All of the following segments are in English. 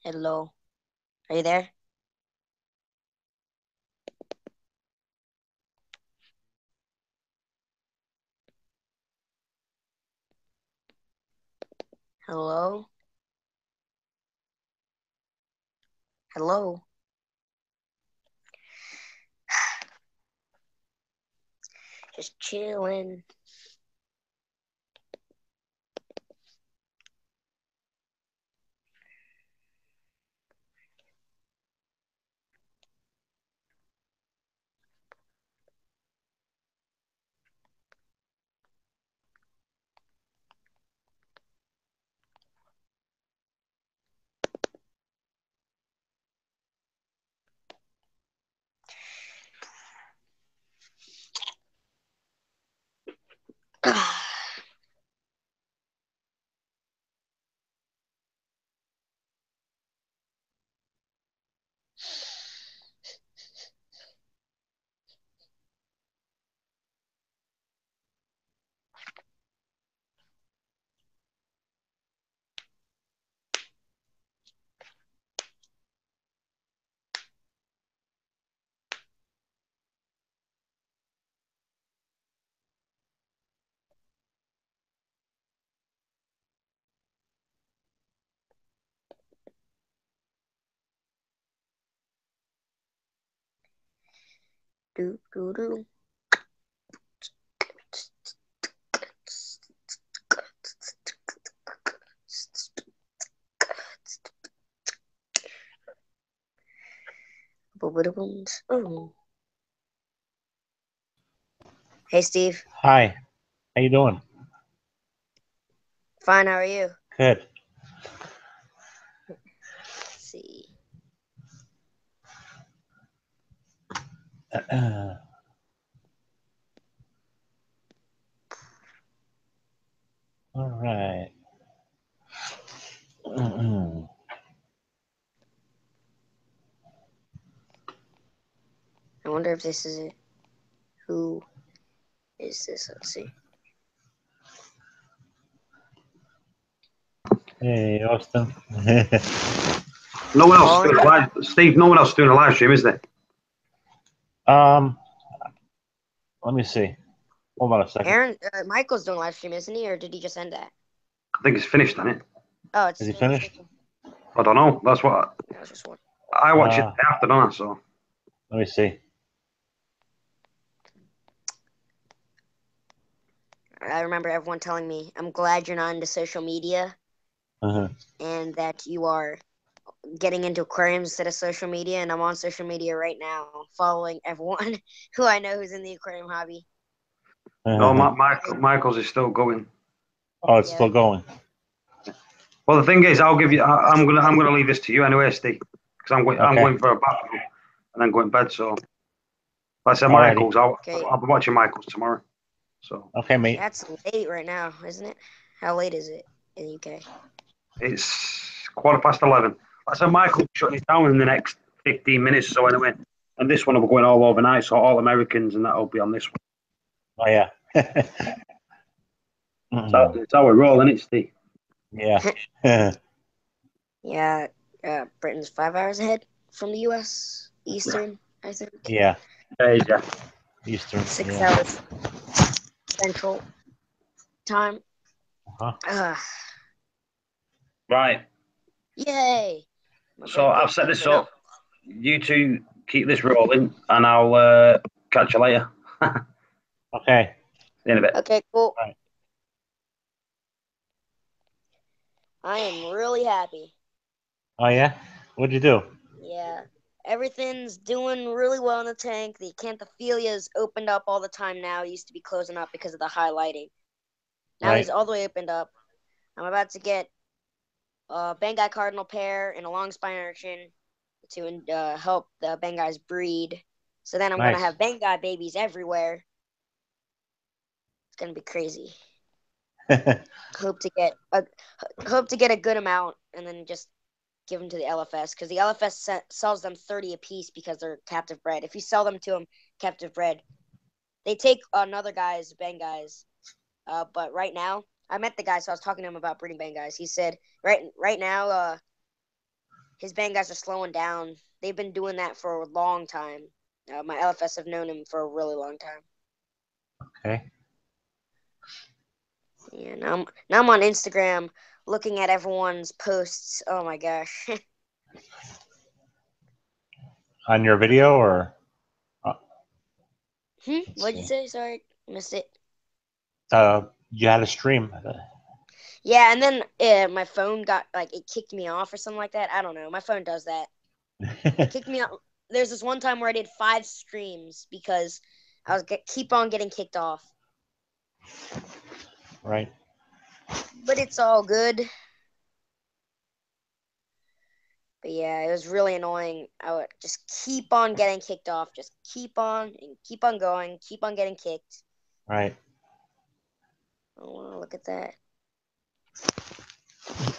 Hello. Are you there? Hello? Hello? Just chilling. Do do do. Oh. Hey Steve. Hi, how you doing? Fine, how are you? Good. Let's see. All right. Mm-mm. I wonder if this is it. Who is this? Let's see. Hey, Austin. No one else Calling? doing a live. Steve, no one else doing a live stream, is there? um, Let me see. Hold on a second. Aaron, Michael's doing live stream, isn't he? Or did he just end that? I think it's finished, isn't it? Oh, Is it's he finished. finished? Okay. I don't know. That's what I was just wondering. I watch it Uh, after, don't I? So Let me see. I remember everyone telling me, I'm glad you're not into social media Uh-huh. and that you are getting into aquariums instead of social media. And I'm on social media right now, following everyone who I know who's in the aquarium hobby. no, Uh-huh. Michael's is still going. Oh, it's Yeah. still going. Well, the thing is, I'll give you. I'm gonna leave this to you anyway, Steve, because I'm Okay. going for a bathroom and then going to bed. So, like I said, Alrighty. Michael's. Okay. I'll be watching Michael's tomorrow. So Okay, mate. That's late right now, isn't it? How late is it in the UK? it's 11:15. Like I said, Michael's shutting it down in the next 15 minutes or so anyway. And this one will be going all overnight, so all Americans and that'll be on this one. Oh yeah. So Mm-mm. it's how we're rolling, it's Steve. Yeah. Yeah. Britain's 5 hours ahead from the US Yeah. Eastern, I think. Yeah. Yeah. Eastern. 6 hours Yeah. Central time. Uh-huh. Uh, Right. yay! My So birthday's I've set this coming up. up. You two keep this rolling, and I'll catch you later. Okay. See you in a bit. Okay, cool. All right. I am really happy. Oh yeah. What'd you do? Yeah. Everything's doing really well in the tank. The acanthophilia opened up all the time now. It used to be closing up because of the high lighting. Now he's Right. all the way opened up. I'm about to get a Bengai cardinal pair and a long spine urchin to help the Bengais breed. So then I'm gonna Nice. have Bengai babies everywhere. It's gonna be crazy. Hope to get a hope to get a good amount and then just give them to the LFS because the LFS sells them 30 a piece because they're captive bred. If you sell them to them captive bred, they take another guy's Bengais. But right now, I met the guy, so I was talking to him about breeding Bengais. He said right now, his band guys are slowing down. They've been doing that for a long time. My LFS have known him for a really long time. Okay. Yeah, now I'm on Instagram looking at everyone's posts. Oh my gosh. On your video or let's What'd you see. say? Sorry, missed it. You had a stream. Yeah, and then my phone got like it kicked me off or something like that. I don't know. My phone does that. It kicked me out. There's this one time where I did 5 streams because keep on getting kicked off. Right. But it's all good. But yeah, it was really annoying. I would just keep on getting kicked off. Just keep on and keep on going. Keep on getting kicked. Right. Oh, look at that.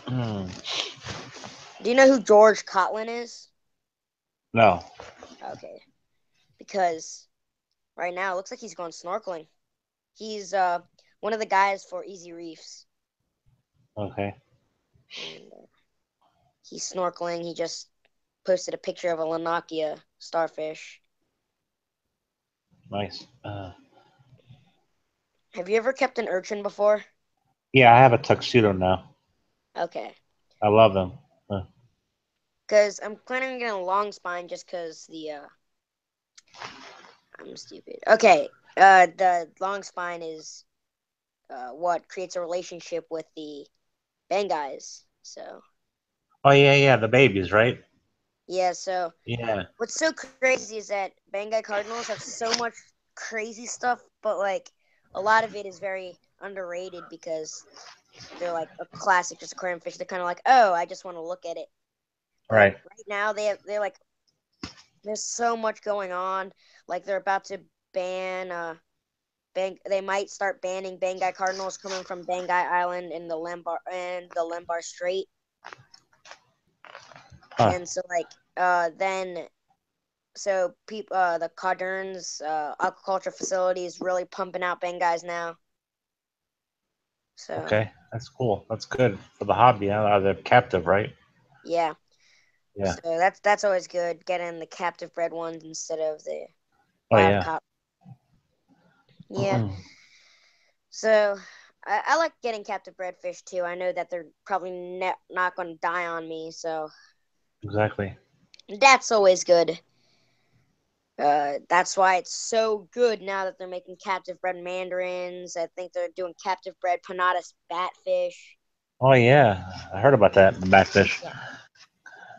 Hmm. Do you know who George Cotlin is? No. Okay. Because right now it looks like he's going snorkeling. He's one of the guys for Easy Reefs. Okay. And he's snorkeling. He just posted a picture of a Lanakia starfish. Nice. Have you ever kept an urchin before? Yeah, I have a tuxedo now. Okay. I love them. Because I'm planning on getting a long spine just because I'm stupid. Okay. The long spine is what creates a relationship with the Bangais. So, Oh yeah, yeah, the babies, right? yeah, so Yeah. what's so crazy is that Bangai Cardinals have so much crazy stuff, but like a lot of it is very underrated because they're like a classic just aquarium fish. They're kind of like, oh, I just want to look at it. But Right. right now they're like there's so much going on. Like they're about to ban they might start banning Bangai Cardinals coming from Bangai Island in the Lembar Strait. Huh. And so like then so people the Codern's aquaculture facility is really pumping out Bengais now. So Okay. That's cool. That's good for the hobby. Huh? They're captive, right? yeah. Yeah. So that's always good, getting the captive bred ones instead of the Oh wild yeah. caught. Yeah. So I like getting captive bred fish too. I know that they're probably not going to die on me, so Exactly. that's always good. That's why it's so good now that they're making captive bred mandarins. I think they're doing captive bred Panadas batfish. Oh yeah. I heard about that. The backfish. Yeah,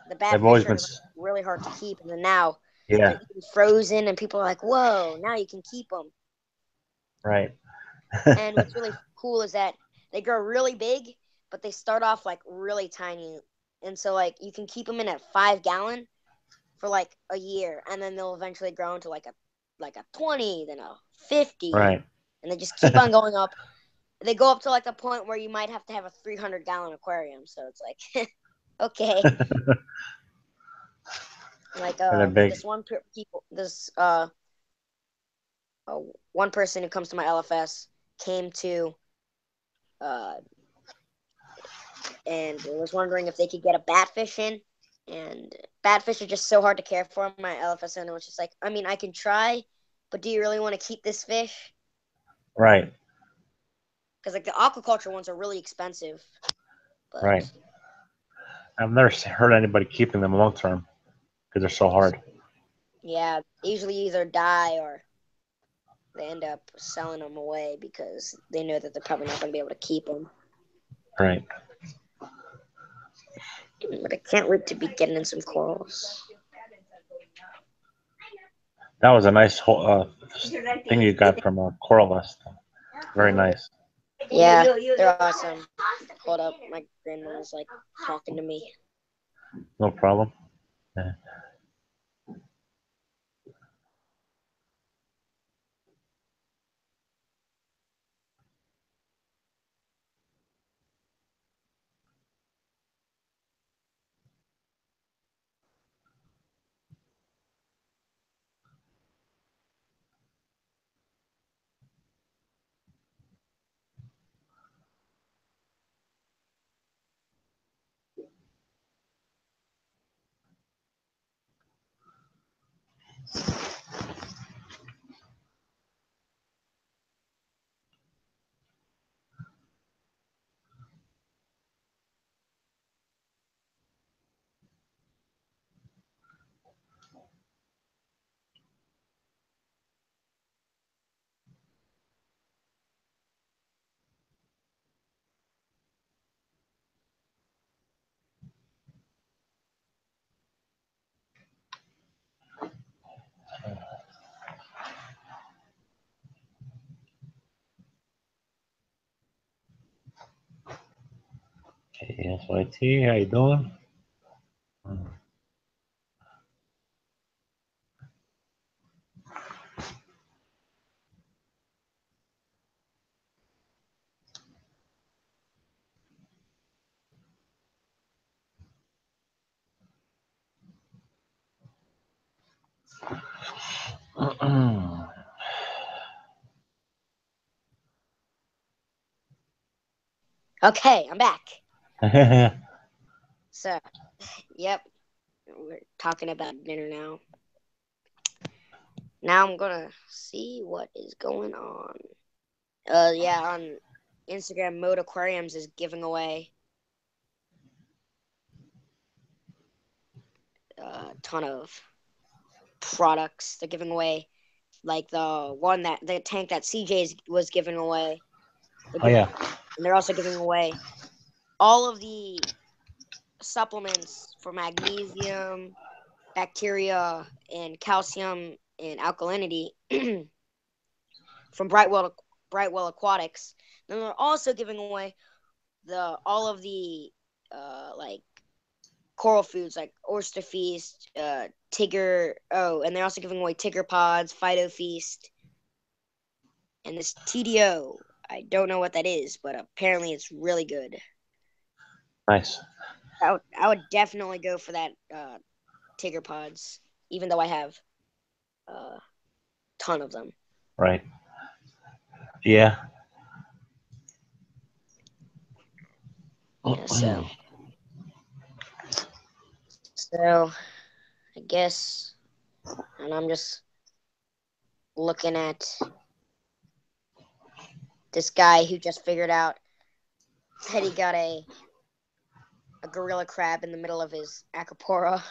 the They've always batfish been. are like really hard to keep, and then now they're Yeah. even frozen, and people are like, "Whoa! Now you can keep them." Right. And what's really cool is that they grow really big, but they start off like really tiny, and so like you can keep them in a 5 gallon for like a year, and then they'll eventually grow into like a 20, then a 50, Right. and they just keep on going up. They go up to like the point where you might have to have a 300-gallon aquarium. So it's like, okay, like And they're big. this one person who comes to my LFS came to uh and was wondering if they could get a batfish in. And batfish are just so hard to care for. My LFS owner was just like, I mean, I can try, but do you really want to keep this fish? Right. Because like the aquaculture ones are really expensive. But Right. I've never heard anybody keeping them long term because they're so hard. yeah, they usually either die or they end up selling them away because they know that they're probably not going to be able to keep them. Right. But I can't wait to be getting in some corals. That was a nice thing you got from a coral list. Very nice. Yeah, they're awesome. Hold up, my grandma's like talking to me. No problem. Yeah. SYT, how you doing? Okay, I'm back. So, yep, we're talking about dinner now. Now I'm gonna see what is going on. Yeah, on Instagram, Mode Aquariums is giving away a ton of products. They're giving away like the tank that CJ was giving away. Oh yeah. And they're also giving away all of the supplements for magnesium, bacteria, and calcium and alkalinity from Brightwell Aquatics. And they're also giving away all of the like coral foods like Oyster Feast, Tigger. Oh, and they're also giving away Tigger Pods, Fido Feast, and this TDO. I don't know what that is, but apparently it's really good. Nice. I would definitely go for that Tigger Pods, even though I have a ton of them. Right. Yeah. Yeah, so I guess, and I'm just looking at this guy who just figured out that he got a gorilla crab in the middle of his acropora.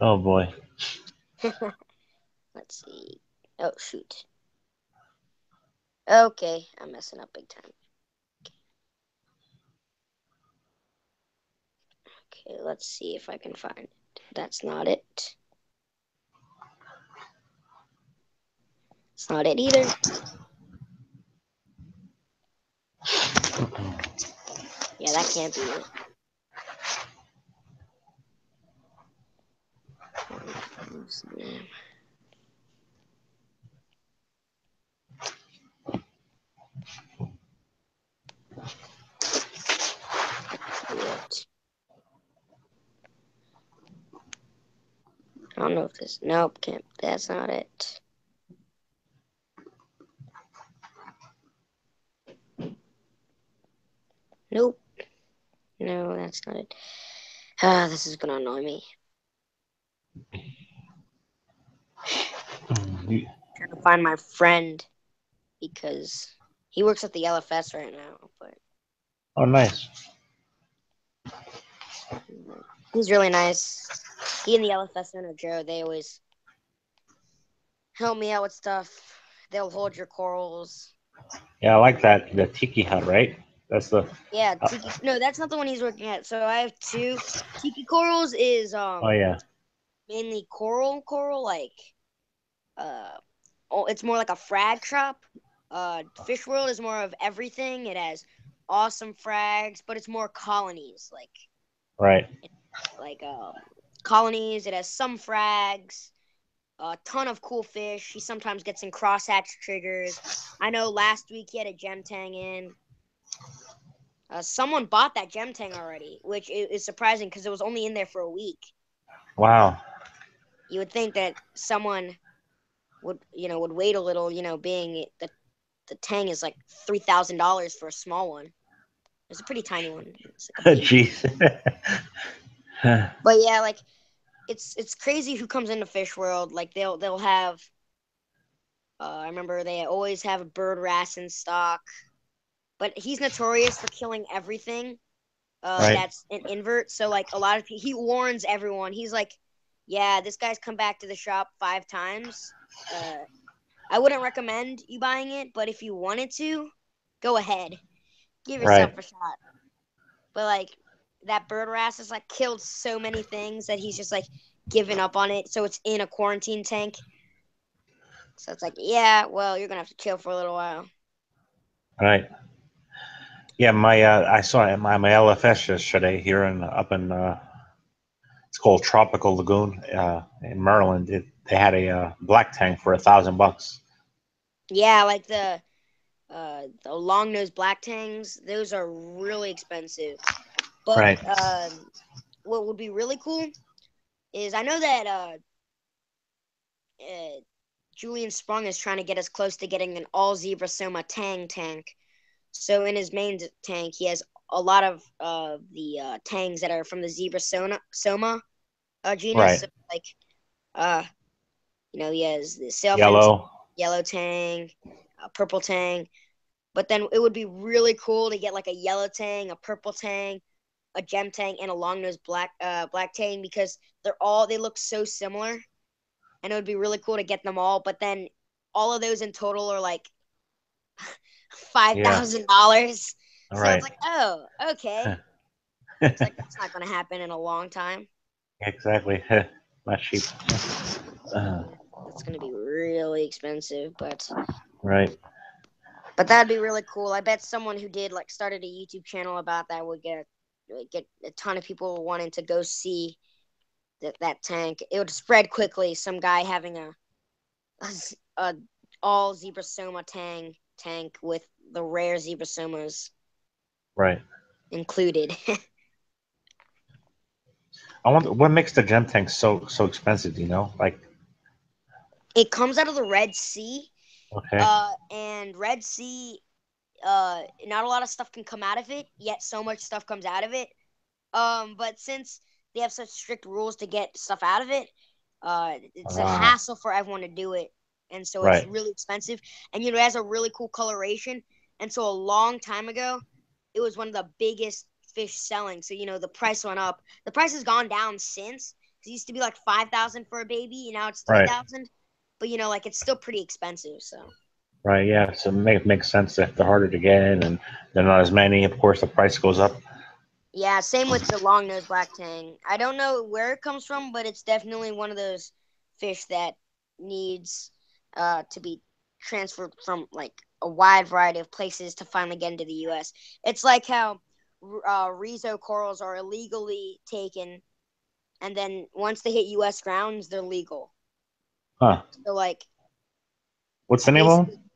Oh boy. Let's see. Oh shoot. Okay, I'm messing up big time. Okay, let's see if I can find it. That's not it. It's not it either. Yeah, that can't be it. I don't know if this. Nope, can't. That's not it. Nope. No, that's not it. This is gonna annoy me. Trying to find my friend because he works at the LFS right now. But oh, nice. he's really nice. He and the LFS owner Joe, they always help me out with stuff. They'll hold your corals. Yeah, I like that. The Tiki Hut, right? That's the. Yeah, Tiki. No, that's not the one he's working at. So I have two. Tiki Corals is Oh yeah. mainly coral, like it's more like a frag shop. Fish World is more of everything. It has awesome frags, but it's more colonies, Right. like colonies. It has some frags, a ton of cool fish. He sometimes gets in crosshatch triggers. I know last week he had a gem tang in. Someone bought that gem tang already, which is surprising because it was only in there for a week. Wow. You would think that someone would wait a little, being the tang is like $3,000 for a small one. It's a pretty tiny one. Jeez. But yeah, like it's crazy who comes into Fish World. Like they'll have. I remember they always have a bird wrasse in stock, but he's notorious for killing everything. Right. That's an invert. So like a lot of people, he warns everyone. He's like, yeah, this guy's come back to the shop 5 times. I wouldn't recommend you buying it, but if you wanted to, go ahead, give yourself Right. a shot. But like that bird wrasse has like killed so many things that he's just like given up on it. So it's in a quarantine tank. So it's like, yeah, well, you're gonna have to chill for a little while. Right. Yeah, my I saw it at my LFS yesterday here up in it's called Tropical Lagoon in Maryland. They had a black tank for $1,000. Yeah, like the long nosed black tangs. Those are really expensive. But Right, what would be really cool is I know that Julian Sprung is trying to get us close to getting an all zebra Soma Tang tank. So in his main tank, he has a lot of the tangs that are from the zebra Soma genus. right. So like uh, he has the sailfin Yellow. yellow tang, purple tang. But then it would be really cool to get like a yellow tang, a purple tang, a gem tang, and a long nosed black tang because they look so similar, and it would be really cool to get them all. But then all of those in total are like Yeah, $5,000. all So it's right. like, oh, okay. Looks like that's not going to happen in a long time. Exactly. Not cheap. Uh, Yeah, that's going to be really expensive, right. but that'd be really cool. I bet someone who did like started a YouTube channel about that would get a ton of people wanting to go see that tank. It would spread quickly. Some guy having a all zebra soma tank with the rare zebra somas Right. included. I wonder what makes the gem tank so expensive. Do you know? Like, It comes out of the Red Sea, okay, and Red Sea, not a lot of stuff can come out of it. Yet so much stuff comes out of it. But since they have such strict rules to get stuff out of it, it's a ah, hassle for everyone to do it, and so it's right, really expensive. And it has a really cool coloration. And so a long time ago, it was one of the biggest fish selling. So the price went up. The price has gone down since. It used to be like 5,000 for a baby, and now it's three right, thousand. But like it's still pretty expensive. So right. Yeah, so makes sense that they're harder to get in, and they're not as many. Of course, the price goes up. yeah, same with the long nosed black tang. I don't know where it comes from, but it's definitely one of those fish that needs to be transferred from like a wide variety of places to finally get into the U.S. It's like how Rizo corals are illegally taken, and then once they hit U.S. grounds, they're legal. Huh? So like What's it's the name of them? basically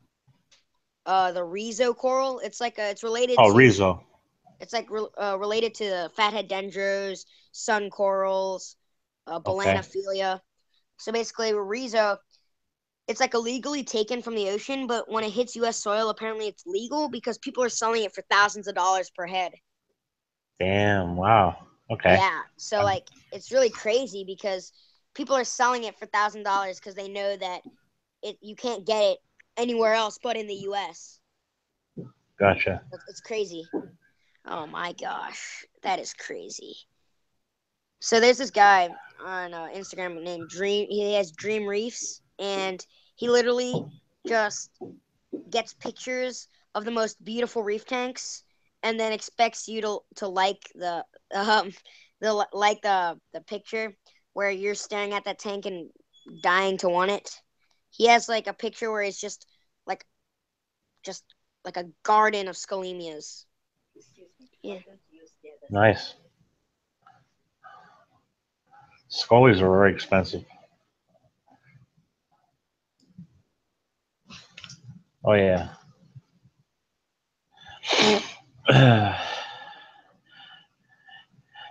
the Rizo coral. It's related Oh, to Rizzo. It's like related to fathead dendros, sun corals, Okay, balanophilia. So basically, Rizo, it's like illegally taken from the ocean, but when it hits U.S. soil, apparently it's legal because people are selling it for thousands of dollars per head. damn, wow. Okay, Yeah, so like it's really crazy because people are selling it for $1,000 because they know that you can't get it anywhere else but in the U.S. gotcha. It's crazy. Oh my gosh, that is crazy. So there's this guy on Instagram named Dream. He has Dream Reefs, and he literally just gets pictures of the most beautiful reef tanks, and then expects you to like um the picture where you're staring at that tank and dying to want it. He has like a picture where it's like just like a garden of scalemias. Yeah. Nice. Scullies are very expensive. Oh yeah.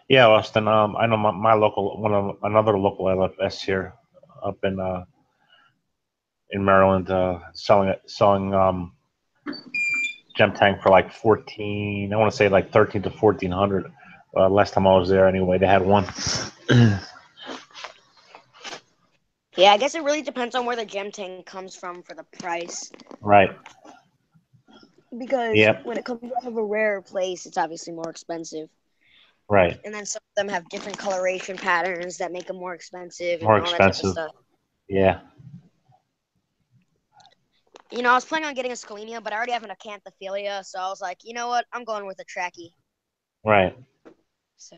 Yeah, Austin. I know my local another local LFS here up in Maryland, selling gem tank for like 14. I want to say like 13 to 1400. Last time I was there, anyway, they had one. Yeah, I guess it really depends on where the gem tank comes from for the price. Right. Because Yep. when it comes out of a rare place, it's obviously more expensive. Right. And then some of them have different coloration patterns that make them more expensive More and all that type of expensive. stuff. Yeah. I was planning on getting a scalemia, but I already have an acanthophilia, so I was like, you know what? I'm going with a trachea. Right. So,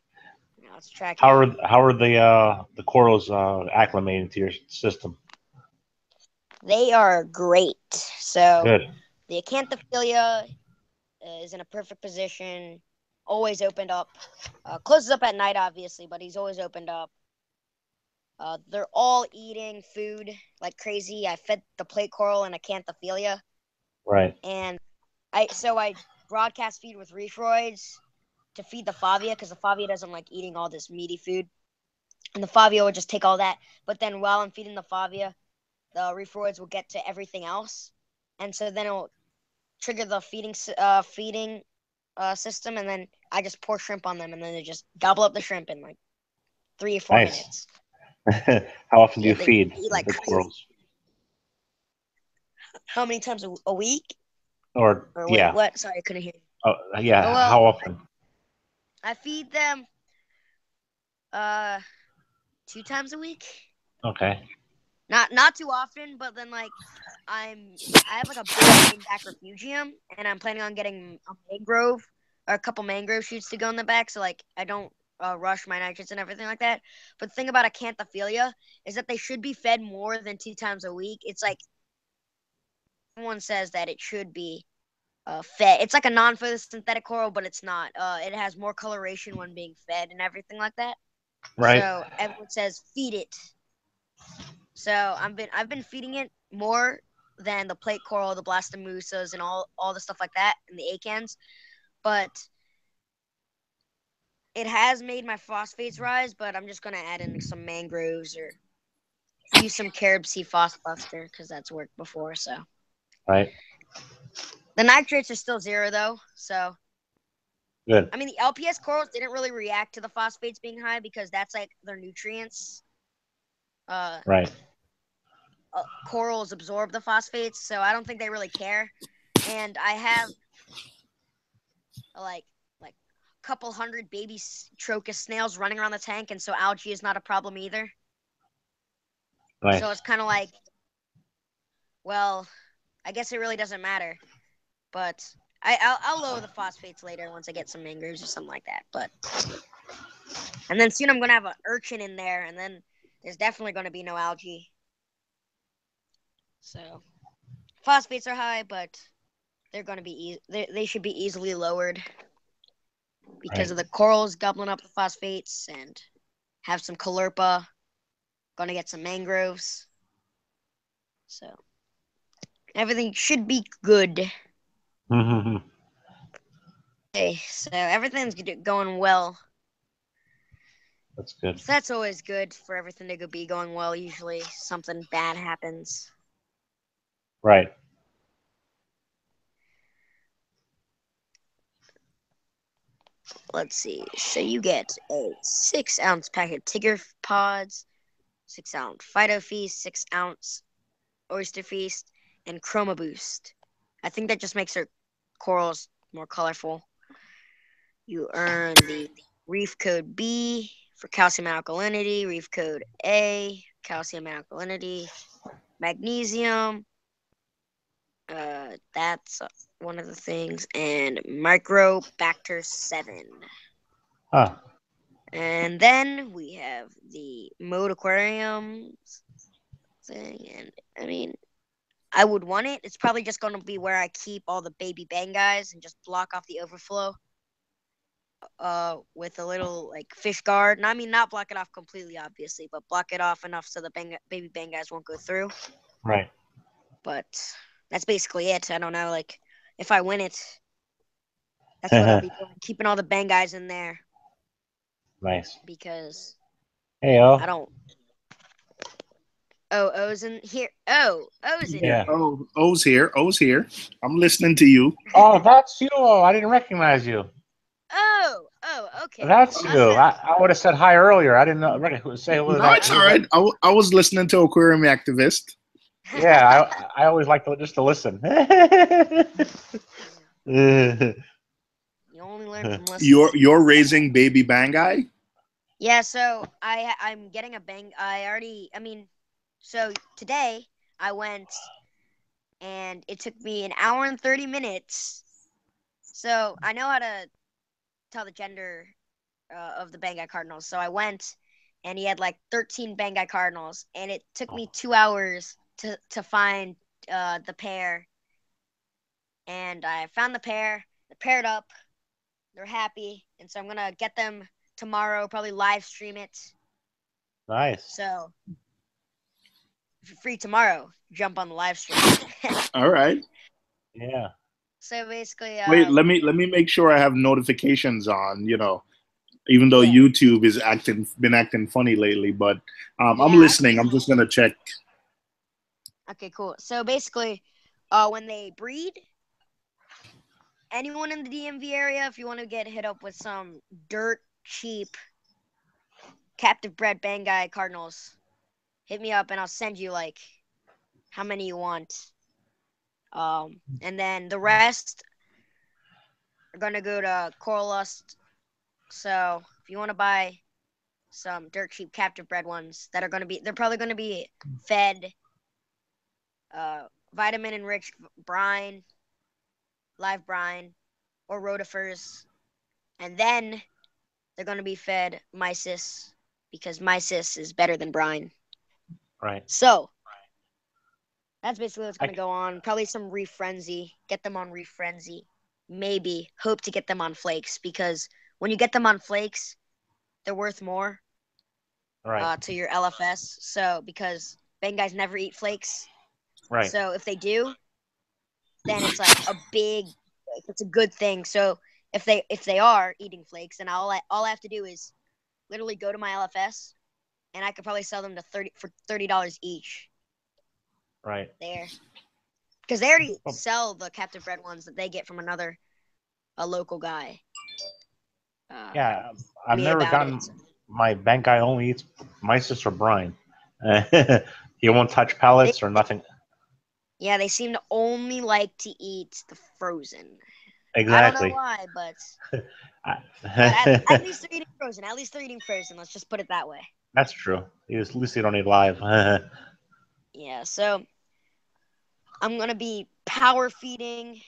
it's trachea. How are the corals acclimating to your system? They are great. So Good. the acanthophilia is in a perfect position, always opened up. Closes up at night, obviously, but he's always opened up. They're all eating food like crazy. I fed the plate coral and acanthophilia, Right. and I broadcast feed with Reef to feed the Favia because the Favia doesn't like eating all this meaty food, and the Favia would just take all that. But then while I'm feeding the Favia, the Reef will get to everything else, and so then it'll trigger the feeding system, and then I just pour shrimp on them, and then they just gobble up the shrimp in like 3 or 4 Nice. minutes. How often do Yeah, you they feed eat like the crazy. corals? How many times a week? Or wait, yeah. what? Sorry, I couldn't hear you. Oh, yeah. Oh, well, How often? I feed them 2 times a week. Okay. Not too often, but then like I have like a big green back refugium, and I'm planning on getting a mangrove or a couple mangrove shoots to go in the back, so like I don't rush my nitrates and everything like that. But the thing about acanthophilia is that they should be fed more than 2 times a week. It's like everyone says that it should be fed. It's like a non-photosynthetic coral, but it's not. It has more coloration when being fed and everything like that. Right. So everyone says feed it. So I've been feeding it more than the plate coral, the blastomusas, and all the stuff like that, and the acans. But it has made my phosphates rise. But I'm just gonna add in some mangroves or use some carob sea phosphbuster because that's worked before. So Right. the nitrates are still 0 though. So Good. I mean the LPS corals didn't really react to the phosphates being high because that's like their nutrients. Right. Corals absorb the phosphates, so I don't think they really care. And I have like a couple hundred baby Trocus snails running around the tank, and so algae is not a problem either. Nice. So it's kind of like, well, I guess it really doesn't matter. But I'll lower the phosphates later once I get some mangroves or something like that. But and then soon I'm gonna have an urchin in there, and then there's definitely gonna be no algae. So phosphates are high, but they're gonna be they should be easily lowered because of the corals gobbling up the phosphates and have some caulerpa. Gonna get some mangroves. So everything should be good. Mm-hmm. Okay, so everything's going well. That's good. So that's always good for everything to be going well. Usually something bad happens. Right. Let's see. So you get a 6-ounce pack of Tigger pods, 6-ounce Phyto Feast, 6-ounce Oyster Feast, and Chroma Boost. I think that just makes their corals more colorful. You earn the Reef Code B for calcium alkalinity, Reef Code A, calcium alkalinity, magnesium. That's one of the things, and Microbacter 7. Huh. And then we have the Mode Aquariums thing, and I mean, I would want it. It's probably just going to be where I keep all the baby bang guys and just block off the overflow with a little like fish guard. And I mean, not block it off completely, obviously, but block it off enough so the baby bang guys won't go through. Right. But that's basically it. I don't know, like if I win it, that's what I'll be doing, keeping all the bang guys in there. Nice. Because Hey, oh. I don't. Oh, O's in here. Oh, O's in Yeah. here. Oh, O's here. O's here. I'm listening to you. Oh, that's you. I didn't recognize you. Oh, okay. That's you. I would have said hi earlier. I didn't know. Say who was No, that. it's all right. I was listening to Aquarium Activist. Yeah, I always like to just to listen. You only learn from listening. You're raising baby Bangai? Yeah, so I'm getting a bang. So today I went and it took me an hour and 30 minutes. So I know how to tell the gender of the Bangai Cardinals. So I went and he had like 13 Bangai Cardinals, and it took me 2 hours to find the pair. And I found the pair. They're paired up. They're happy, and so I'm gonna get them tomorrow. Probably live stream it. Nice. So if you're free tomorrow, jump on the live stream. All right. Yeah. So basically, Wait, let me make sure I have notifications on. Even though Yeah. YouTube is been acting funny lately, but I'm Yeah. listening. I'm just gonna check. Okay, cool. So basically, when they breed, anyone in the DMV area, if you want to get hit up with some dirt cheap captive bred Bengal cardinals, hit me up and I'll send you like how many you want. And then the rest are gonna go to Coral Lust. So if you want to buy some dirt cheap captive bred ones that are they're probably gonna be fed vitamin enriched brine, live brine, or rotifers, and then they're gonna be fed mysis because mysis is better than brine. Right. So that's basically what's gonna go on. Probably some Reef Frenzy. Get them on Reef Frenzy. Maybe hope to get them on flakes because when you get them on flakes, they're worth more to your LFS. So because Bengals never eat flakes. Right. So if they do, then it's like it's a good thing. So if they are eating flakes, then all I have to do is literally go to my LFS, and I could probably sell them for $30 each. Right. There, because they already sell the captive bred ones that they get from a local guy. Yeah, I've never gotten my bank guy only eats mysis or brine. He won't touch pellets or nothing. Yeah, they seem to only like to eat the frozen. Exactly. I don't know why, but at least they're eating frozen. At least they're eating frozen. Let's just put it that way. That's true. At least you don't eat live. Yeah, so I'm gonna be power feeding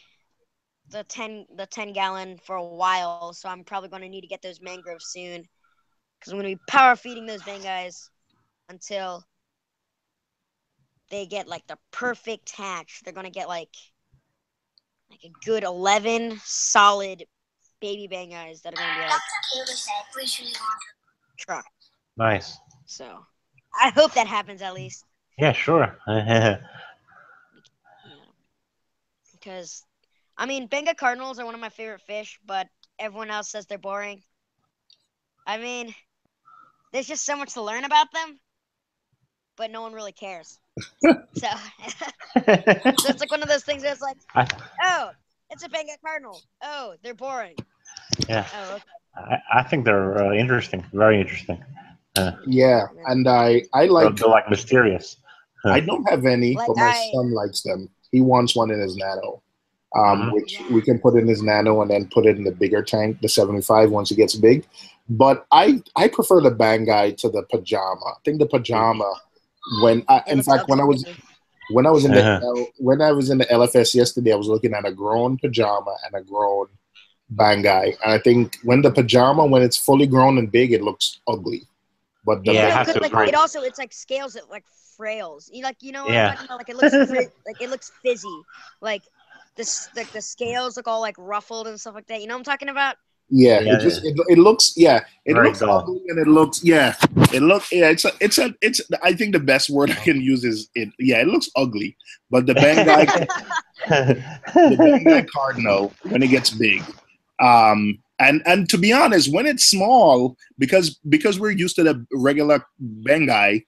the 10 gallon for a while, so I'm probably gonna need to get those mangroves soon because I'm gonna be power feeding those Bengals until they get like the perfect hatch. They're gonna get like a good 11 solid baby Bengals that are gonna be like truck. Nice. So I hope that happens at least. Yeah, sure. Because I mean, Bengal cardinals are one of my favorite fish, but everyone else says they're boring. I mean, there's just so much to learn about them, but no one really cares. So it's like one of those things that's like, oh, it's a Bengal cardinal. Oh, they're boring. Yeah. Oh, okay. I think they're interesting, very interesting. Yeah, and I like. They're like mysterious. I don't have any, Like but my son likes them. He wants one in his nano, which we can put in his nano and then put it in the bigger tank, the 75, once it gets big. But I prefer the Bangai to the pajama. I think the pajama, when I was in the LFS yesterday, I was looking at a grown pajama and a grown Bangai, and I think when it's fully grown and big, it looks ugly. But the it's like scales it like frails. What I'm talking about? Like it looks fizzy. Like the scales look all like ruffled and stuff like that. You know what I'm talking about? Yeah, it looks ugly, and it's I think the best word I can use is it looks ugly, but the Bengal cardinal when it gets big, and to be honest, when it's small, because we're used to the regular Bengal,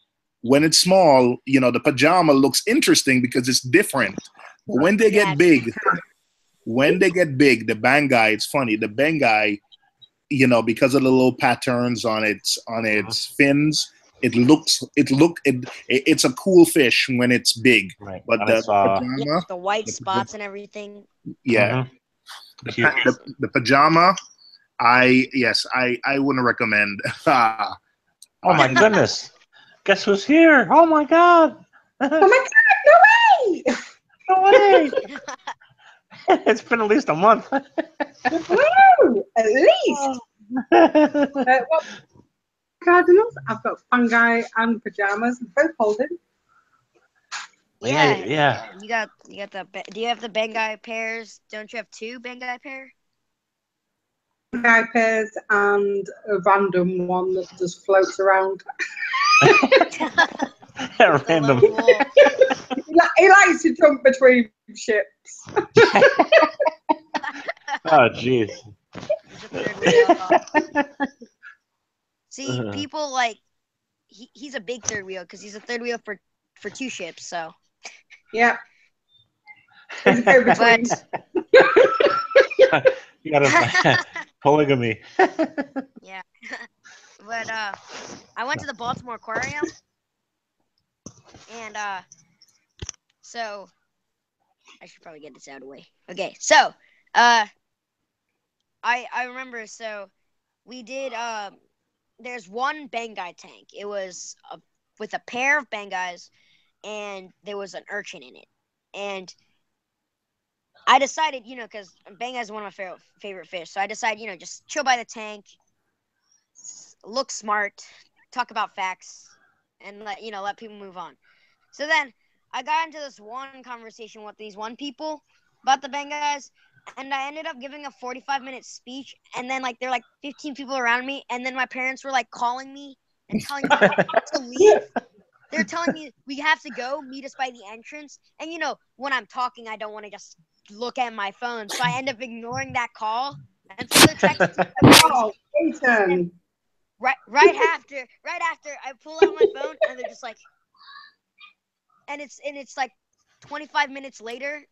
when it's small, the pajama looks interesting because it's different. But when they get big, the Bengal, it's funny. The Bengal, because of the little patterns on its fins, it's a cool fish when it's big. Right. But the pajama, the white spots and everything. Yeah. The pajama, I wouldn't recommend. Oh my goodness. Guess who's here? Oh my god. Oh my god, no way! No way. It's been at least a month. Woo! At least. Well, cardinals, I've got fungi and pajamas, both holding. Yeah. You got the. Do you have the Bengal pairs? Don't you have two Bengal pair? diapers and a random one that just floats around. Random. He likes to jump between ships. Oh, jeez. He's a third wheel. See, people like he's a big third wheel because he's a third wheel for 2 ships. So Yeah. He's a go-between. but You got polygamy. yeah, but I went to the Baltimore Aquarium, and so I should probably get this out of the way. Okay, so I remember, so we did there's one Bangai tank. It was with a pair of Bangais, and there was an urchin in it. And I decided, because Bangai is one of my favorite fish, so I decided, just chill by the tank, look smart, talk about facts, and let people move on. So then I got into this one conversation with these one people about the Bengals, and I ended up giving a 45-minute speech, and then there were 15 people around me, and then my parents were calling me and telling me to leave. They're telling me we have to go, meet us by the entrance, and when I'm talking, I don't want to just look at my phone, so I end up ignoring that call, and so they're texting. Oh, Ethan. Right after I pull out my phone, and they're just and it's 25 minutes later,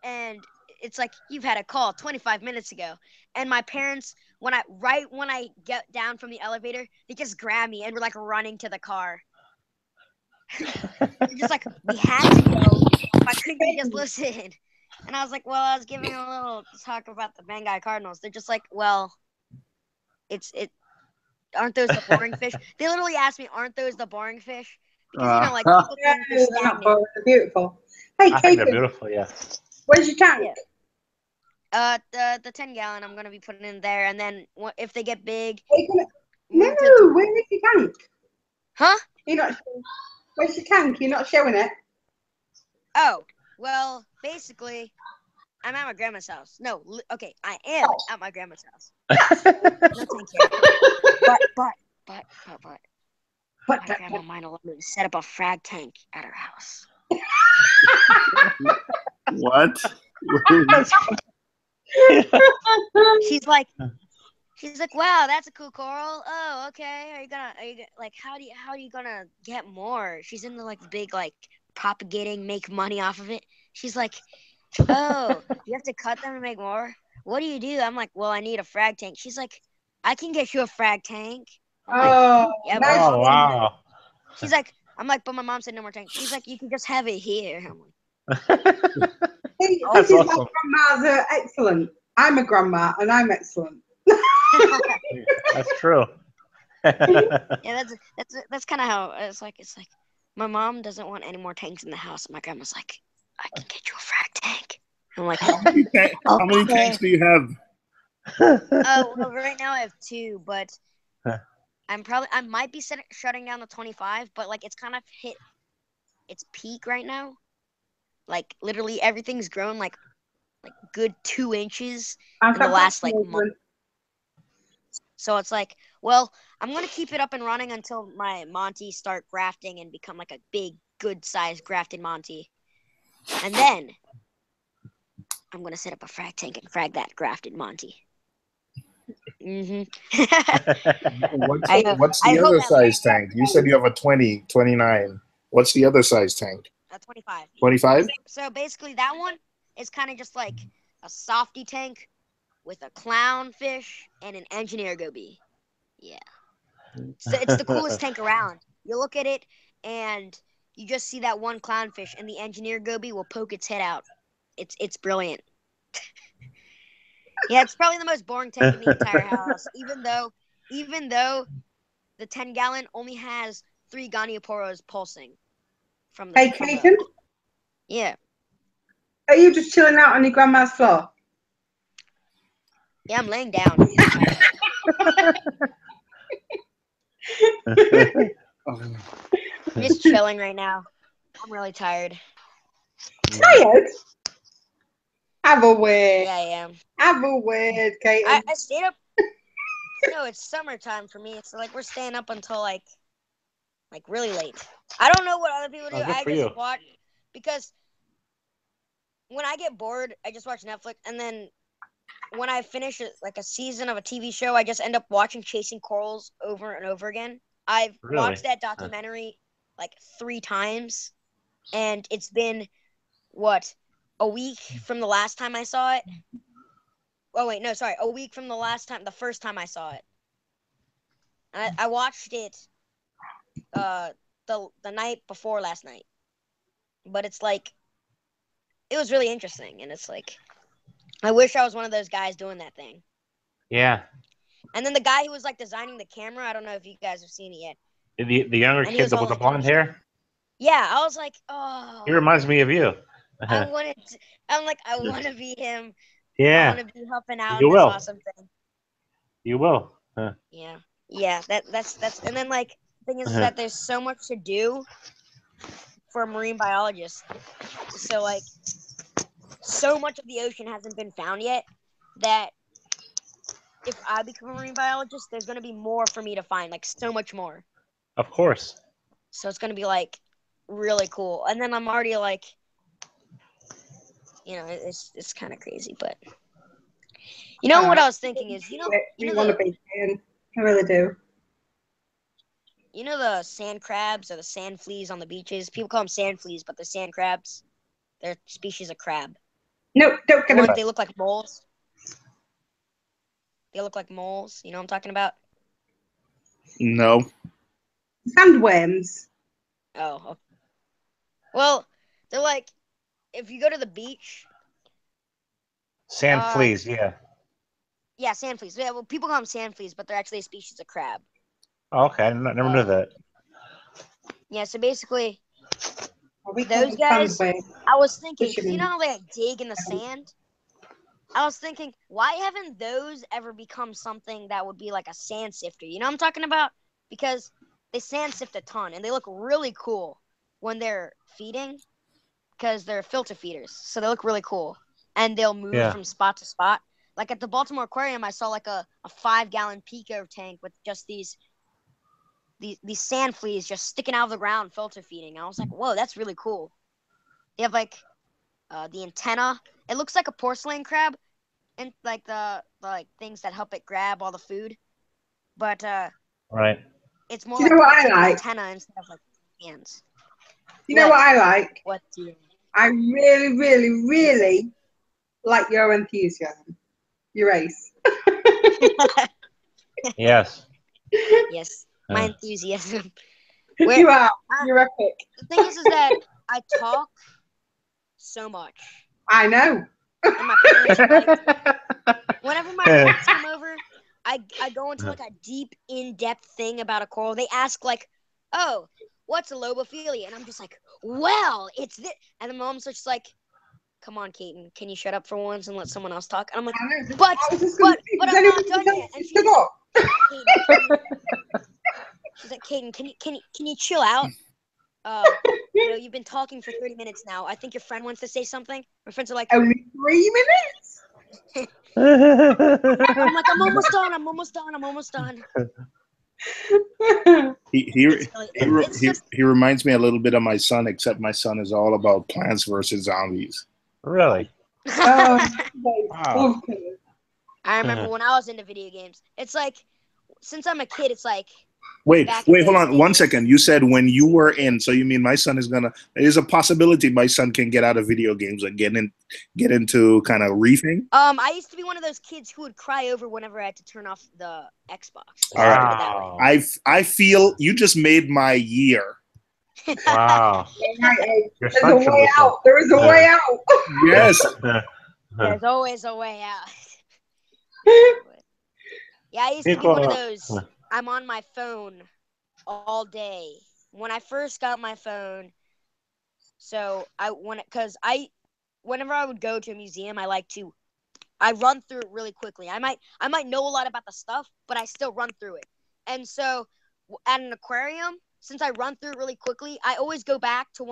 and it's you've had a call 25 minutes ago, and my parents, when I get down from the elevator, they just grab me and we're running to the car. They're just we had to go. Why couldn't you just listen? And I was well, I was giving a little talk about the Bangai Cardinals. They're just well, aren't those the boring fish? They literally asked me, aren't those the boring fish? Because people think they're stagnant. They're beautiful. Hey, I think they're Katie, beautiful, yeah. where's your tank? Yeah. The 10-gallon I'm gonna be putting in there, and then if they get big. No, where is your tank? Huh? You're not. Where's your tank? You're not showing it. Oh, well, basically, I'm at my grandma's house. No, okay, I am at my grandma's house. No tank here. But my grandma might let me set up a frag tank at her house. What? She's like, wow, that's a cool coral. Oh, okay. Are you gonna how are you gonna get more? She's into the big propagating, make money off of it. She's like, oh, you have to cut them to make more? What do you do? I'm like, well, I need a frag tank. She's like, I can get you a frag tank. Oh, yeah, nice. Oh, wow. She's like, I'm like, but my mom said no more tanks. She's like, you can just have it here. I'm See, That's this is awesome. my grandmas are excellent. I'm a grandma and I'm excellent. That's true. Yeah, that's kind of how it's like. It's my mom doesn't want any more tanks in the house. And my grandma's like, I can get you a frag tank. I'm like, How many tanks do you have? well, right now I have 2, but I might be shutting down the 25, but it's kind of hit its peak right now. Literally everything's grown good 2 inches in the last month. So it's well, I'm gonna keep it up and running until my Monty start grafting and become a big, good sized grafted Monty, and then I'm gonna set up a frag tank and frag that grafted Monty. What's the other size tank? You said you have a 20, 29. What's the other size tank? 25. 25? So basically, that one is kind of just a softy tank with a clownfish and an engineer goby. Yeah. So it's the coolest tank around. You look at it and you just see that one clownfish, and the engineer goby will poke its head out. It's brilliant. Yeah, it's probably the most boring tank in the entire house. Even though the 10-gallon only has 3 Gonioporos pulsing from the. Hey, Clayton? Yeah. Are you just chilling out on your grandma's floor? Yeah, I'm laying down. I'm just chilling right now. I'm really tired. Tired? Have a word. Yeah, I am. Have a word, Clayton. I stayed up. No, it's summertime for me. It's like we're staying up until like really late. I don't know what other people do. Oh, good I for just you. watch because when I get bored, I just watch Netflix, and then when I finish like a season of a TV show, I just end up watching Chasing Corals over and over again. I've Really? watched that documentary like 3 times, and it's been what, a week from the last time I saw it. Oh wait, no, sorry, a week from the first time I saw it. And I watched it the night before last night. But it's like it was really interesting, and it's like I wish I was one of those guys doing that thing. Yeah. And then the guy who was like designing the camera, I don't know if you guys have seen it yet. The younger And he kid was all with the like, blonde hair. yeah, I was like, He oh, reminds me of you. I wanted to, I'm like, I want to be him. I want Yeah. to be helping out in You this will. awesome thing. You will. Yeah. Yeah, that's and then like the thing is that there's so much to do for a marine biologist. So like so much of the ocean hasn't been found yet that if I become a marine biologist, there's going to be more for me to find, like so much more. Of course. So it's going to be like really cool. And then I'm already like, it's kind of crazy, but what I was thinking is, We want to be in. I really do. The sand crabs or the sand fleas on the beaches. People call them sand fleas, but they're sand crabs. They're a species of crab. No, don't get them. They look like moles. They look like moles. You know what I'm talking about? No. Sandworms. Oh, okay. Well, they're like, if you go to the beach. Sand fleas, yeah. Yeah, sand fleas. Yeah, well, people call them sand fleas, but they're actually a species of crab. Oh, okay, I never knew that. Yeah, so basically, those guys, I was thinking, because you know how they dig in the sand? I was thinking, why haven't those ever become something that would be like a sand sifter? You know what I'm talking about? Because they sand sift a ton, and they look really cool when they're feeding, because they're filter feeders. So they look really cool, and they'll move from spot to spot. Like at the Baltimore Aquarium, I saw like a 5-gallon Pico tank with just these sand fleas just sticking out of the ground, filter feeding. I was like, whoa, that's really cool. They have like the antenna. It looks like a porcelain crab, and like the like things that help it grab all the food. But right. It's more like an antenna instead of like hands. You know what I like? What do you? I really, really, really like your enthusiasm. Your ace. Yes. Yes. My enthusiasm. You are. You're epic. The thing is that I talk so much. I know. And my parents whenever my parents come over, I go into like a deep, in-depth thing about a coral. They ask like, "Oh, what's a lobophilia?" And I'm just like, "Well, it's this." And the mom's just like, "Come on, Kaiten, can you shut up for once and let someone else talk?" And I'm like, "But I'm not done yet." And she's like, she's like, "Kaiten, can you chill out? You've been talking for 30 minutes now. I think your friend wants to say something." My friends are like, "Only 3 minutes?" I'm like, I'm almost done. He reminds me a little bit of my son, except my son is all about Plants vs. Zombies. Really? Wow. I remember when I was into video games. It's like, since I'm a kid, it's like. Wait, hold on 1 second. You said when you were in, so you mean my son is there's a possibility my son can get out of video games and get into kind of reefing? I used to be one of those kids who would cry over whenever I had to turn off the Xbox. All right. I feel you just made my year. Wow. There's a way out. There is a way out. Yes. There's always a way out. Yeah, I used to be one of those. I'm on my phone all day. When I first got my phone, so whenever I would go to a museum, I run through it really quickly. I might know a lot about the stuff, but I still run through it. And so at an aquarium, since I run through it really quickly, I always go back to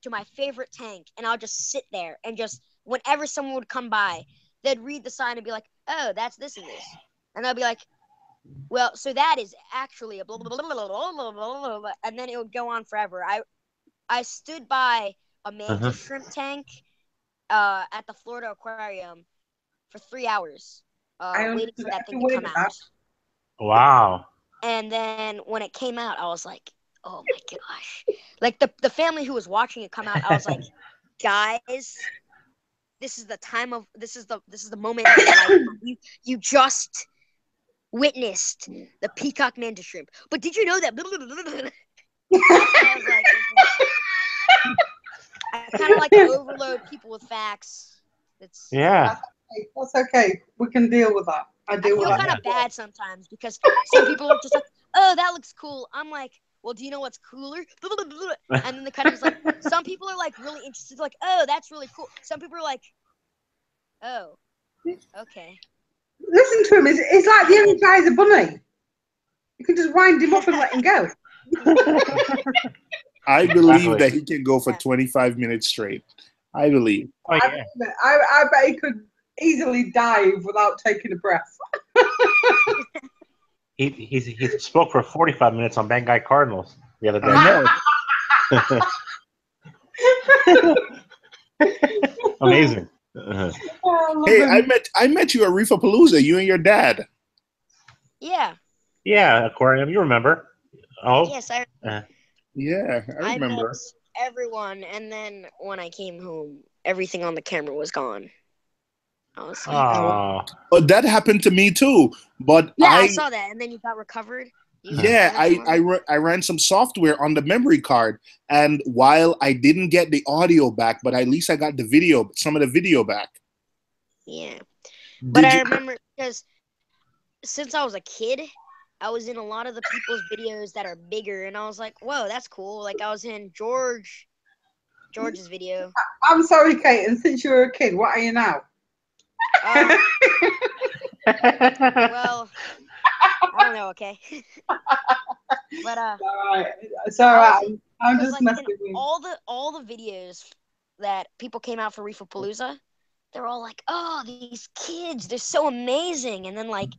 my favorite tank, and I'll just sit there and just whenever someone would come by, they'd read the sign and be like, "Oh, that's this and this," and I'll be like, Well, so that is actually a blah, blah, blah, blah, blah, blah, blah, blah, and then it would go on forever. I stood by a Uh-huh. mantis shrimp tank at the Florida Aquarium for 3 hours, I waiting for understood that thing every to word come of out. that. Wow. And then when it came out, I was like, oh my gosh. Like the family who was watching it come out, I was like, guys, this is the moment of your life. You just witnessed the peacock mantis shrimp. But did you know that? That's how I was like. I kind of like to overload people with facts. It's Yeah. That's okay. We can deal with that. I I deal with feel that. kind of bad sometimes because some people are just like, "Oh, that looks cool." I'm like, "Well, do you know what's cooler?" And then the kind of is like, some people are like really interested, like, "Oh, that's really cool." Some people are like, "Oh, okay." Listen to him. It's like the Energizer Bunny. You can just wind him up and let him go. I believe Exactly. that he can go for 25 minutes straight. I believe. Oh, I, yeah. I bet he could easily dive without taking a breath. He spoke for 45 minutes on Bangai Cardinals the other I day. know. Amazing. I love Hey, him. I met you at Reefapalooza, you and your dad. Yeah. Yeah, aquarium. You remember? Oh. Yes, Yeah, I I met remember. everyone, and then when I came home, everything on the camera was gone. I was like, Oh. Oh, that happened to me too. But yeah, I saw that, and then you got recovered. You yeah, ran some of it? I ran some software on the memory card, and while I didn't get the audio back, but at least I got the video, some of the video back. Yeah. But Did I you? remember because since I was a kid, I was in a lot of the people's videos that are bigger, and I was like, "Whoa, that's cool!" Like I was in George's video. I'm sorry, Kate, and since you were a kid, what are you now? Well, I don't know. Okay, but Alright, it's all I was right. I'm because just like messing in with you. all the videos that people came out for Reefapalooza, they're all like, "Oh, these kids, they're so amazing!" And then like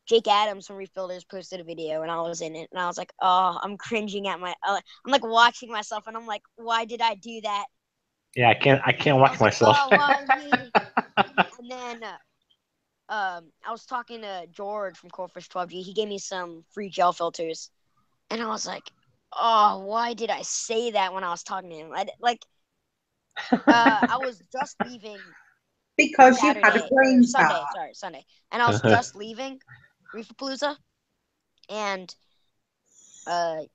Jake Adams from Reef Builders posted a video, and I was in it, and I was like, "Oh, I'm cringing at my." I'm like watching myself, and I'm like, "Why did I do that?" Yeah, I can't I watch was like, myself. "Oh, why me?" And then I was talking to George from Corefish 12G. He gave me some free gel filters, and I was like, "Oh, why did I say that when I was talking to him?" I was just leaving Because you had a Saturday or brain Sunday, fart. sorry, Sunday, and I was just leaving Reefapalooza, and I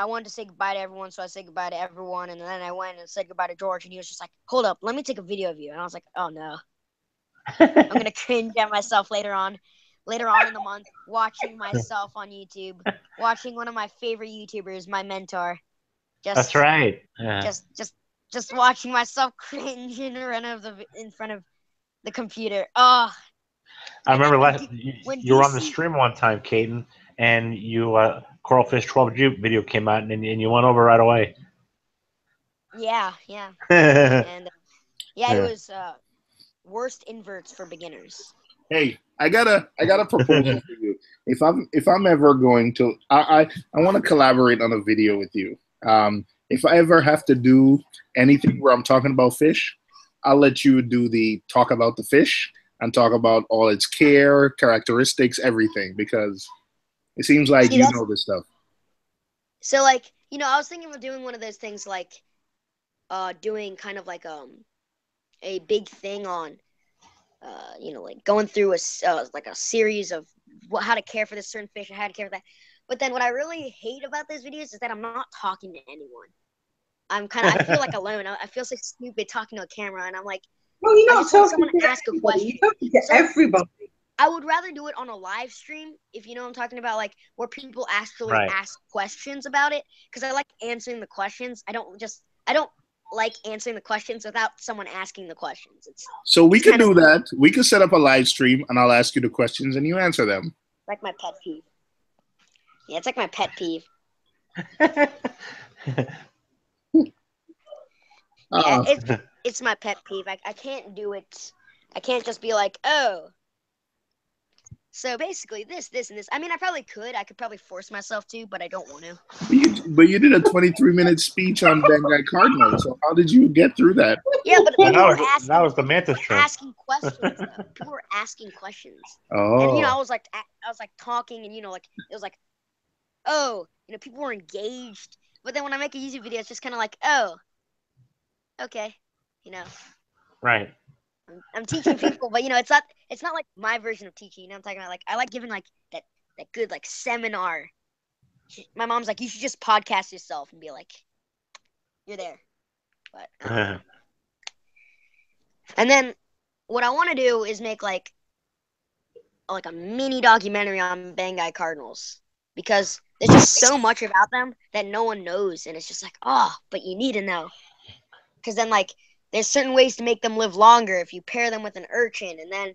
wanted to say goodbye to everyone, so I said goodbye to everyone, and then I went and said goodbye to George, and he was just like, "Hold up, let me take a video of you," and I was like, "Oh no, I'm gonna cringe at myself later on in the month, watching myself on YouTube, watching one of my favorite YouTubers, my mentor, That's just, right. Yeah. just watching myself cringe in front of the computer. Oh, I and remember then when you were on the DC, stream one time, Caden, and you Coralfish 12G video came out, and you went over right away. yeah, Yeah. and it was worst inverts for beginners. Hey, I got a proposal for you. If I'm ever going to, I want to collaborate on a video with you. If I ever have to do anything where I'm talking about fish, I'll let you do the talk about the fish and talk about all its care, characteristics, everything, because it seems like See, you that's know this stuff. so like I was thinking of doing one of those things like doing kind of like a big thing on like going through like a series of how to care for this certain fish and how to care for that. But then what I really hate about those videos is that I'm not talking to anyone. I feel like alone. I feel so stupid talking to a camera, and I'm like, Well, you're I not just want talking someone to to ask a everybody. question. You're talking to So everybody. I would rather do it on a live stream, if you know what I'm talking about, like where people actually Right. ask questions about it, because I like answering the questions. I don't like answering the questions without someone asking the questions. So we It's could kind of do that. We could set up a live stream, and I'll ask you the questions, and you answer them. like my pet peeve. Yeah, it's like my pet peeve. Yeah, Uh, it's my pet peeve. I can't do it. I can't just be like, oh, So basically, this, and this. I mean, I probably could. I could probably force myself to, but I don't want to. But you did a 23-minute speech on Bengal Cardinals. So how did you get through that? Yeah, but Well, people were asking. that was the mantis shrimp. Asking questions though. People were asking questions, Oh. and I was like talking, and like it was like, oh, people were engaged. But then when I make a YouTube video, it's just kind of like, oh, okay, Right. I'm teaching people, but it's not like my version of teaching. I'm talking about like I like giving like that good like seminar. My mom's like, you should just podcast yourself and be like, you're there. But and then what I want to do is make like a mini documentary on Bengal Cardinals because there's just so much about them that no one knows, and it's just like, oh, but you need to know because then like. There's certain ways to make them live longer if you pair them with an urchin, and then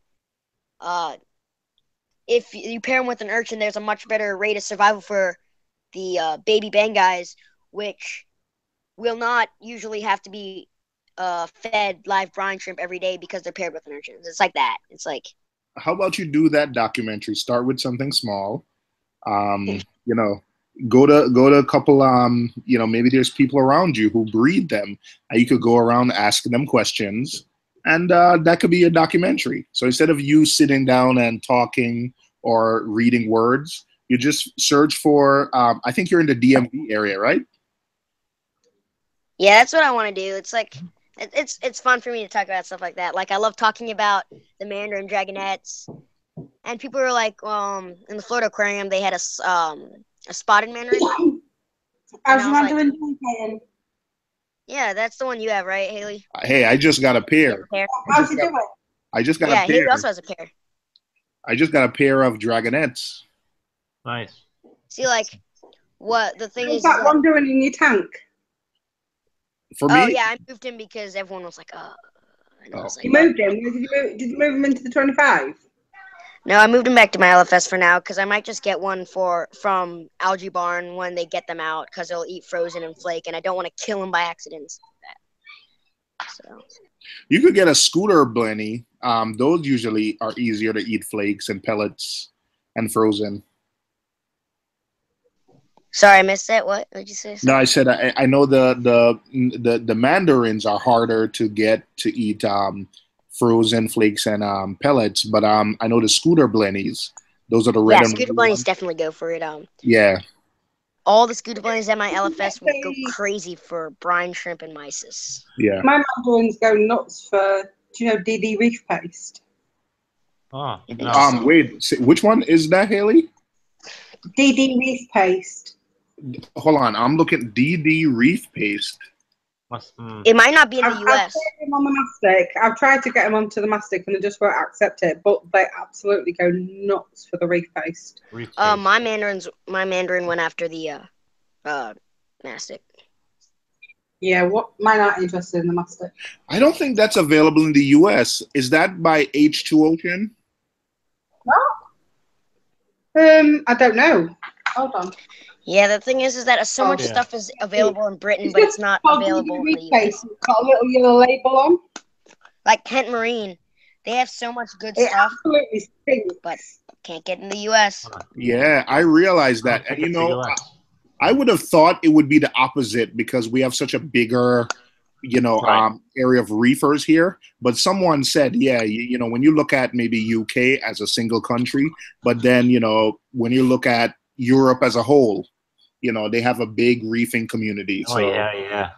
if you pair them with an urchin, there's a much better rate of survival for the baby Bengais, which will not usually have to be fed live brine shrimp every day because they're paired with an urchin. It's like that. It's like. How about you do that documentary? Start with something small. Go to a couple maybe there's people around you who breed them, and you could go around asking them questions, and that could be a documentary. So instead of you sitting down and talking or reading words, you just search for I think you're in the DMV area, right? Yeah, that's what I want to do. It's like it's fun for me to talk about stuff like that. Like I love talking about the Mandarin dragonets, and people were like in the Florida aquarium they had a spotted Mandarin. How's your Mandarin doing? Yeah, that's the one you have, right, Haley? Hey, I just got a pair. How's it doing? I just got a pair. Haley also has a pair. I just got a pair of dragonets. Nice. See, like, what the thing is. How's that one doing in your tank? For me? Oh, yeah, I moved him because everyone was like, oh. And I was like, you moved him? Did you move him into the 25? No, I moved him back to my LFS for now because I might just get one from Algae Barn when they get them out because they'll eat frozen and flake, and I don't want to kill them by accident. So. You could get a scooter blenny. Those usually are easier to eat flakes and pellets and frozen. Sorry, I missed that. What did you say? No, I said I know the mandarins are harder to get to eat frozen flakes and pellets, but I know the scooter blennies. Those are the red. Yeah, scooter blennies definitely go for it. Yeah. All the scooter blennies at my LFS will go crazy for brine shrimp and mysis. Yeah. My mandarins go nuts for DD Reef paste. Oh. No. Wait, which one is that, Haley? DD Reef paste. Hold on, I'm looking at DD Reef paste. It might not be in the US. I've tried him on the mastic. I've tried to get him onto the mastic and they just won't accept it, but they absolutely go nuts for the reef paste. My Mandarin went after the mastic. Yeah, mine aren't interested in the mastic. I don't think that's available in the US. Is that by H2 Ocean? No. I don't know. Hold on. Yeah, the thing is that so much stuff is available in Britain, but it's not available in the US. It's got a little yellow label on. Like Kent Marine, they have so much good it stuff, absolutely stinks. but can't get in the US. Yeah, I realized that. And I would have thought it would be the opposite because we have such a bigger, area of reefers here. But someone said, when you look at maybe UK as a single country, but then, when you look at Europe as a whole, they have a big reefing community. Oh, so, yeah.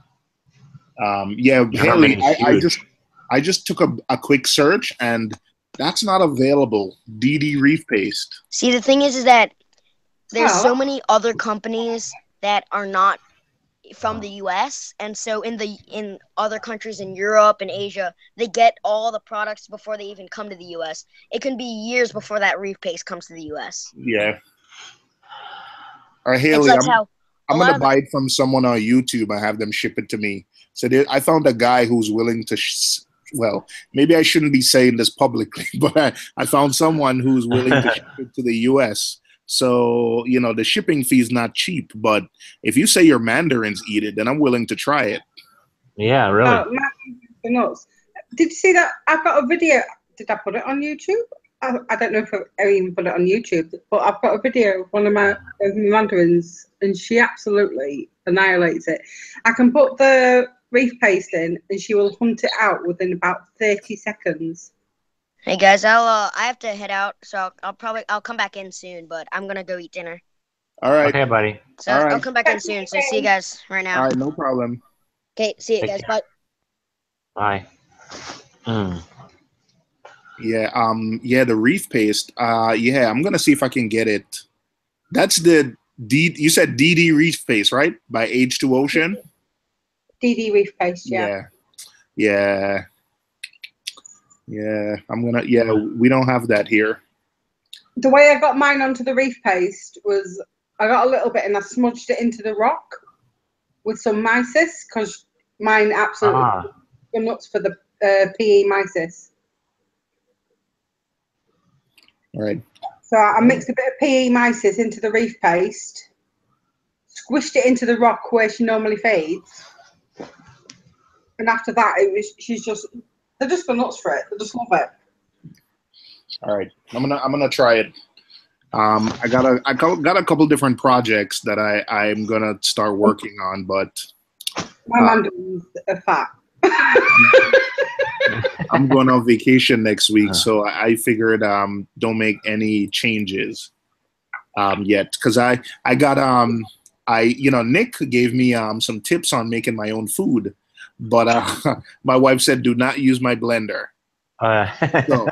Haley, I just took a quick search and that's not available. DD Reef paste. See, the thing is that there's so many other companies that are not from the US, and so in other countries in Europe and Asia, they get all the products before they even come to the US. It can be years before that reef paste comes to the US. Yeah. All right, Haley, I'm going to buy it from someone on YouTube and have them ship it to me. So I found a guy who's willing to, maybe I shouldn't be saying this publicly, but I found someone who's willing to ship it to the US. So, the shipping fee is not cheap, but if you say your mandarins eat it, then I'm willing to try it. Yeah, really. Did you see that? I've got a video. Did I put it on YouTube? I don't know if I even put it on YouTube, but I've got a video of one of my mandarins, and she absolutely annihilates it. I can put the reef paste in, and she will hunt it out within about 30 seconds. Hey guys, I have to head out, so I'll come back in soon, but I'm gonna go eat dinner. All right. Okay, buddy. So All right. I'll come back in soon. So see you guys right now. All right, no problem. Okay, see you Take guys. care. Bye. Bye. Yeah, the reef paste. Yeah, I'm gonna see if I can get it. That's the you said DD reef paste, right? By H2 Ocean? DD reef paste, yeah. Yeah. We don't have that here. The way I got mine onto the reef paste was I got a little bit and I smudged it into the rock with some mysis, because mine absolutely go nuts for the PE mysis. All right. So I mixed a bit of PE mysis into the reef paste, squished it into the rock where she normally feeds, and after that, they're just go nuts for it. They just love it. All right, I'm gonna try it. I got a couple different projects that I'm gonna start working on, but my mandarins are fat. I'm going on vacation next week, so I figured don't make any changes yet, because I got Nick gave me some tips on making my own food, but my wife said do not use my blender. So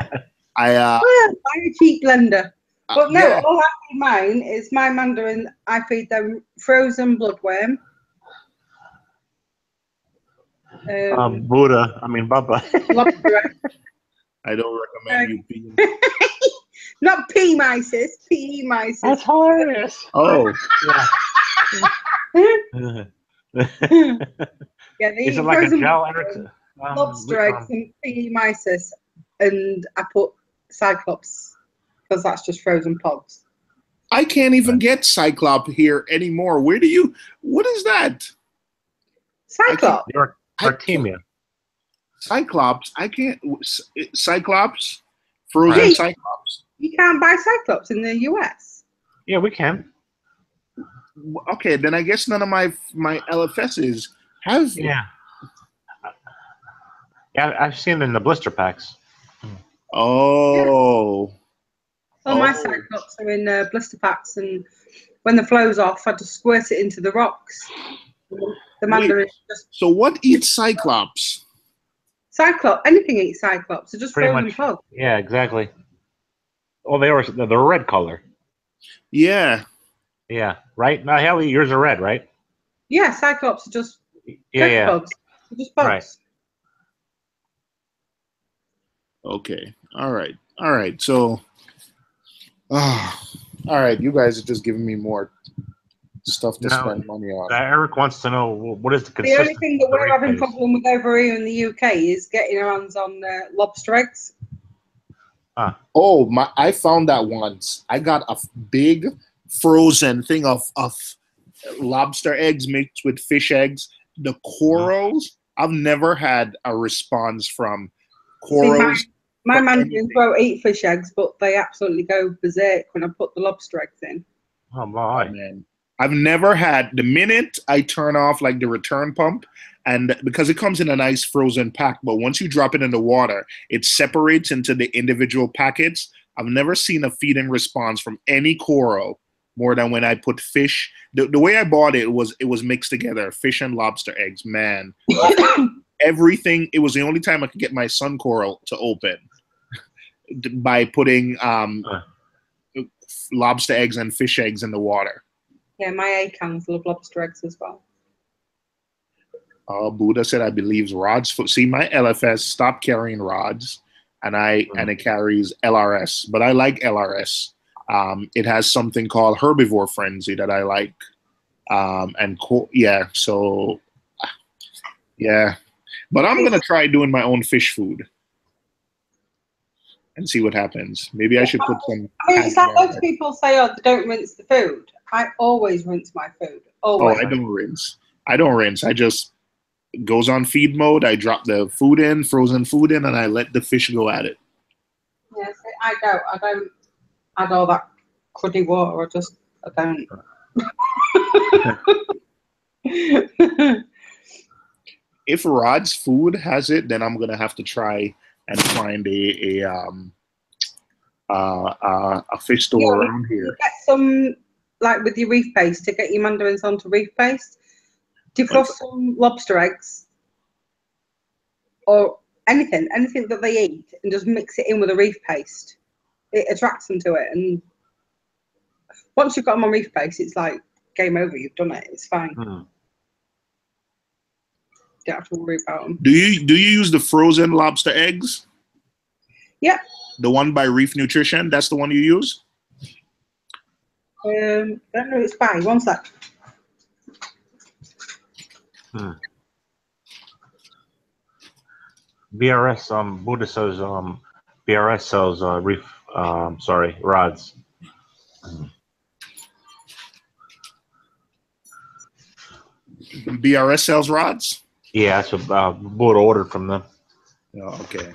I buy a cheap blender. But no, yeah. all I feed mine is my mandarin. I feed them frozen bloodworm. Bubba. Lobster egg. I don't recommend you being. Not P mysis, PE mysis. That's hilarious. Oh, Yeah. Yeah, they Is eat it like a frozen gel? lobster eggs and PE mysis, and I put cyclops because that's just frozen pods. I can't even get Cyclop here anymore. What is that? Cyclops. Artemia. Cyclops. I can't. Cyclops. Frozen Right. Cyclops. You can't buy cyclops in the US. Yeah, we can. Okay, then I guess none of my LFSs have. Yeah. Yeah, I've seen them in the blister packs. Oh. All my cyclops are in blister packs, and when the flow's off, I just squirt it into the rocks. The mandarin just. So what eats Cyclops? Cyclops. Anything eats cyclops. They're just Pretty frozen much. pods. Yeah, exactly. Well, they're red color. Yeah. Yeah, right? Now, Haley, yours are red, right? Yeah, cyclops are just Yeah. pods. They're just pods. Right. Okay. All right. So, all right. You guys are just giving me more stuff to spend money on. Eric wants to know what is the The only consistency. thing that we're having problem with over here in the UK is getting our hands on lobster eggs. Oh, I found that once. I got a big frozen thing of lobster eggs mixed with fish eggs. The corals, I've never had a response from corals. See, my mandarins won't eat fish eggs, but they absolutely go berserk when I put the lobster eggs in. Oh, my. Oh, man. I've never had, the minute I turn off like the return pump, and because it comes in a nice frozen pack, but once you drop it in the water, it separates into the individual packets. I've never seen a feeding response from any coral more than when I put fish. The way I bought it was mixed together, fish and lobster eggs. Man, everything. It was the only time I could get my sun coral to open by putting lobster eggs and fish eggs in the water. Yeah, my acans love lobster eggs as well. Buddha said I believe rods. See, my LFS stopped carrying rods, and it carries LRS. But I like LRS. It has something called herbivore frenzy that I like. But I'm gonna try doing my own fish food and see what happens. Maybe I should put some. I mean, it's like most people say, "Oh, they don't rinse the food." I always rinse my food. Always. Oh, I don't rinse. I just goes on feed mode. I drop the food in, frozen food in, and I let the fish go at it. Yes, I don't add all that cruddy water. I don't. If Rod's Food has it, then I'm gonna have to try and find a fish store around here. Get some, like with your reef paste, to get your mandarins onto reef paste. Defrost some lobster eggs or anything that they eat, and just mix it in with a reef paste. It attracts them to it, and once you've got them on reef paste, it's like game over. You've done it. It's fine. Don't have to worry about them. Do you use the frozen lobster eggs? Yeah. The one by Reef Nutrition. That's the one you use. I don't know. It's by. One sec. BRS Buddha says BRS sells reef rods. BRS sells rods? Yeah, that's what Buddha ordered from them. Oh, okay.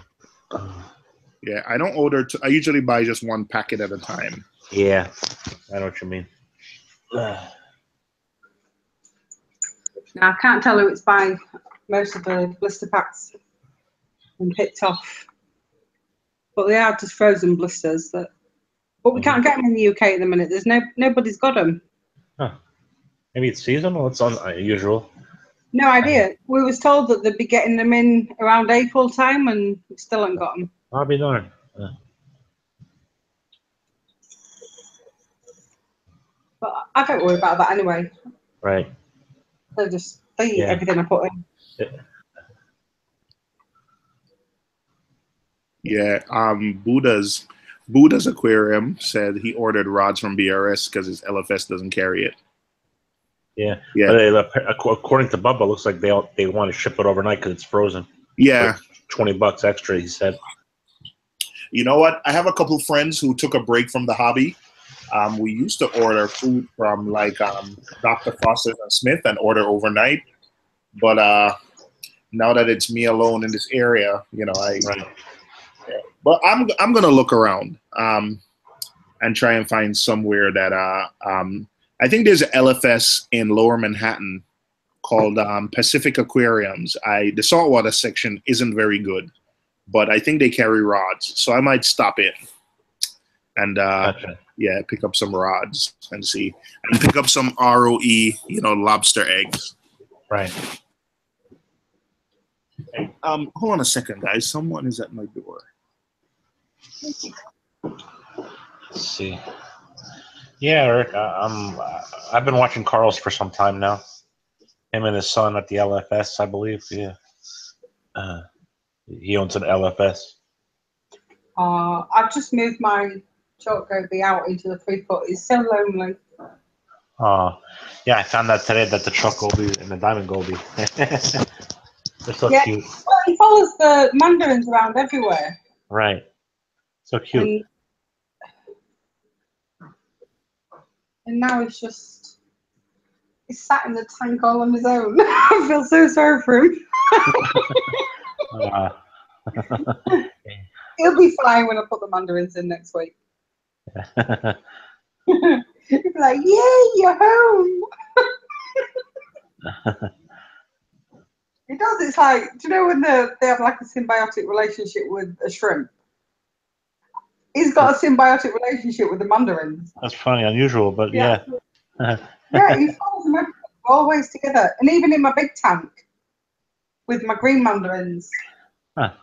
Yeah, I don't order. I usually buy just one packet at a time. Yeah, I know what you mean. Now, I can't tell who it's by. Most of the blister packs and picked off, but they are just frozen blisters. But we can't get them in the UK at the minute. There's nobody's got them. Huh. Maybe it's seasonal. It's unusual. No idea. We was told that they'd be getting them in around April time, and we still haven't got them. I'll be darned. But I don't worry about that anyway. Right. They eat everything I put in. Yeah. Buddha's Aquarium said he ordered rods from BRS because his LFS doesn't carry it. Yeah. Yeah. But according to Bubba, looks like they want to ship it overnight because it's frozen. Yeah. $20 extra, he said. You know what? I have a couple friends who took a break from the hobby. We used to order food from like Dr. Foster's and Smith and order overnight. But now that it's me alone in this area, Right. Yeah. But I'm gonna look around and try and find somewhere that I think there's an LFS in Lower Manhattan called Pacific Aquariums. The saltwater section isn't very good, but I think they carry rods, so I might stop in and Gotcha. pick up some rods and see, and pick up some ROE, lobster eggs. Right. Hey, hold on a second, guys. Someone is at my door. Let's see. Yeah, Eric. I've been watching Carl's for some time now. Him and his son at the LFS, I believe. Yeah. He owns an LFS. I've just moved my chalk goby out into the 3-foot. It's so lonely. Yeah, I found out today that the chalk goby and the diamond goby. They're so cute. Well, he follows the mandarins around everywhere. Right. So cute. And now he's sat in the tank all on his own. I feel so sorry for him. He'll be fine when I put the mandarins in next week. He'll be like, yay, you're home. It does. It's like, do you know when they have like a symbiotic relationship with a shrimp? He's got a symbiotic relationship with the mandarins. That's funny, unusual, but yeah. Yeah, he follows them everywhere, always together. And even in my big tank with my green mandarins, the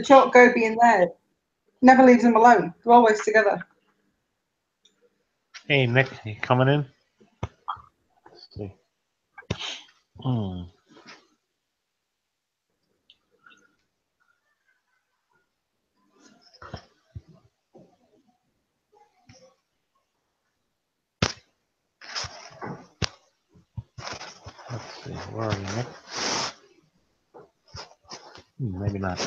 chalk goby in there never leaves them alone. They're always together. Hey, Nick, you coming in? Let's see. Let's see, where are you, Nick? Maybe not.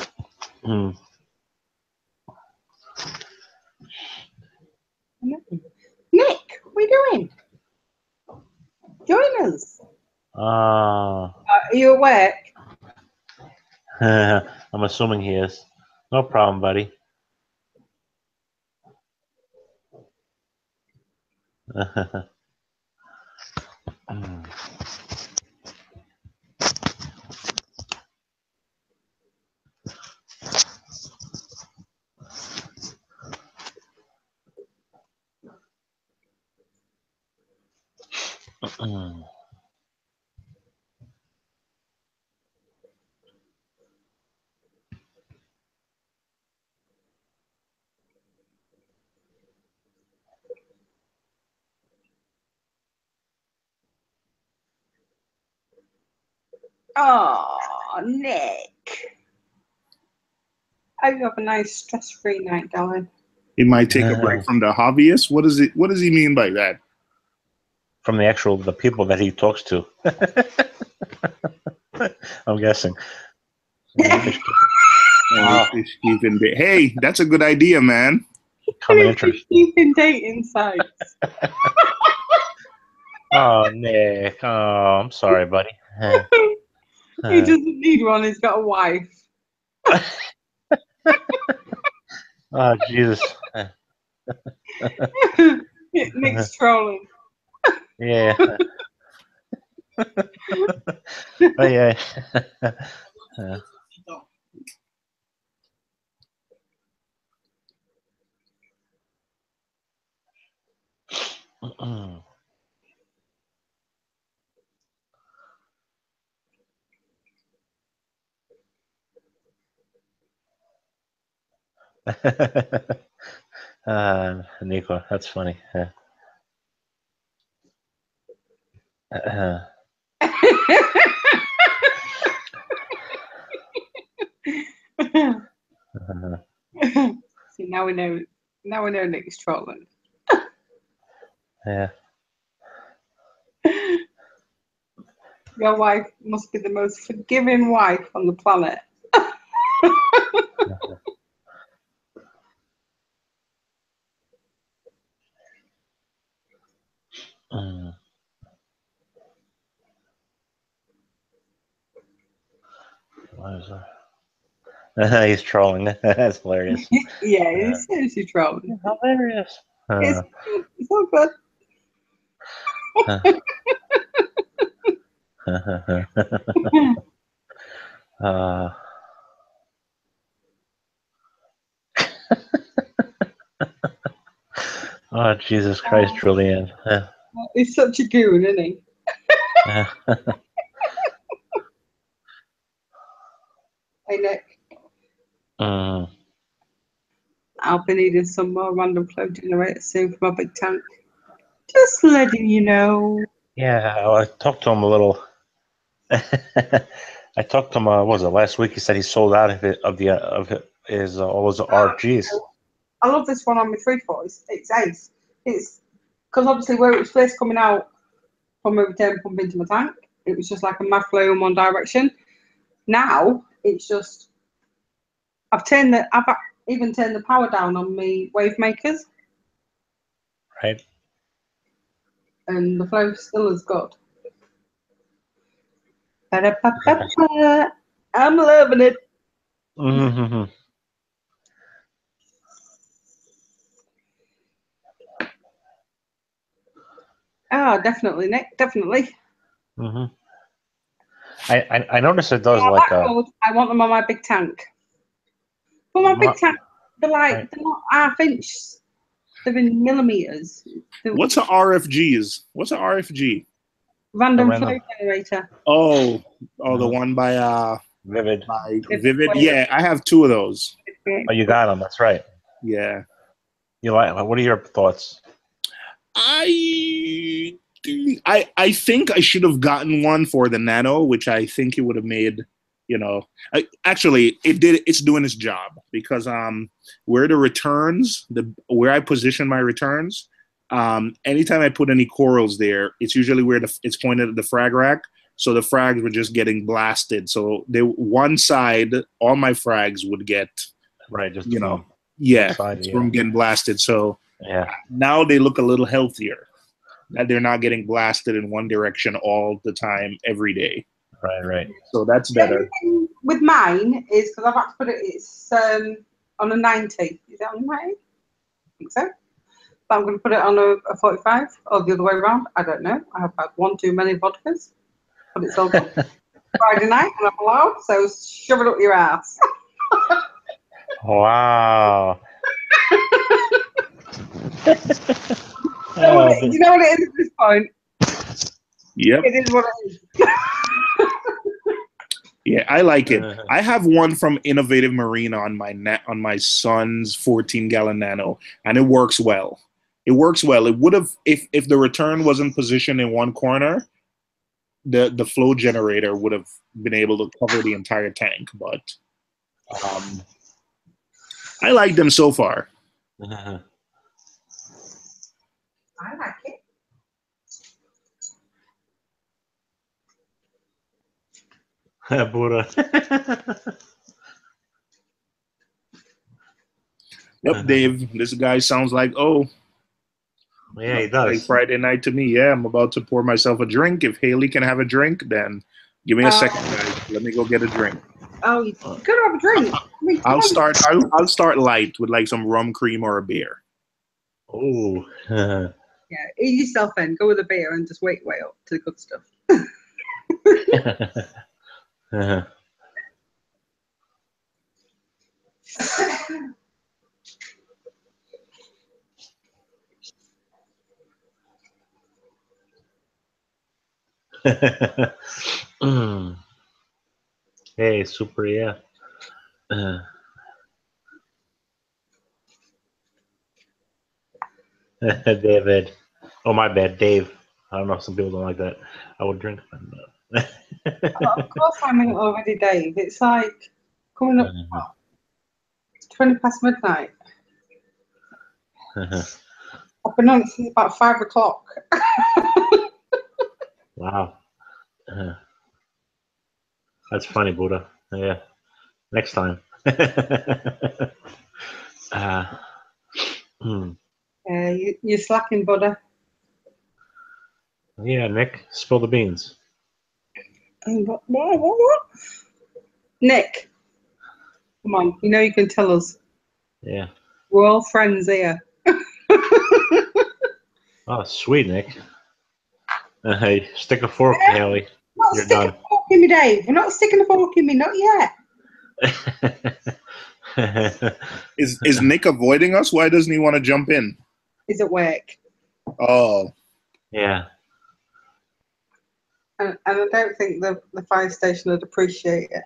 Nick, what are you doing? Join us. Are you awake? I'm assuming he is. No problem, buddy. Oh, Nick. I hope you have a nice stress-free night, darling. He might take a break from the hobbyists. What does he mean by that? From the people that he talks to. I'm guessing. Fish keeping. Hey, that's a good idea, man. Common interest. Keeping dating sites. Oh, Nick. Oh, I'm sorry, buddy. He doesn't need one. He's got a wife. Oh, Jesus. Nick's trolling. Yeah. Oh, yeah. Nico, that's funny. See, now we know. Now we know Nick's trolling. Yeah. Your wife must be the most forgiving wife on the planet. What is that? He's trolling. That's hilarious. Yeah, he's seriously trolling. Hilarious. It's all good. Oh, Jesus Christ, Julianne. He's such a goon, isn't he? Hey, Nick. I'll be needing some more random flow generators soon for my big tank. Just letting you know. Yeah, I talked to him a little. I talked to him. What was it last week? He said he sold out of his all his RGs. I love this one on my 3/4. It's ace. It's because obviously where it was first coming out from my return pump into my tank, it was just like a mad flow in one direction. Now it's just I've even turned the power down on my wave makers. Right. And the flow still is good. I'm loving it. Mm-hmm. Oh, definitely, Nick. Definitely. Mm-hmm. I noticed it does Yeah, like I want them on my big tank. For my big tank, they're not half-inch. They're in millimeters. What's an RFG? What's an RFG? Random flow generator. Oh, the one by Vivid. Vivid. Yeah, I have 2 of those. Oh, you got them. That's right. Yeah. You like? What are your thoughts? I think I should have gotten one for the Nano, which I think it would have made. Actually, it's doing its job because where the returns, where I position my returns, anytime I put any corals there, it's usually where it's pointed at the frag rack. So the frags were just getting blasted. So one side, all my frags would get just from getting blasted. So now they look a little healthier. That they're not getting blasted in one direction all the time, every day. Right. So that's better. With mine is because I've had to put it's on a 90. Is that on 90? I think so. but I'm going to put it on a 45 or the other way around. I don't know. I have had one too many vodkas, but it's all good. Friday night and I'm allowed, so shove it up your ass. Wow. You know what it is at this point? Yep. It is what it is. Yeah, I like it. I have one from Innovative Marine on my son's 14-gallon Nano, and it works well. It works well. It would have if the return wasn't positioned in one corner, the flow generator would have been able to cover the entire tank. But I like them so far. I like it. Buddha. Yep, Dave. This guy sounds like Yeah, he like does. Friday night to me. Yeah, I'm about to pour myself a drink. If Haley can have a drink, then give me a second, guys. Let me go get a drink. Oh, you could have a drink. I mean, I'll start light with like some rum cream or a beer. Oh. Yeah, eat yourself in. Go with a beer and just wait up to the good stuff. Hey, super, yeah. David. Oh, my bad, Dave. I don't know. Some people don't like that. I would drink. Of course, I'm in already, Dave. It's like coming up 20 past midnight. I've been on it since about 5 o'clock. Wow. That's funny, Buddha. Yeah. Next time. You're slacking, Buddha. Yeah, Nick, spill the beans. What? Nick, come on. You know you can tell us. Yeah. We're all friends here. Oh, sweet, Nick. Hey, stick a fork, Haley. Not You're sticking done. a fork in me, Dave. We're not sticking a fork in me, not yet. Is Nick avoiding us? Why doesn't he want to jump in? He's at work. Oh. Yeah. And I don't think the fire station would appreciate it.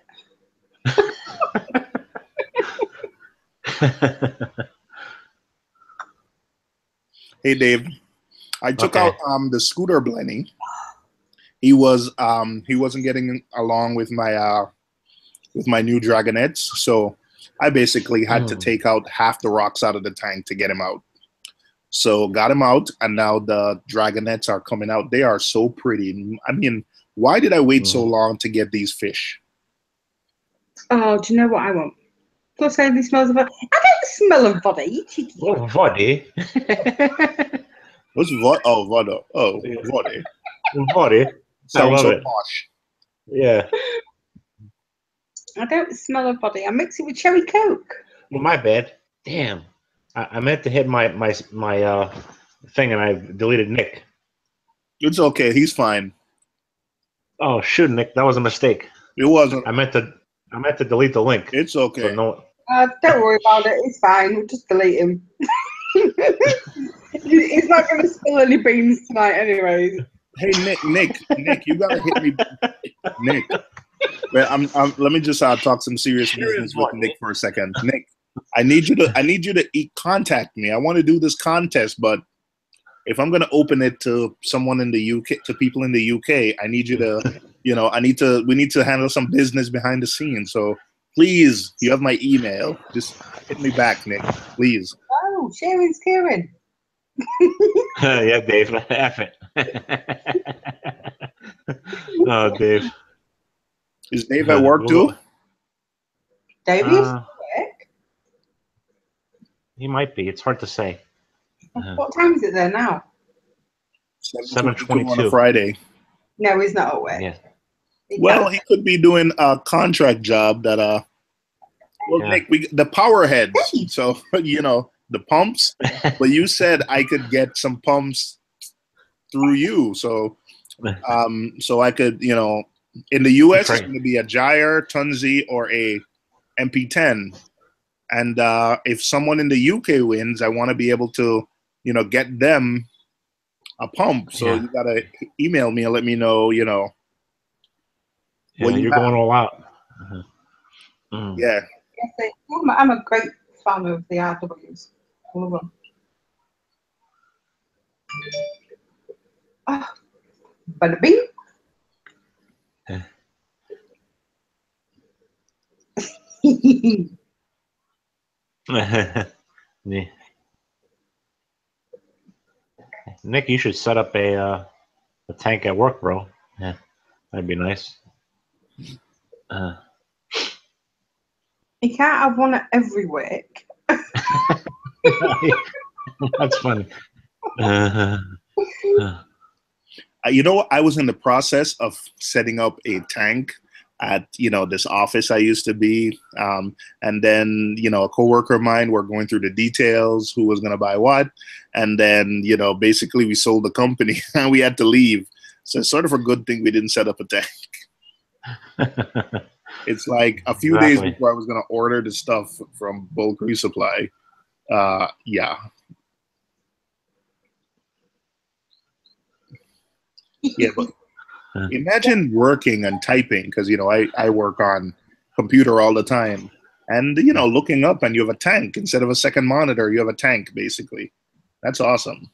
Hey, Dave. I took out the scooter Blenny. He wasn't getting along with my new Dragonets, so I basically had to take out half the rocks out of the tank to get him out. So got him out, and now the Dragonets are coming out. They are so pretty. I mean, why did I wait so long to get these fish? Oh, do you know what I want? Plus, Haley smells of body. I don't smell of body. Oh, body. What's vod? Oh, vodo. Oh, vody. Body. Sounds so it. posh. Yeah. I don't smell of body. I mix it with cherry coke. Well, my bad. Damn. I meant to hit my thing and I deleted Nick. It's okay. He's fine. Oh shoot, Nick, that was a mistake. It wasn't. I meant to delete the link. It's okay. So no. Don't worry about it. It's fine. We'll just delete him. He's not going to spill any beans tonight, anyways. Hey, Nick, you gotta hit me, Nick. Let me just talk some serious business with Nick for a second. Nick, I need you to contact me. I want to do this contest, but if I'm gonna open it to someone in the UK, to people in the UK, I need you to, we need to handle some business behind the scenes. So please, you have my email. Just hit me back, Nick, please. Oh, sharing's caring. Yeah, Dave. F it. Oh, Dave. Is Dave at work too? Dave is at work? He might be. It's hard to say. What time is it there now? 7:22 on a Friday. No, he's not at work. Yeah. Well, he could be doing a contract job that Well, yeah. Nick, the power heads. So the pumps, but you said I could get some pumps through you. So I could, in the US, it's going to be a Gyre, Tunzi, or a MP10. And if someone in the UK wins, I want to be able to, get them a pump. So you got to email me and let me know, what you're going all out. Yeah. I'm a great fan of the RWs. All of them. Bada bing. Nick, you should set up a tank at work, bro. Yeah, that'd be nice. You can't have one at every week. That's funny. You know what? I was in the process of setting up a tank at this office I used to be, and then a coworker of mine, we're going through the details, who was going to buy what, and then basically we sold the company and we had to leave. So it's sort of a good thing we didn't set up a tank. It's like a few days before I was going to order the stuff from Bulk Resupply. Yeah. Yeah, but imagine working and typing, because I work on computer all the time, and looking up and you have a tank instead of a second monitor. You have a tank, basically. That's awesome.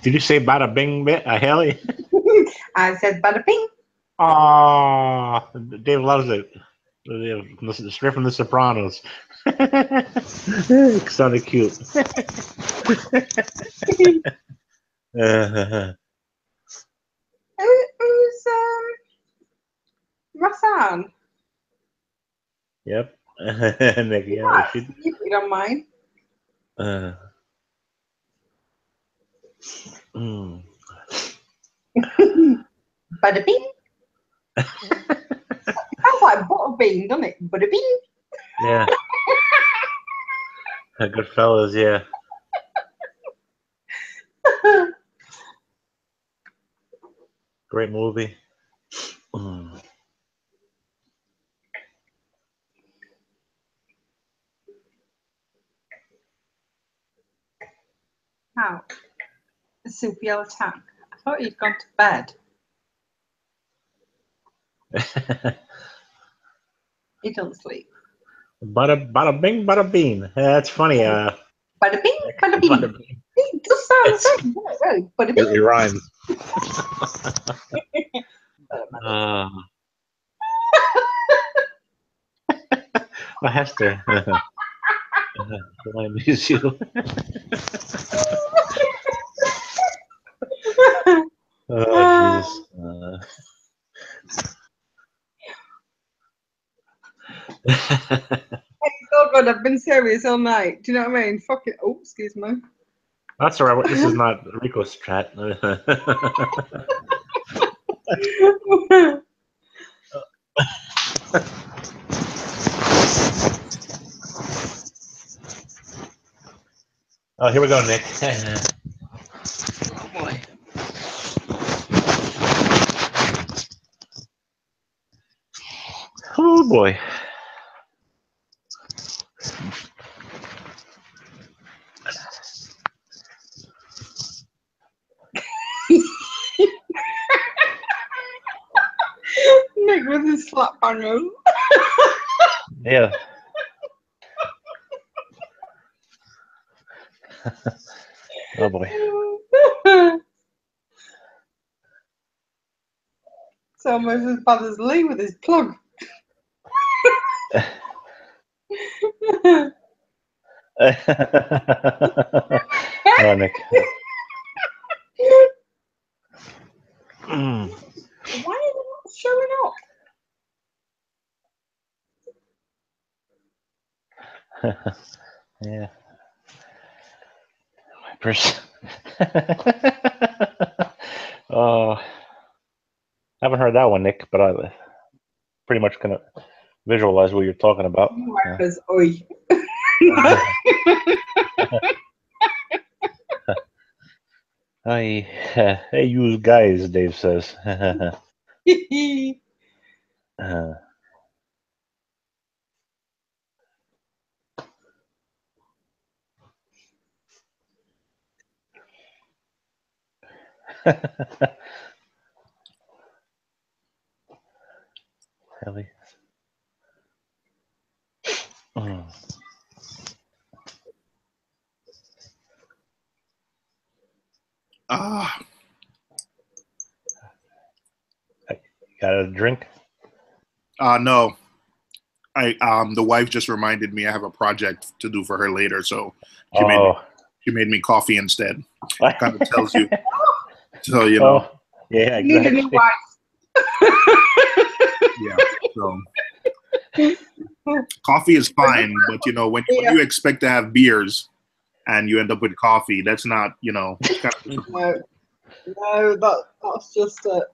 Did you say bada bing, Haley? I said bada bing. Oh, Dave loves it. Straight from The Sopranos. It sounded cute. Who's Rassan? Yep. Nick, yeah, if you don't mind. Bada bing. Sounds like butter bean, doesn't it? Bada bing. Yeah. Good fellas, yeah. Great movie. How? The soup yellow tank. I thought you'd gone to bed. He don't sleep. Bada bing, bada bean. That's funny. Bada bing, bada bean. Bada bing. It does sound the same. Really. Bada bing. It rhymes. Well, Hester. I miss you. Oh, Jesus. Oh God, I've been serious all night. Do you know what I mean? Fuck it. Oh, excuse me. That's all right. This is not Rico's chat. Oh, here we go, Nick. Oh boy. Oh boy. Nick with his slap bangers. Yeah. Oh boy. It's almost as bad as Lee with his plug. Oh, Nick. Why are they not showing up? Yeah. Oh, haven't heard that one, Nick, but I pretty much can visualize what you're talking about. Wipers, oi. I use guys, Dave says. Really? Mm. Ah, Got a drink? no. The wife just reminded me I have a project to do for her later, so she made me Oh. she made me coffee instead. Kind of tells you. So you know, Oh, yeah, You need a new exactly. wife. yeah. So coffee is fine, but you know when Yeah. you expect to have beers and you end up with coffee, that's not it's kind of disappointing. No, that's just a.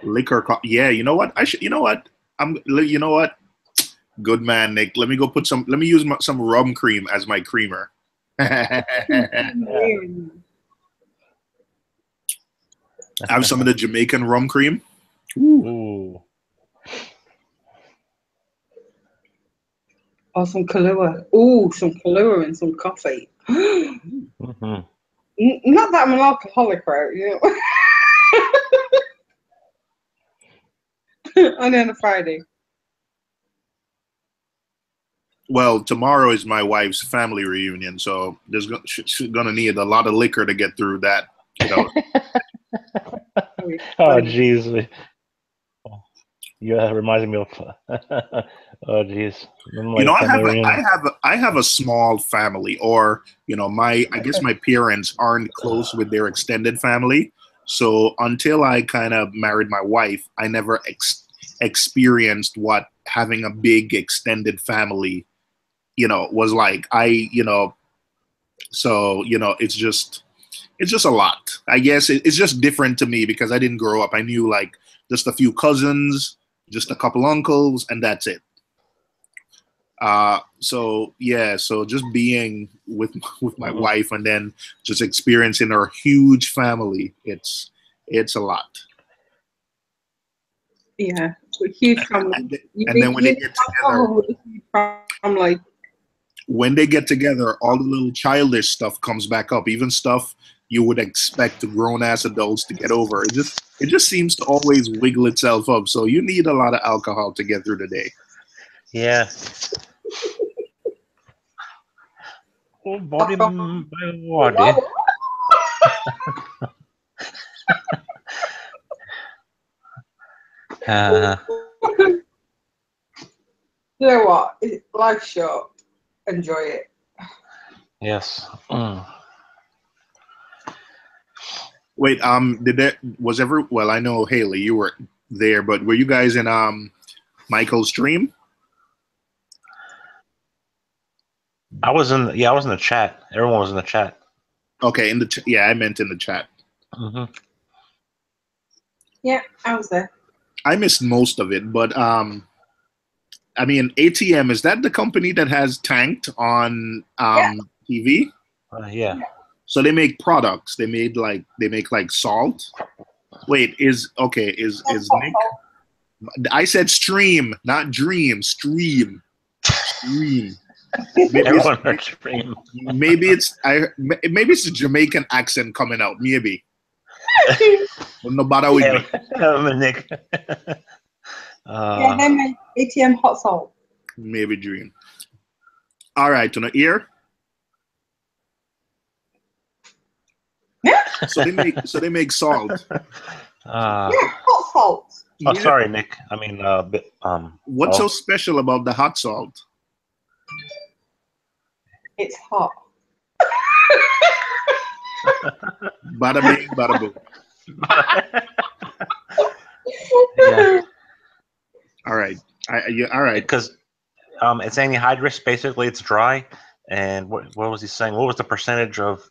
Liquor. Yeah, you know what? I should. You know what? You know what? Good man, Nick. Let me go put some. Let me use some rum cream as my creamer. Have some of the Jamaican rum cream. Ooh. Oh, some Kahlua. Ooh, some Kahlua and some coffee. Mm-hmm. Not that I'm an alcoholic, right? You know. Only on a Friday. Well, tomorrow is my wife's family reunion, so she's gonna need a lot of liquor to get through that. You know. Oh, jeez. Yeah, that reminds me of. Oh, jeez. You My know, family reunion. I have a small family, or I guess my parents aren't close with their extended family. So until I kind of married my wife, I never experienced what having a big extended family, was like. It's just a lot. I guess it's just different to me because I didn't grow up. I knew like just a few cousins, just a couple uncles, and that's it. So yeah, so just being with my Mhm. wife and then just experiencing our huge family, it's a lot. Yeah, huge family. And, You and then need you travel with a huge family. when they get together, all the little childish stuff comes back up, even stuff you would expect grown ass adults to get over. It just seems to always wiggle itself up. So you need a lot of alcohol to get through the day. Yeah. Oh, body by body. Uh, You know what? Life's short. Enjoy it. yes. Mm. Wait, did that was ever? Well, I know Haley, you were there, but were you guys in Michael's stream? I was in the chat. Everyone was in the chat. Okay, in the yeah, I meant in the chat. Mm-hmm. Yeah, I was there. I missed most of it, but I mean, ATM, is that the company that has Tanked on TV? Yeah. So they make products. They make like salt. Wait, is Nick? I said stream, not dream. Stream. Maybe it's, Everyone heard scream. maybe it's a Jamaican accent coming out. Maybe. Well, no bother with me. Nick. Yeah, they make ATM hot salt. Maybe dream. All right, to the ear. Yeah. So they make salt. Yeah, hot salt. Oh, Yeah. sorry, Nick. I mean, What's so special about the hot salt? It's hot. Bada bing, bada boom. Yeah. All right. All right. Because it's anhydrous. Basically, it's dry. And what was he saying? What was the percentage of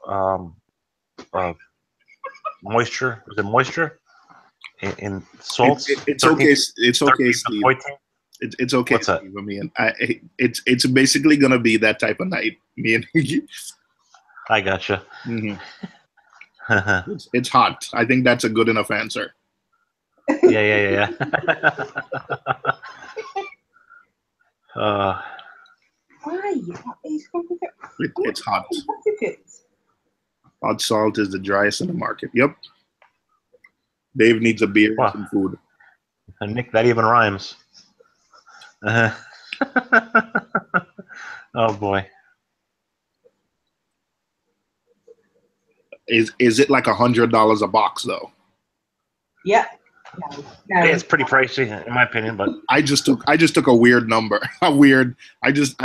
moisture? Was it moisture? in salts. It's 13, okay. It's 13 okay, to Steve. 14? It's okay, What's that? Steve. I mean, it's basically gonna be that type of night. Me and you. I gotcha. Mhm. It's hot. I think that's a good enough answer. Yeah. Why? He's It's hot. certificates. Hot salt is the driest in the market. Yep. Dave needs a beer and Wow. some food. Nick, that even rhymes. Oh boy. Is it like $100 a box though? Yeah. No. It's pretty pricey in my opinion, but I just took a weird number. I just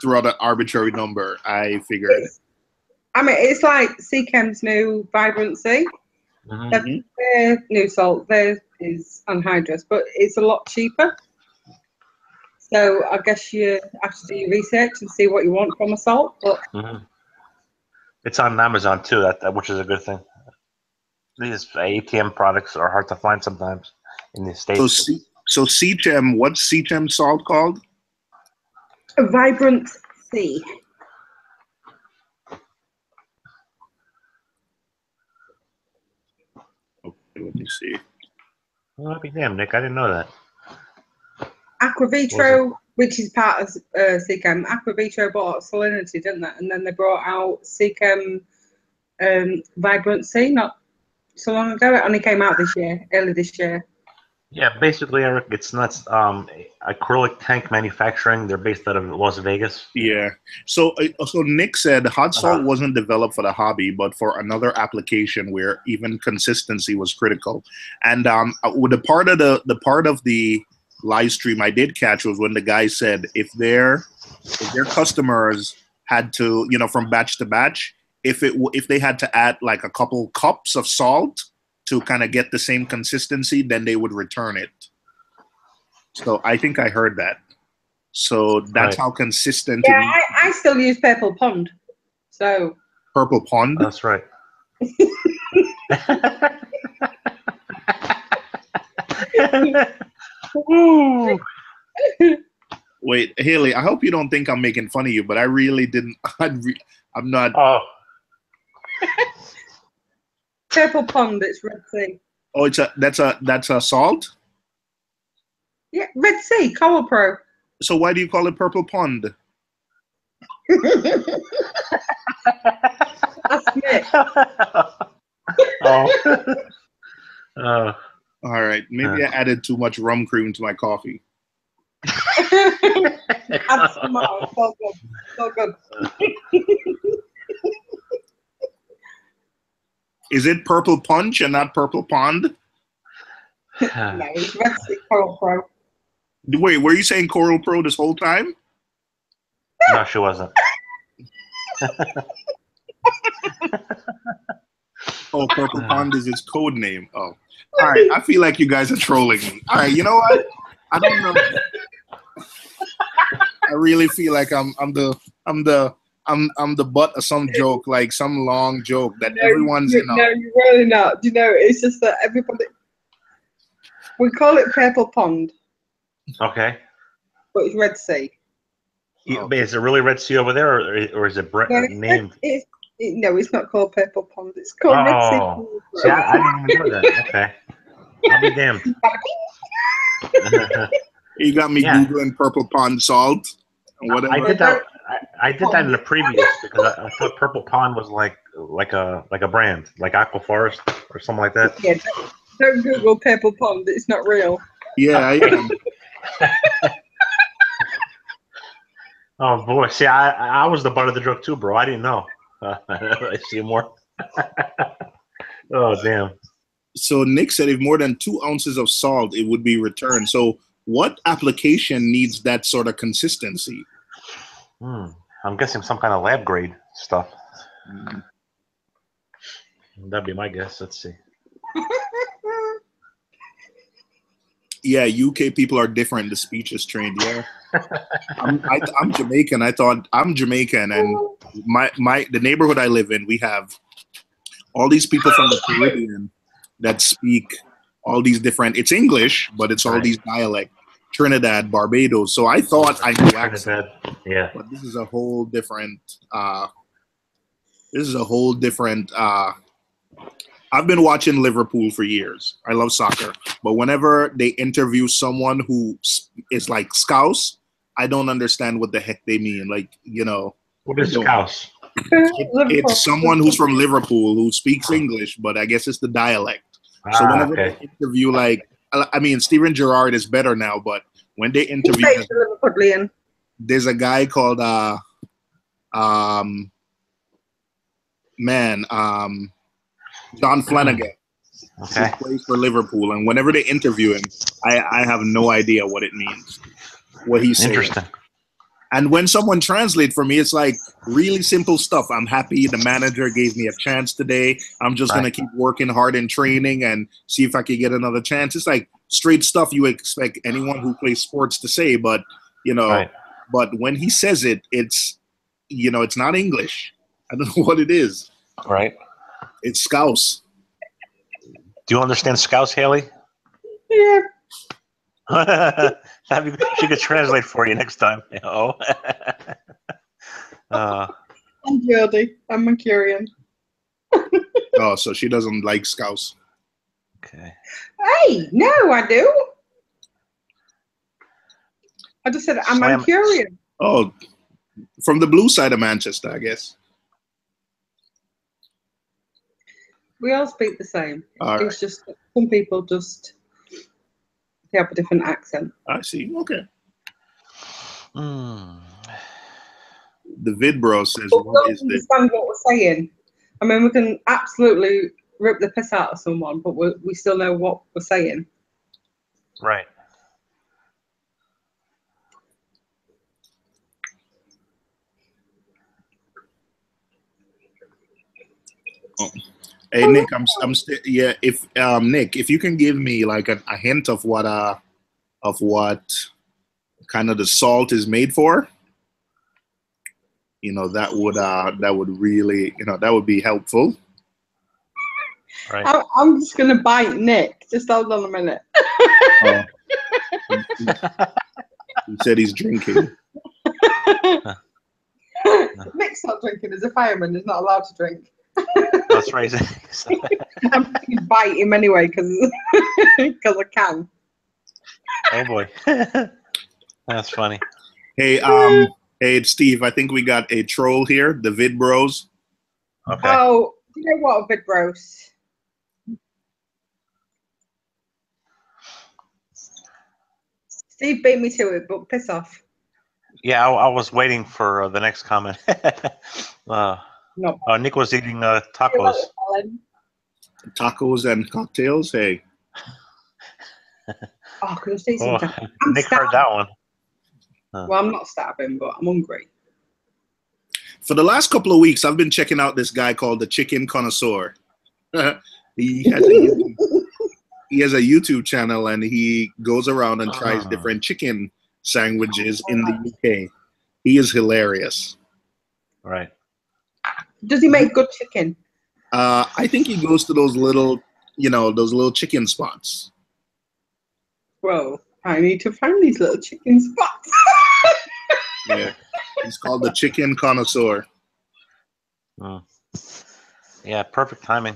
threw out an arbitrary number. I figured. It's like Seachem's new Vibrancy. Mhm. Their new salt, theirs is anhydrous, but it's a lot cheaper. So I guess you have to do your research and see what you want from a salt. But It's on Amazon too, that which is a good thing. These ATM products are hard to find sometimes in the States. So Seachem, what's Seachem salt called? a vibrant sea. Okay, let me see. Well, I'll be damned, Nick. I didn't know that. Aquavitro, which is part of Seachem. Aquavitro bought out Salinity, didn't they? And then they brought out Seachem Vibrancy not so long ago. It only came out early this year. Yeah, basically, Eric, it's not acrylic tank manufacturing. They're based out of Las Vegas. Yeah. So Nick said hot salt wasn't developed for the hobby, but for another application where even consistency was critical. And with the part of the live stream I did catch was when the guy said if their customers had to, from batch to batch, if they had to add like a couple cups of salt to kind of get the same consistency, then they would return it. So I think I heard that. So that's how consistent. Yeah, I still use Purple Pond. So Purple Pond. That's right. Wait, Haley, I hope you don't think I'm making fun of you, but I really didn't. I'm not. Oh. Purple Pond, it's Red Sea. Oh, that's a salt? Yeah, Red Sea, Coral Pro. So why do you call it Purple Pond? That's Nick. Oh. All right, maybe I added too much rum cream to my coffee. Add some more. So good. So good. Is it Purple Punch and not Purple Pond? No, it's Red Sea Coral Pro. Wait, were you saying Coral Pro this whole time? No, she wasn't. Oh, Purple Pond is its code name. Oh, all right. I feel like you guys are trolling me. All right, you know what? I don't know. I really feel like I'm the butt of some joke, like some long joke that everyone's No, you're really not. It's just that everybody. We call it Purple Pond. Okay. But it's Red Sea. Is it really Red Sea over there, or is it named? No, it's not called Purple Pond. It's called Red Sea. See, I didn't even know that. Okay. I'll be damned. You got me Googling Purple Pond salt. Whatever. I did that. I did that in the previous because I thought Purple Pond was like a brand, like Aqua Forest or something like that. Yeah, don't Google Purple Pond. It's not real. Yeah, I am. Oh boy, see, I was the butt of the joke too, bro. I didn't know. I see more. Oh damn. So Nick said if more than 2 ounces of salt, it would be returned. So what application needs that sort of consistency? I'm guessing some kind of lab grade stuff. That'd be my guess. Let's see. Yeah, UK people are different. The speech is trained. Yeah, I'm Jamaican. I thought I'm Jamaican, and the neighborhood I live in, we have all these people from the Caribbean that speak all these different. It's English, but it's all Right. these dialect. Trinidad, Barbados. So I thought I knew accent, Trinidad. Yeah. but this is a whole different. This is a whole different. I've been watching Liverpool for years. I love soccer, but whenever they interview someone who is like Scouse, I don't understand what the heck they mean. Like, you know, What is I don't. Scouse? It's someone who's from Liverpool who speaks English, but I guess it's the dialect. So whenever Okay. they interview, like, I mean, Steven Gerrard is better now, but when they interview, there's a guy called John Flanagan, Okay. who plays for Liverpool, and whenever they interview him, I have no idea what it means, what he's saying. Interesting. And when someone translates for me, it's like really simple stuff. I'm happy the manager gave me a chance today. I'm just going to keep working hard in training and see if I can get another chance. It's like straight stuff you expect anyone who plays sports to say. But, you know, but when he says it, it's, you know, it's not English. I don't know what it is. Right. It's Scouse. Do you understand Scouse, Haley? Yeah. She could translate for you next time. Oh. I'm Jody. I'm Mercurian. Oh, so she doesn't like Scouse. Okay. Hey, no, I do. I just said I'm Mercurian. Oh, from the blue side of Manchester, I guess. We all speak the same. All it's just some people just they have a different accent. I see. Okay. Mm. The vid bro says, But "What we is don't this?" understand what we're saying. I mean, we can absolutely rip the piss out of someone, but we still know what we're saying. Right. Oh. Hey Nick, I'm still If Nick, if you can give me like a hint of what kind of the salt is made for, you know, that would really, you know, that would be helpful. Right. I'm just gonna bite Nick. Just hold on a minute. Oh. He said he's drinking. Nick's not drinking. As a fireman, he's not allowed to drink. That's right. I'm going to bite him anyway because I can. Oh boy. That's funny. Hey, hey, Steve, I think we got a troll here, the vid bros. Okay. Oh, you know what, vid bros? Steve beat me to it, but piss off. Yeah, I was waiting for the next comment. No. Nick was eating tacos. Tacos and cocktails. Hey. Oh, could I say something? Nick heard that one. Well, I'm not starving, but I'm hungry. For the last couple of weeks, I've been checking out this guy called the Chicken Connoisseur. He has a YouTube channel, and he goes around and tries different chicken sandwiches in the UK. He is hilarious. Right. Does he make good chicken? I think he goes to those little, you know, those little chicken spots. Well, I need to find these little chicken spots. Yeah, he's called the Chicken Connoisseur. Yeah, perfect timing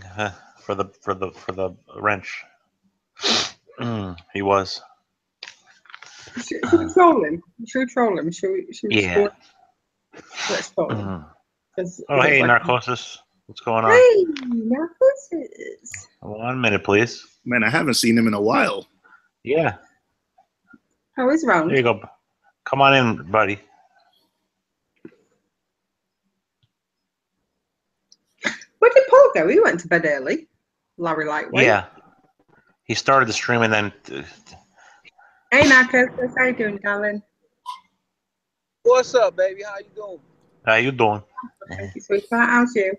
for the wrench. He was. Should we troll him? Should we troll him? Should we Yeah. Let's troll him. Oh, hey, Narcosis. What's going on? Hey, Narcosis. 1 minute, please. Man, I haven't seen him in a while. Yeah. How is round? There you go. Come on in, buddy. Where did Paul go? He went to bed early. Larry Lightweight. Yeah. He started the stream and then... Hey, Narcosis. How you doing, darling? What's up, baby? How you doing? How you doing? Thank you, sweetheart. How's you?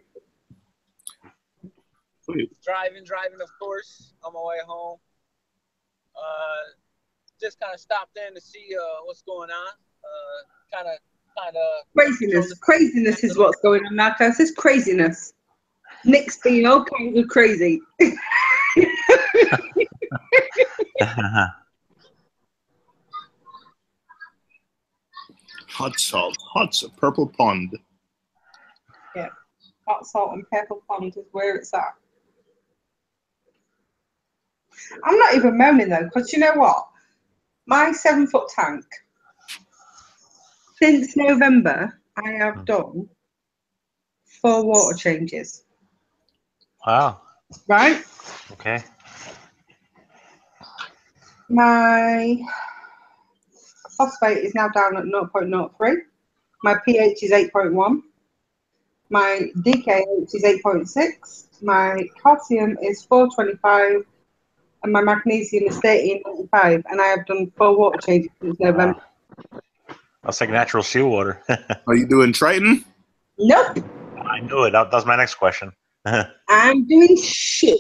Driving, of course, on my way home. Just kind of stopped in to see what's going on. Kind of Craziness is what's going on, Narcosis. Craziness. Nick's being all kinds of crazy. Hot salt, purple pond. Yeah, hot salt and purple pond is where it's at. I'm not even moaning though, because you know what? My 7-foot tank, since November, I have done 4 water changes. Wow. Right? Okay. My phosphate is now down at 0.03. My pH is 8.1. My DKH is 8.6. My calcium is 425. And my magnesium is 13.95. And I have done 4 water changes since November. That's like natural seawater. Are you doing Triton? Nope. I knew it. That was my next question. I'm doing shit.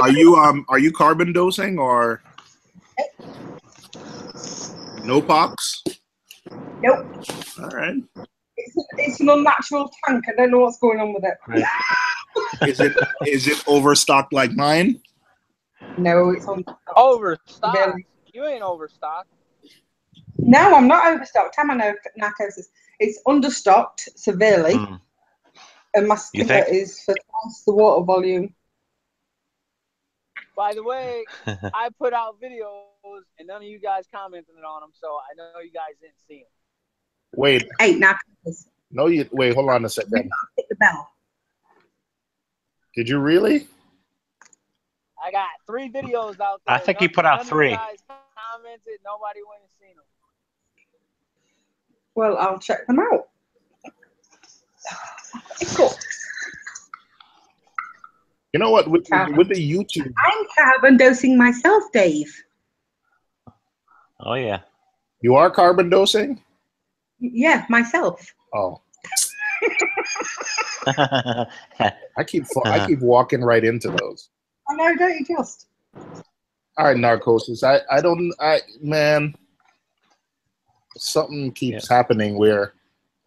Are you carbon dosing or no pox? Nope. All right. It's an unnatural tank. I don't know what's going on with it. Right. Is it overstocked like mine? No, it's on. Overstocked. Really? You ain't overstocked. No, I'm not overstocked. I'm on narcosis. It's understocked severely. And my skimmer is for twice the water volume. By the way, I put out videos and none of you guys commented on them, so I know you guys didn't see them. Wait. Hey, narcosis. No, wait. Hold on a second. Hit the bell. Did you really? I got 3 videos out there. I think he put out 3. You guys commented. Nobody went and seen them. Well, I'll check them out. Cool. You know what? With the YouTube, I'm carbon dosing myself, Dave. Oh yeah. You are carbon dosing? Yeah, myself. Oh. I keep walking right into those. I know, don't you just? All right, narcosis. Man, something keeps happening where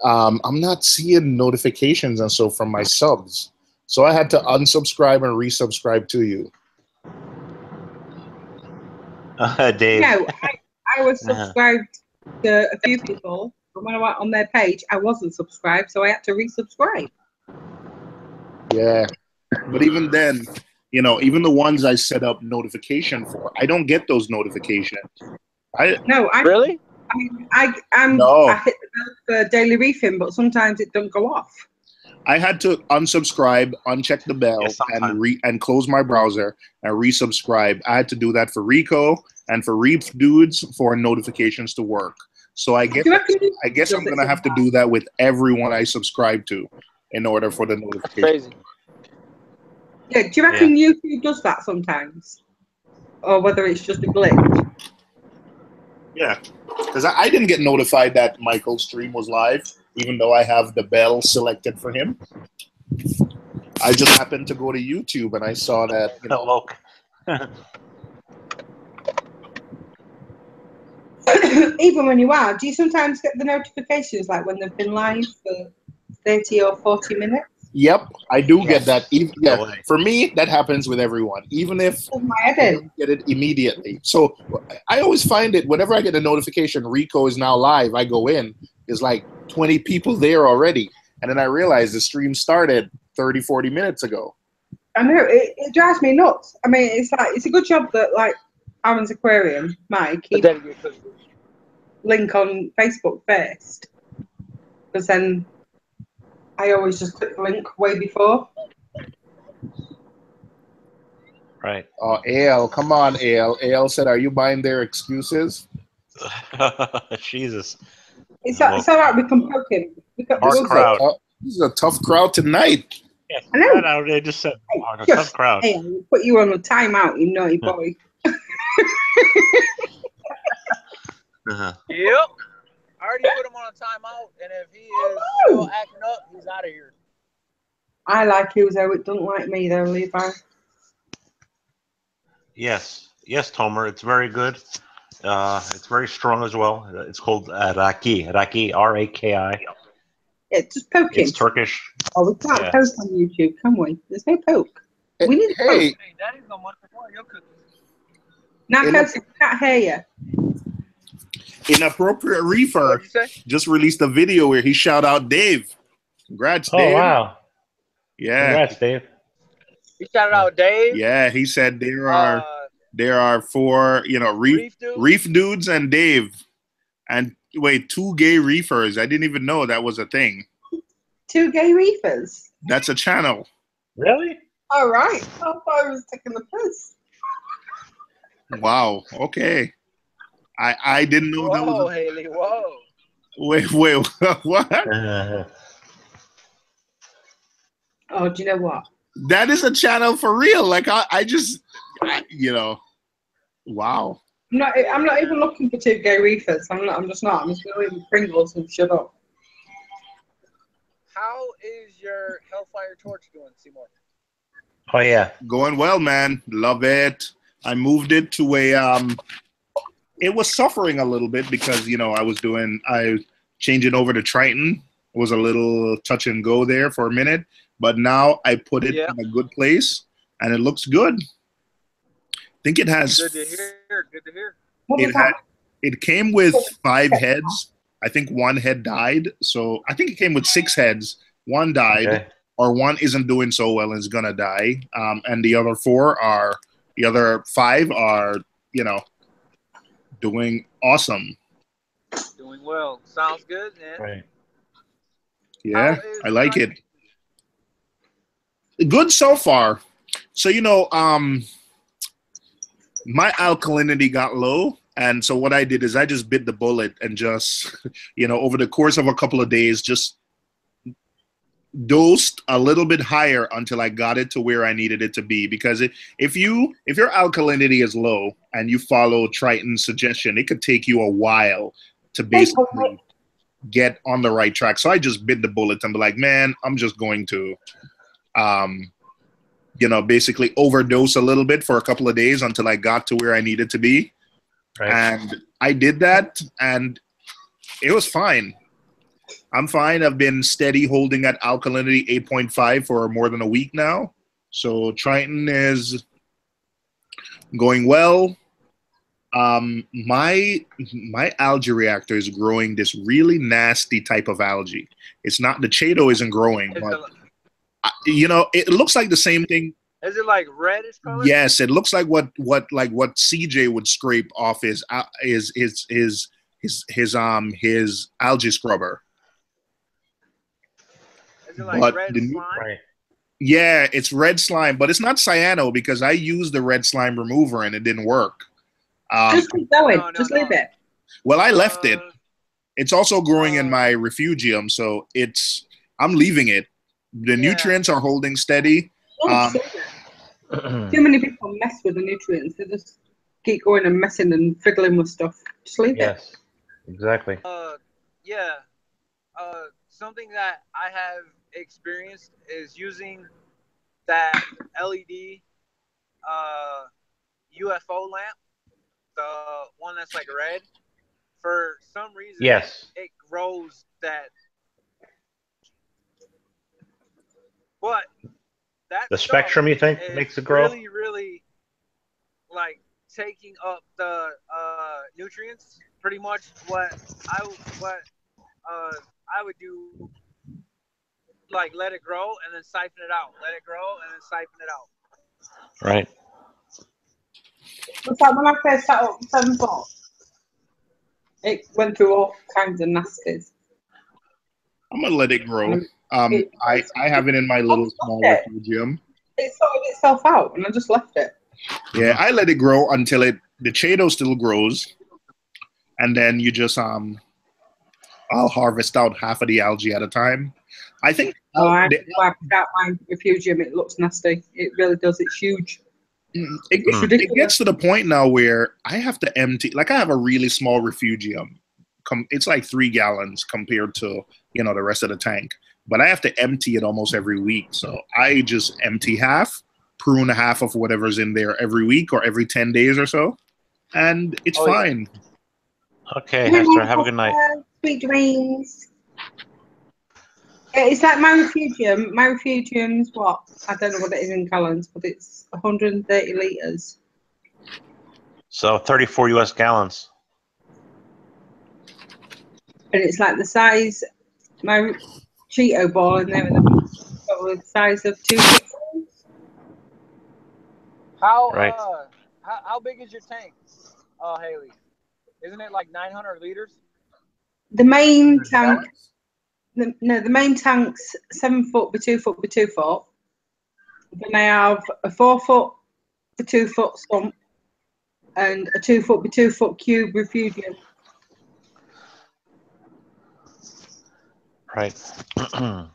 I'm not seeing notifications and so from my subs. So I had to unsubscribe and resubscribe to you. Dave. No, I was subscribed to a few people, but when I went on their page, I wasn't subscribed, so I had to resubscribe. Yeah, but even then, even the ones I set up notification for, I don't get those notifications. Really? I mean, I hit the bell for daily reefing, but sometimes it don't go off. I had to unsubscribe, uncheck the bell, and close my browser and resubscribe. I had to do that for Rico and for Reef dudes for notifications to work. So I guess I'm gonna have to do that with everyone I subscribe to in order for the notification. Crazy. Yeah, do you reckon YouTube does that sometimes, or whether it's just a glitch? Yeah, because I didn't get notified that Michael's stream was live, even though I have the bell selected for him. I just happened to go to YouTube and I saw that. Even when you are, do you sometimes get the notifications like when they've been live for 30 or 40 minutes? Yep, I do get that. For me, that happens with everyone, even if I don't get it immediately. So I always find it whenever I get a notification, Rico is now live, I go in, there's like 20 people there already. And then I realize the stream started 30, 40 minutes ago. I know, it drives me nuts. I mean, it's a good job that like Aaron's Aquarium, Mike, he link on Facebook first. Because then I always just click the link way before. Right. Oh, AL, come on, AL. AL said, "Are you buying their excuses?" Jesus. It's all right. We can poke him. This is a tough crowd tonight. Yeah, I know. They just said a tough crowd. Hey, we'll put you on a timeout, you naughty boy. Yep. I already put him on a timeout, and if he is still acting up, he's out of here. I like you, though. It doesn't like me, though, Levi. Yes, Tomer. It's very good. It's very strong as well. It's called Raki, R-A-K-I. Yeah, just poke him. It's Turkish. Oh, we can't poke on YouTube, can we? There's no poke. We need to Hey, Hey, Daddy's gonna multiply your cookies. now, in Kelsey, I can't hear Inappropriate Reefer What'd you say? just released a video where he shout out Dave. Congrats, Oh Dave. wow! Yeah, Congrats, Dave. He shouted out Dave. yeah. He said there are four, Reef dude. Reef dudes and Dave, and wait, two gay reefers. I didn't even know that was a thing. you. 2 gay reefers. That's a channel. Really? All right. I thought I was taking the piss. Wow. Okay. I didn't know that Whoa, was. Haley. Whoa. Wait. What? Oh, do you know what? That is a channel for real. Like wow. I'm not even looking for 2 gay reefers. I'm just not. I'm just going to eat Pringles and shut up. How is your Hellfire Torch doing, Seymour? Oh yeah. Going well, man. Love it. I moved it to a it was suffering a little bit because I changing over to Triton. It was a little touch and go there for a minute, but now I put it in a good place and it looks good. I think it has Good to hear. Good to hear. it came with 5 heads. I think 1 head died, so I think it came with 6 heads. 1 died, Okay. or 1 isn't doing so well and is gonna die, and the other 5 are doing awesome. Doing well. Sounds good, man. Right. Yeah, I like it. Good so far. So my alkalinity got low. And so what I did is I just bit the bullet and just, over the course of a couple of days, just dosed a little bit higher until I got it to where I needed it to be. Because if your alkalinity is low and you follow Triton's suggestion, it could take you a while to basically get on the right track. So I just bit the bullet and be like, man, I'm just going to, basically overdose a little bit for a couple of days until I got to where I needed to be. Right. And I did that, and it was fine. I'm fine. I've been steady holding at alkalinity 8.5 for more than a week now. So Triton is going well. My algae reactor is growing this really nasty type of algae. It's not, the Chaeto isn't growing, but it looks like the same thing. Is it like reddish color? Yes, it looks like what CJ would scrape off his algae scrubber. Is it like red slime? Right. Yeah, it's red slime, but it's not cyano because I used the red slime remover and it didn't work. Just keep going. Just leave it. Well, I left it. It's also growing in my refugium, so I'm leaving it. The nutrients are holding steady. Too many people mess with the nutrients. They just keep going and messing and fiddling with stuff. Just leave it. Yes, exactly. Something that I have experienced is using that LED UFO lamp, the one that's like red. For some reason, yes, it grows that. But the spectrum, you think, makes it grow? Really, really, like taking up the nutrients. Pretty much what I would do, like let it grow and then siphon it out. Let it grow and then siphon it out. Right. Was that when I first set up 7-4? It went through all kinds of nasties. I'm gonna let it grow. I have it in my little small refugium. It sorted itself out, and I just left it. Yeah, I let it grow until the Chaeto still grows, and then you just I'll harvest out half of the algae at a time. I think. I put out my refugium. It looks nasty. It really does. It's huge. It gets to the point now where I have to empty. Like I have a really small refugium. It's like 3 gallons compared to the rest of the tank. But I have to empty it almost every week. So I just empty half, prune half of whatever's in there every week or every 10 days or so, and it's fine. Okay, Hester, have a good night. Sweet dreams. It's like my refugium. My refugium's what? I don't know what it is in gallons, but it's 130 litres. So 34 US gallons. And it's like the size, my Cheeto ball in there, the size of 2 footballs. Right. How big is your tank, Haley? Isn't it like 900 liters? The main tank, the main tank's 7 foot by 2 foot by 2 foot. Then I have a 4 foot by 2 foot sump and a 2 foot by 2 foot cube refugium. Right.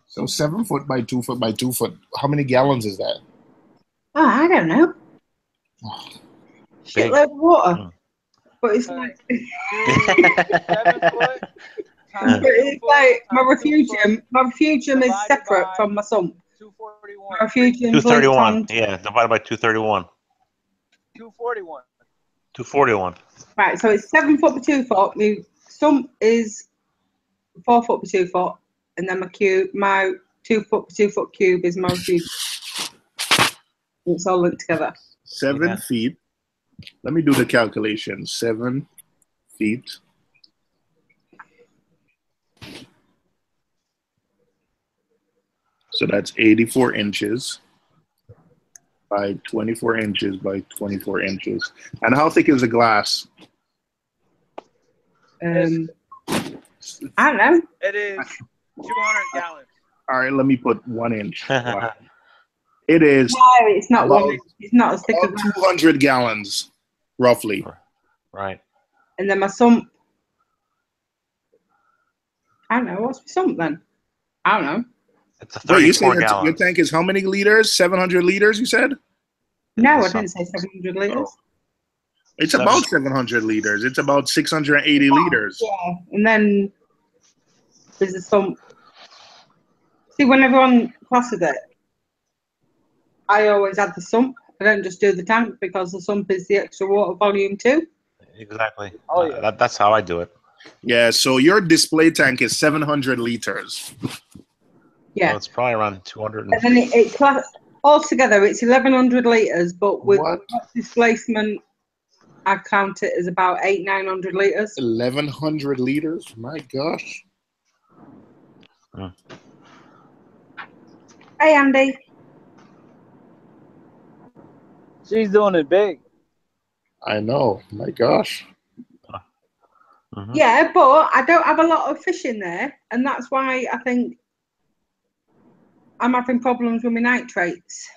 So 7 foot by 2 foot by 2 foot. How many gallons is that? Oh, I don't know. Shitload of water. But it's like 7 foot. It's like my refugium is separate from my sump. 241. My refugium 231. Yeah, divided by 231. 241. 241. Right, so it's 7 foot by 2 foot. My sump is 4 foot by 2 foot, and then my 2 foot by 2 foot cube is my refugium. It's all linked together. 7 feet. Let me do the calculation. 7 feet. So that's 84 inches by 24 inches by 24 inches. And how thick is the glass? I don't know. It is 200 gallons. All right, let me put 1 inch. It is. No, it's not one. It's not as thick as 200 gallons, roughly. Right. And then my sump. I don't know. What's my sump then? I don't know. It's a 34 gallons. Your tank is how many liters? 700 liters, you said? No, I didn't say 700 liters. Oh. It's about 700 liters. It's about 680 liters. Yeah, and then there's a sump. See, when everyone classes it, I always add the sump. I don't just do the tank because the sump is the extra water volume too. Exactly. Oh, yeah. That's how I do it. Yeah, so your display tank is 700 liters. Yeah. So it's probably around 200. And then altogether, it's 1,100 liters, but with displacement, I count it as about 900 liters. 1,100 liters? My gosh. Hey, Andy. She's doing it big. I know. My gosh. Yeah, but I don't have a lot of fish in there, and that's why I think I'm having problems with my nitrates.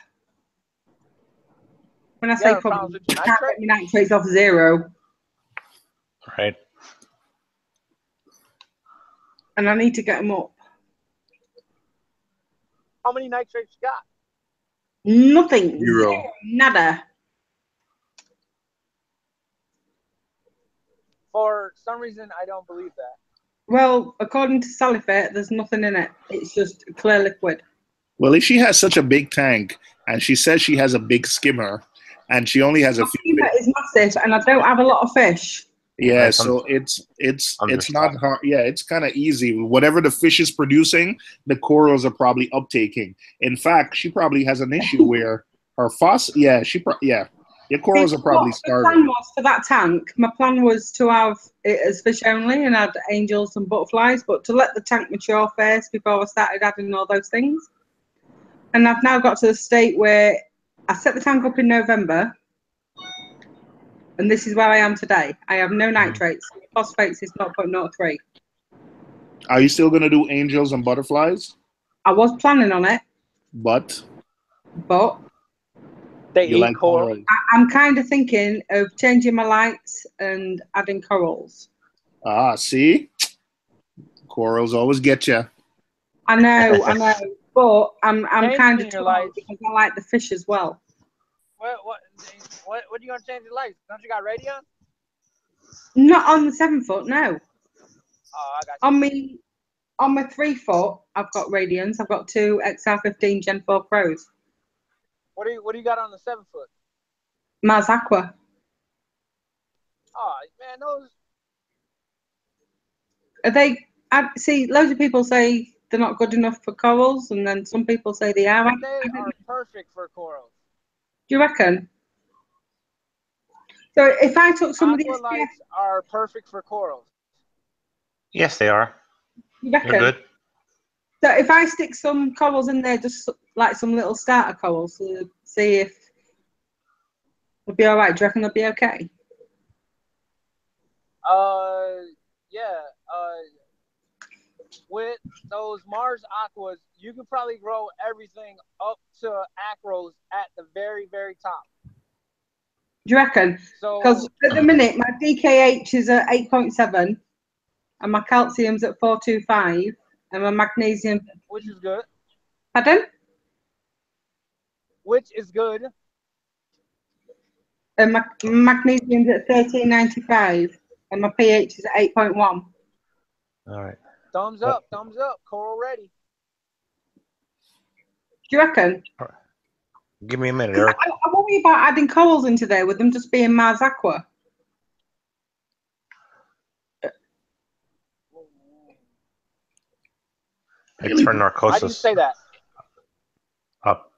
When I say problems, I can't get my nitrates off 0. Right. And I need to get them up. How many nitrates you got? Nothing. 0. Nada. For some reason, I don't believe that. Well, according to Salifate, there's nothing in it. It's just clear liquid. Well, if she has such a big tank and she says she has a big skimmer and she only has a few skimmer is massive and I don't have a lot of fish. Yeah, so it's not hard. Yeah, it's kind of easy. Whatever the fish is producing, the corals are probably uptaking. In fact, she probably has an issue where her your corals are probably starving. My plan was for that tank. My plan was to have it as fish only and add angels and butterflies, but to let the tank mature first before I started adding all those things. And I've now got to the state where I set the tank up in November. And this is where I am today. I have no nitrates. Phosphates is 0.03. Are you still going to do angels and butterflies? I was planning on it. But they eat coral. I'm kind of thinking of changing my lights and adding corals. Ah, see? Corals always get you. I know. But I'm kind of torn because I like the fish as well. What are you gonna change the lights? Don't you got Radion? Not on the 7 foot, no. Oh, I got you. On my 3 foot, I've got Radians. I've got 2 XR15 Gen 4 Pros. What do you got on the 7 foot? Mars Aqua. Oh man, those Are they? I see loads of people say they're not good enough for corals, and then some people say they are. They are perfect for corals. Do you reckon? So if I took some of these, Aqualites are perfect for corals. Yes, they are. you They're reckon? good. So if I stick some corals in there, just like some little starter corals, to see if they'll be all right. Do you reckon they'll be okay? Yeah. With those Mars aquas, you can probably grow everything up to acros at the very, very top. Do you reckon? So Because at the minute my DKH is at 8.7, and my calcium's at 425, and my magnesium. which is good. Pardon? Which is good. And my magnesium's at 1395, and my pH is at 8.1. All right. Thumbs up, thumbs up. Coral ready. Do you reckon? Give me a minute, Eric. I worry about adding corals into there with them just being Mars Aqua. I turn Why do you narcosis say that? up.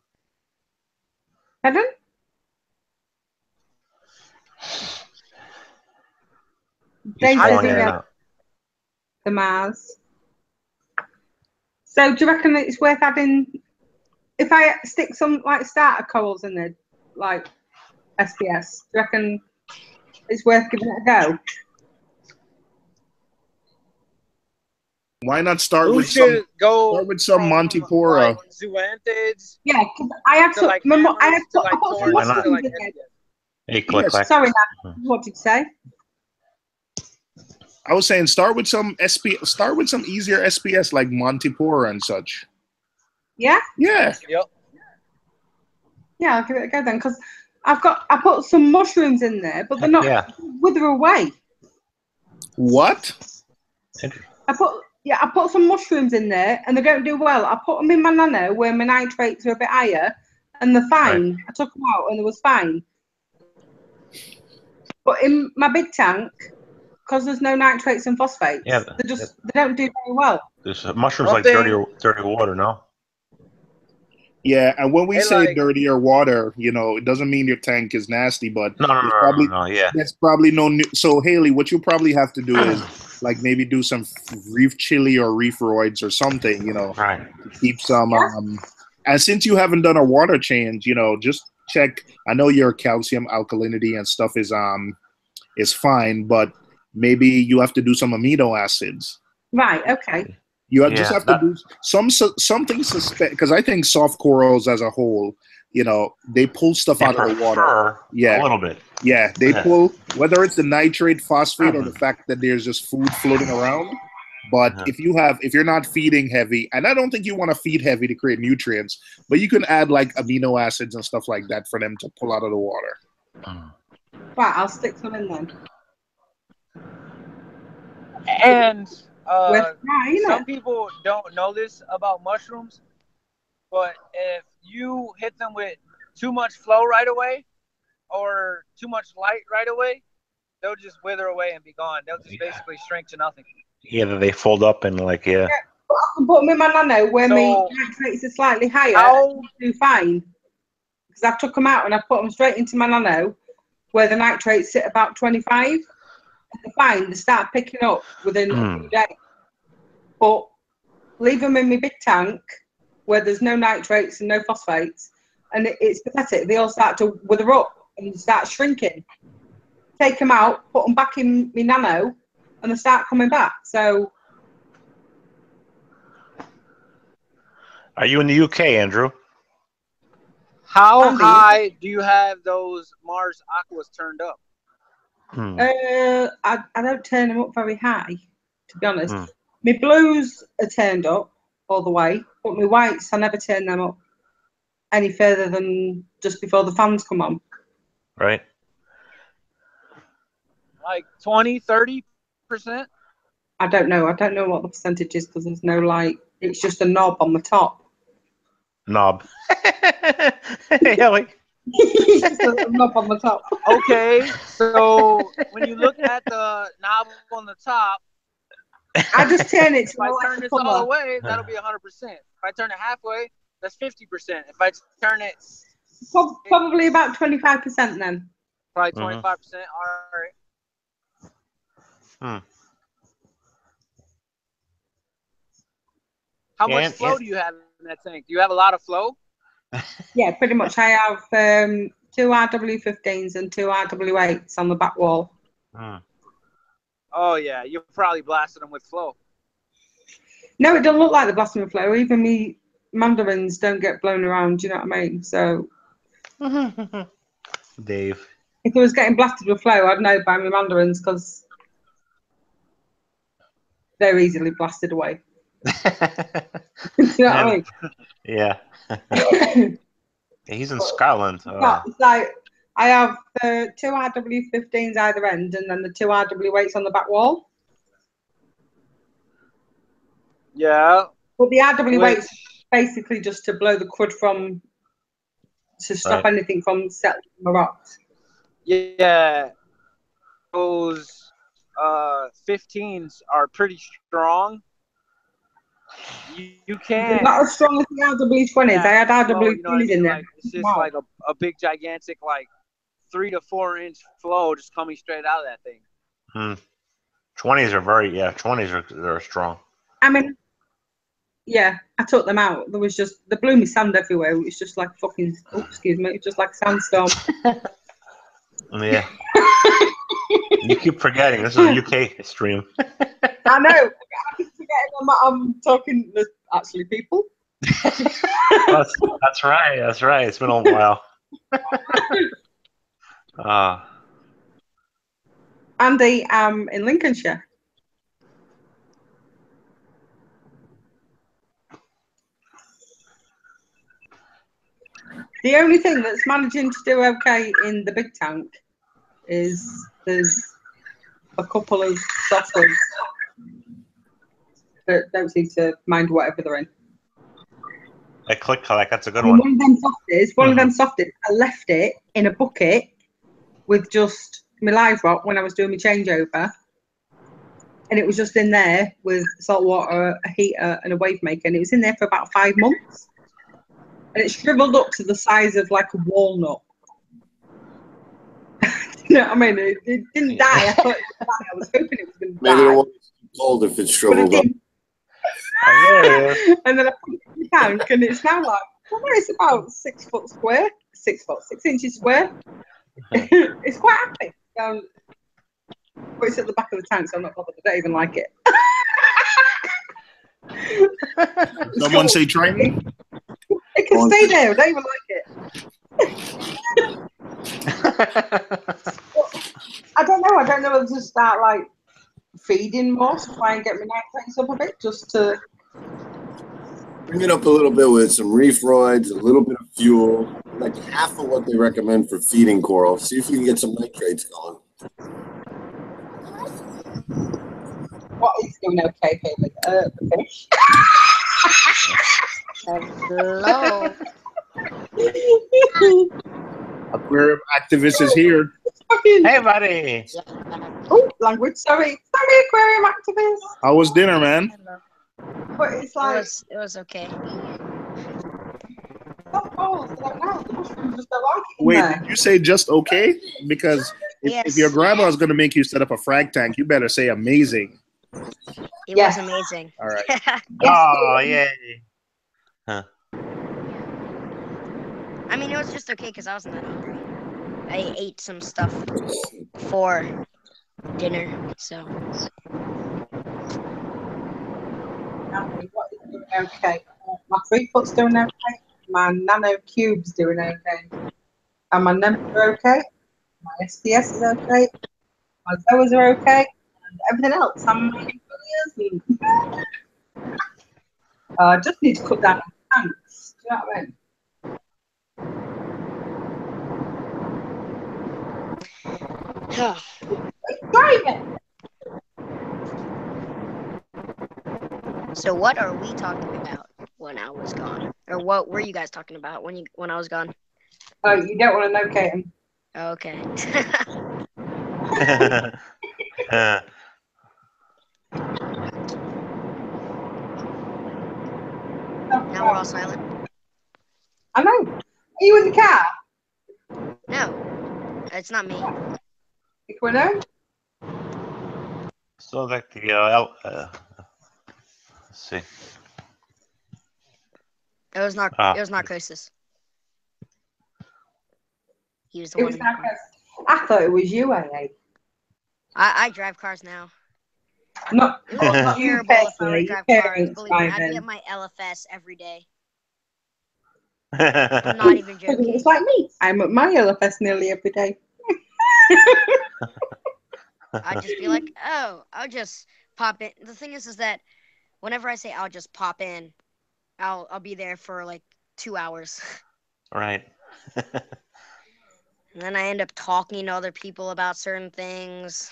Pardon? They He's said falling in and out. the Mars. So do you reckon it's worth adding? If I stick some like starter corals in there, like SPS, do you reckon it's worth giving it a go? Why not start Who with should go start with some from, Montipora? like, zoanthids Yeah, because I had to some. like remember, I hammers had to put, I like put some swords Why to not? mushrooms like in there. SPS. Hey, click, Yes. clack. Sorry, Nat. What did you say? I was saying start with some easier SPS like Montipora and such. Yeah, Yeah. Yep. yeah, I'll give it a go then. Because I put some mushrooms in there, but they're not Yeah. wither away. What? I put some mushrooms in there, and they don't do well. I put them in my nano where my nitrates are a bit higher, and they're fine. Right. I took them out, and it was fine. But in my big tank, because there's no nitrates and phosphates, Yeah, they don't do very well. There's mushrooms One like thing- dirty water, no? Yeah, and when we Hey, say like- dirtier water, it doesn't mean your tank is nasty, but No, yeah. there's probably no. So Haley, what you probably have to do is like maybe do some reef chili or reeferoids or something, Right. to keep some. And since you haven't done a water change, just check. I know your calcium alkalinity and stuff is fine, but maybe you have to do some amino acids. Right. Okay. You just have to do something suspect, because I think soft corals as a whole, they pull stuff out of the water. Yeah, a little bit. Yeah, they pull, whether it's the nitrate, phosphate, or the fact that there's just food floating around. But if you're not feeding heavy, and I don't think you want to feed heavy to create nutrients, but you can add like amino acids and stuff like that for them to pull out of the water. Right, I'll stick some in then. And some people don't know this about mushrooms, but if you hit them with too much flow right away or too much light right away, they'll just wither away and be gone. They'll just basically shrink to nothing. Yeah, they fold up and I can put them in my nano where my nitrates are slightly higher. And do fine, because I took them out and I put them straight into my nano where the nitrates sit about 25. They're fine. They start picking up within a few days. But leave them in my big tank where there's no nitrates and no phosphates, and it's pathetic. They all start to wither up and start shrinking. Take them out, put them back in my nano, and they start coming back. So, are you in the UK, Andrew? How high do you have those Mars Aquas turned up? I don't turn them up very high, to be honest. My blues are turned up all the way, but my whites, I never turn them up any further than just before the fans come on. Right. Like 20, 30%? I don't know. I don't know what the percentage is because there's no it's just a knob on the top. Knob. Haley. It's just a knob on the top. Okay, so when you look at the knob on the top, I just turn it to If I turn this all colour. away, that'll be 100%. If I turn it halfway, that's 50%. If I turn it Probably about 25% then. probably 25%. All right. How much flow do you have in that tank? Do you have a lot of flow? Yeah, pretty much. I have 2 RW15s and 2 RW8s on the back wall. Oh, yeah. You probably blasted them with flow. No, it doesn't look like the blasting with flow. Even me mandarins don't get blown around, do you know what I mean? So, Dave. if I was getting blasted with flow, I'd know by my mandarins because they're easily blasted away. Do you know what I mean? Yeah. He's in Scotland. It's like I have 2 RW15s either end and then the 2 RW8s on the back wall. Yeah. But the RW8s basically just to blow the crud from, to stop anything from settling on the rocks. Yeah. Those 15s are pretty strong. You can't. Not as strong as the RW20s. Yeah, I had RW20s you know what I mean? in there. Like, it's just like a big, gigantic, like 3 to 4 inch flow just coming straight out of that thing. 20s are 20s are strong. I mean, yeah, I took them out. There was just, they blew me sand everywhere. It was just like fucking, excuse me, it was just like a sandstorm. Yeah. You keep forgetting. This is a UK stream. I know. I keep forgetting I'm talking to actually people. That's right. That's right. It's been a while. Andy, in Lincolnshire. The only thing that's managing to do okay in the big tank is there's a couple of softwares that don't seem to mind whatever they're in. A click collect, that's a good one. One of them softies, I left it in a bucket with just my live rock when I was doing my changeover. And it was just in there with salt water, a heater, and a wave maker. And it was in there for about 5 months. And it shriveled up to the size of like a walnut. You know what I mean? It didn't die. I thought it would die. I was hoping it was going to die. Maybe it won't be cold if it's shriveled up. And then I put it in the tank, and it's now like, well, it's about 6 foot square, 6 inches square. It's quite happy. But it's at the back of the tank, so I'm not bothered. I don't even like it. Someone say training? It can stay there. I don't even like it. I don't know. I don't know whether to start like feeding more to try and get my night tanks up a bit, just to Bring it up a little bit with some reef roids, a little bit of fuel, like half of what they recommend for feeding coral. See if you can get some nitrates going. What is doing okay here with the fish? Hello. Aquarium activist is here. Hey, buddy. Oh, language. Sorry, aquarium activist. How was dinner, man? But it's like It was okay. Wait, did you say just okay? Because if your grandma's going to make you set up a frag tank, you better say amazing. It was amazing. All right. Oh, yay. Huh. I mean, it was just okay because I wasn't that hungry. I ate some stuff for dinner, so. Okay. My 3 foot's doing okay. My nano cube's doing okay. And my numbers are okay. My SPS is okay. My zoas are okay. And everything else, I'm I just need to cut down on tanks. Do you know what I mean? So what are we talking about when I was gone? Or what were you guys talking about when I was gone? Oh, you don't want to know, Kaden. Okay. Now we're all silent. I know. Are you in the car? No, it's not me. Equino? So like the let's see. It was not. It was Narcosis. He was the It one. was Narcos. I thought it was you, AA. I drive cars now. Not It would be not you terrible if I were to personally. drive Your cars. parents Believe me, might I'd be then. at my LFS every day. I'm not even joking. It's like me. I'm at my LFS nearly every day. I'd just be like, oh, I'll just pop in. The thing is that whenever I say I'll just pop in, I'll be there for like 2 hours. Right. And then I end up talking to other people about certain things.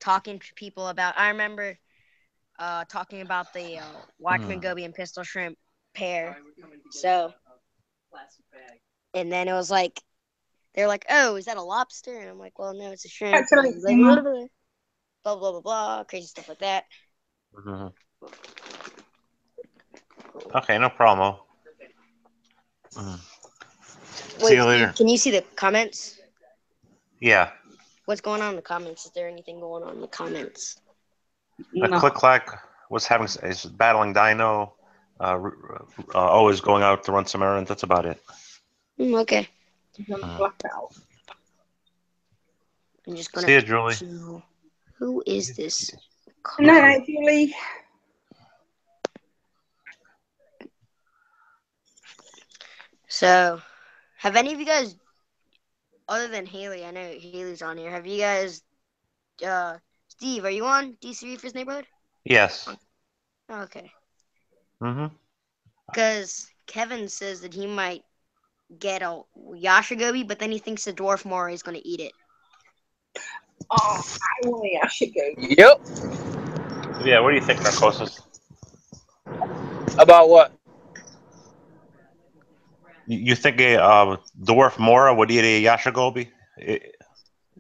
Talking to people about. I remember talking about the Watchman Goby and Pistol Shrimp pair. So, and then it was like, they're like, oh, is that a lobster? And I'm like, well, no, it's a shrimp. Actually, Like, blah, blah, blah, blah, crazy stuff like that. Mm-hmm. Okay, no problem. See you later. Can you see the comments? Yeah. What's going on in the comments? Is there anything going on in the comments? No. Click Clack was is battling Dino. Always going out to run some errands. That's about it. Okay. Blackout. I'm just gonna. See you, Julie. Who is this? Good night, Julie. So, have any of you guys, other than Haley, I know Haley's on here. Have you guys, Steve, are you on DC Reefers Neighborhood? Yes. Oh, okay. Mm-hmm. Because Kevin says that he might get a Yashigobi, but then he thinks the Dwarf Moray is going to eat it. Oh, I want a Yashigobi. Yep. Yeah, what do you think, Narcosis? About what? You think a Dwarf Mora would eat a Yashigobi?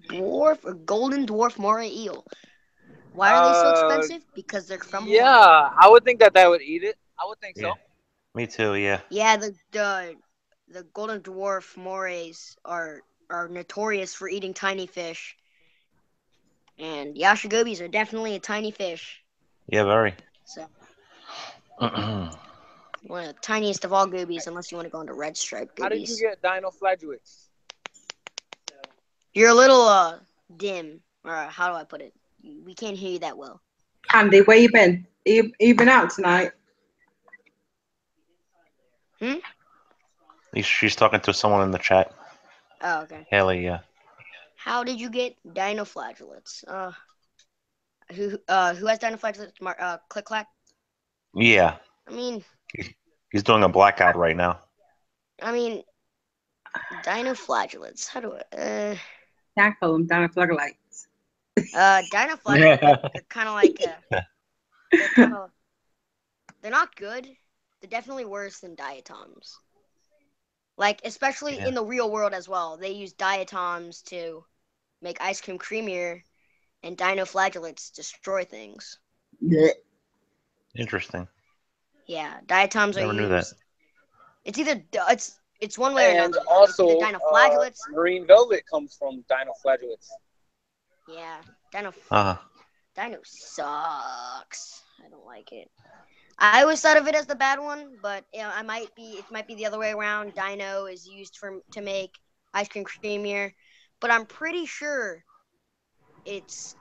Dwarf or golden dwarf moray eel. Why are they so expensive? Because they're from Hawaii. I would think that would eat it. I would think so. Me too. Yeah. Yeah, the golden dwarf morays are notorious for eating tiny fish, and Yashigobis are definitely a tiny fish. Yeah, very. So one of the tiniest of all gobies, unless you want to go into red stripe gobies. How did you get dinoflagellates? You're a little dim, or how do I put it? We can't hear you that well. Andy, where you been? You been out tonight? She's talking to someone in the chat. Oh, okay. Haley, yeah. How did you get dinoflagellates? Who has dinoflagellates? Click Clack? Yeah. I mean, he's doing a blackout right now. I mean, dinoflagellates. How do I? Yeah, I call them dinoflagellates. Dinoflagellates are kind of like they're not good. They're definitely worse than diatoms. Like, especially in the real world as well. They use diatoms to make ice cream creamier, and dinoflagellates destroy things. Yeah. Interesting. Yeah, diatoms Never are knew used. that. It's either it's one way or And another. also, It's either dinoflagellates. marine velvet comes from dinoflagellates. Yeah, Dino sucks. I don't like it. I always thought of it as the bad one, but it might be the other way around. Dino is used to make ice cream creamier, but I'm pretty sure it's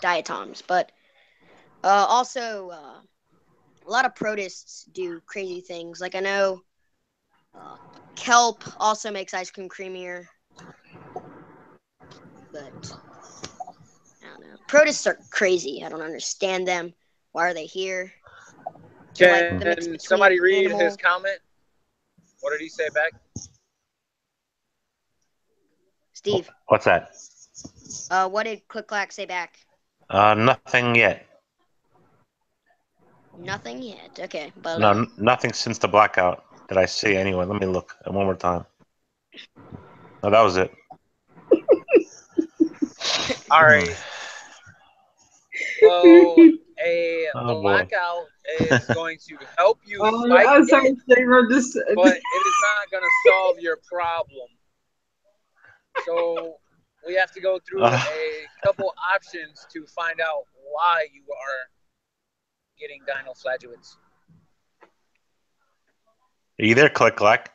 diatoms. But also a lot of protists do crazy things. Like I know kelp also makes ice cream creamier, but I don't know. Protists are crazy. I don't understand them. Why are they here? Can somebody read his comment? What did he say back? Steve. What's that? What did Click Clack say back? Nothing yet. Nothing yet. Okay, but No, nothing since the blackout that I see. Anyway, let me look one more time. No, that was it. All right. Well, a Oh, blackout is going to help you Oh, fight I'm sorry, it, Steve. I'm just. but it is not going to solve your problem. So we have to go through a couple options to find out why you are getting dinoflagellates. Are you there, Click Clack?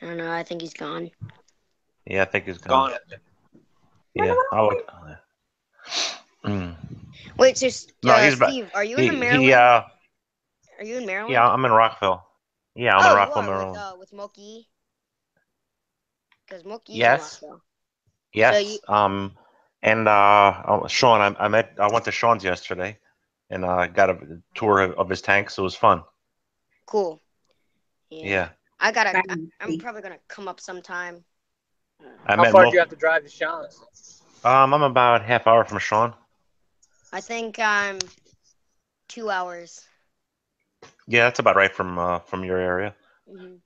I don't know. I think he's gone. Yeah, I think he's gone. Yeah, I would. Wait, so No, he's back. Steve, are you in Maryland? He Are you in Maryland? Yeah, I'm in Rockville. Yeah, I'm in Oh, you Rockville, are Maryland. with Moki? Because Moki's in Yes. Rockville. Yes. And Sean, I went to Sean's yesterday, and got a tour of his tanks. So it was fun. Cool. Yeah. I'm probably gonna come up sometime. How far do you have to drive to Sean's? I'm about half hour from Sean. I think I'm 2 hours. Yeah, that's about right from your area. Mm-hmm.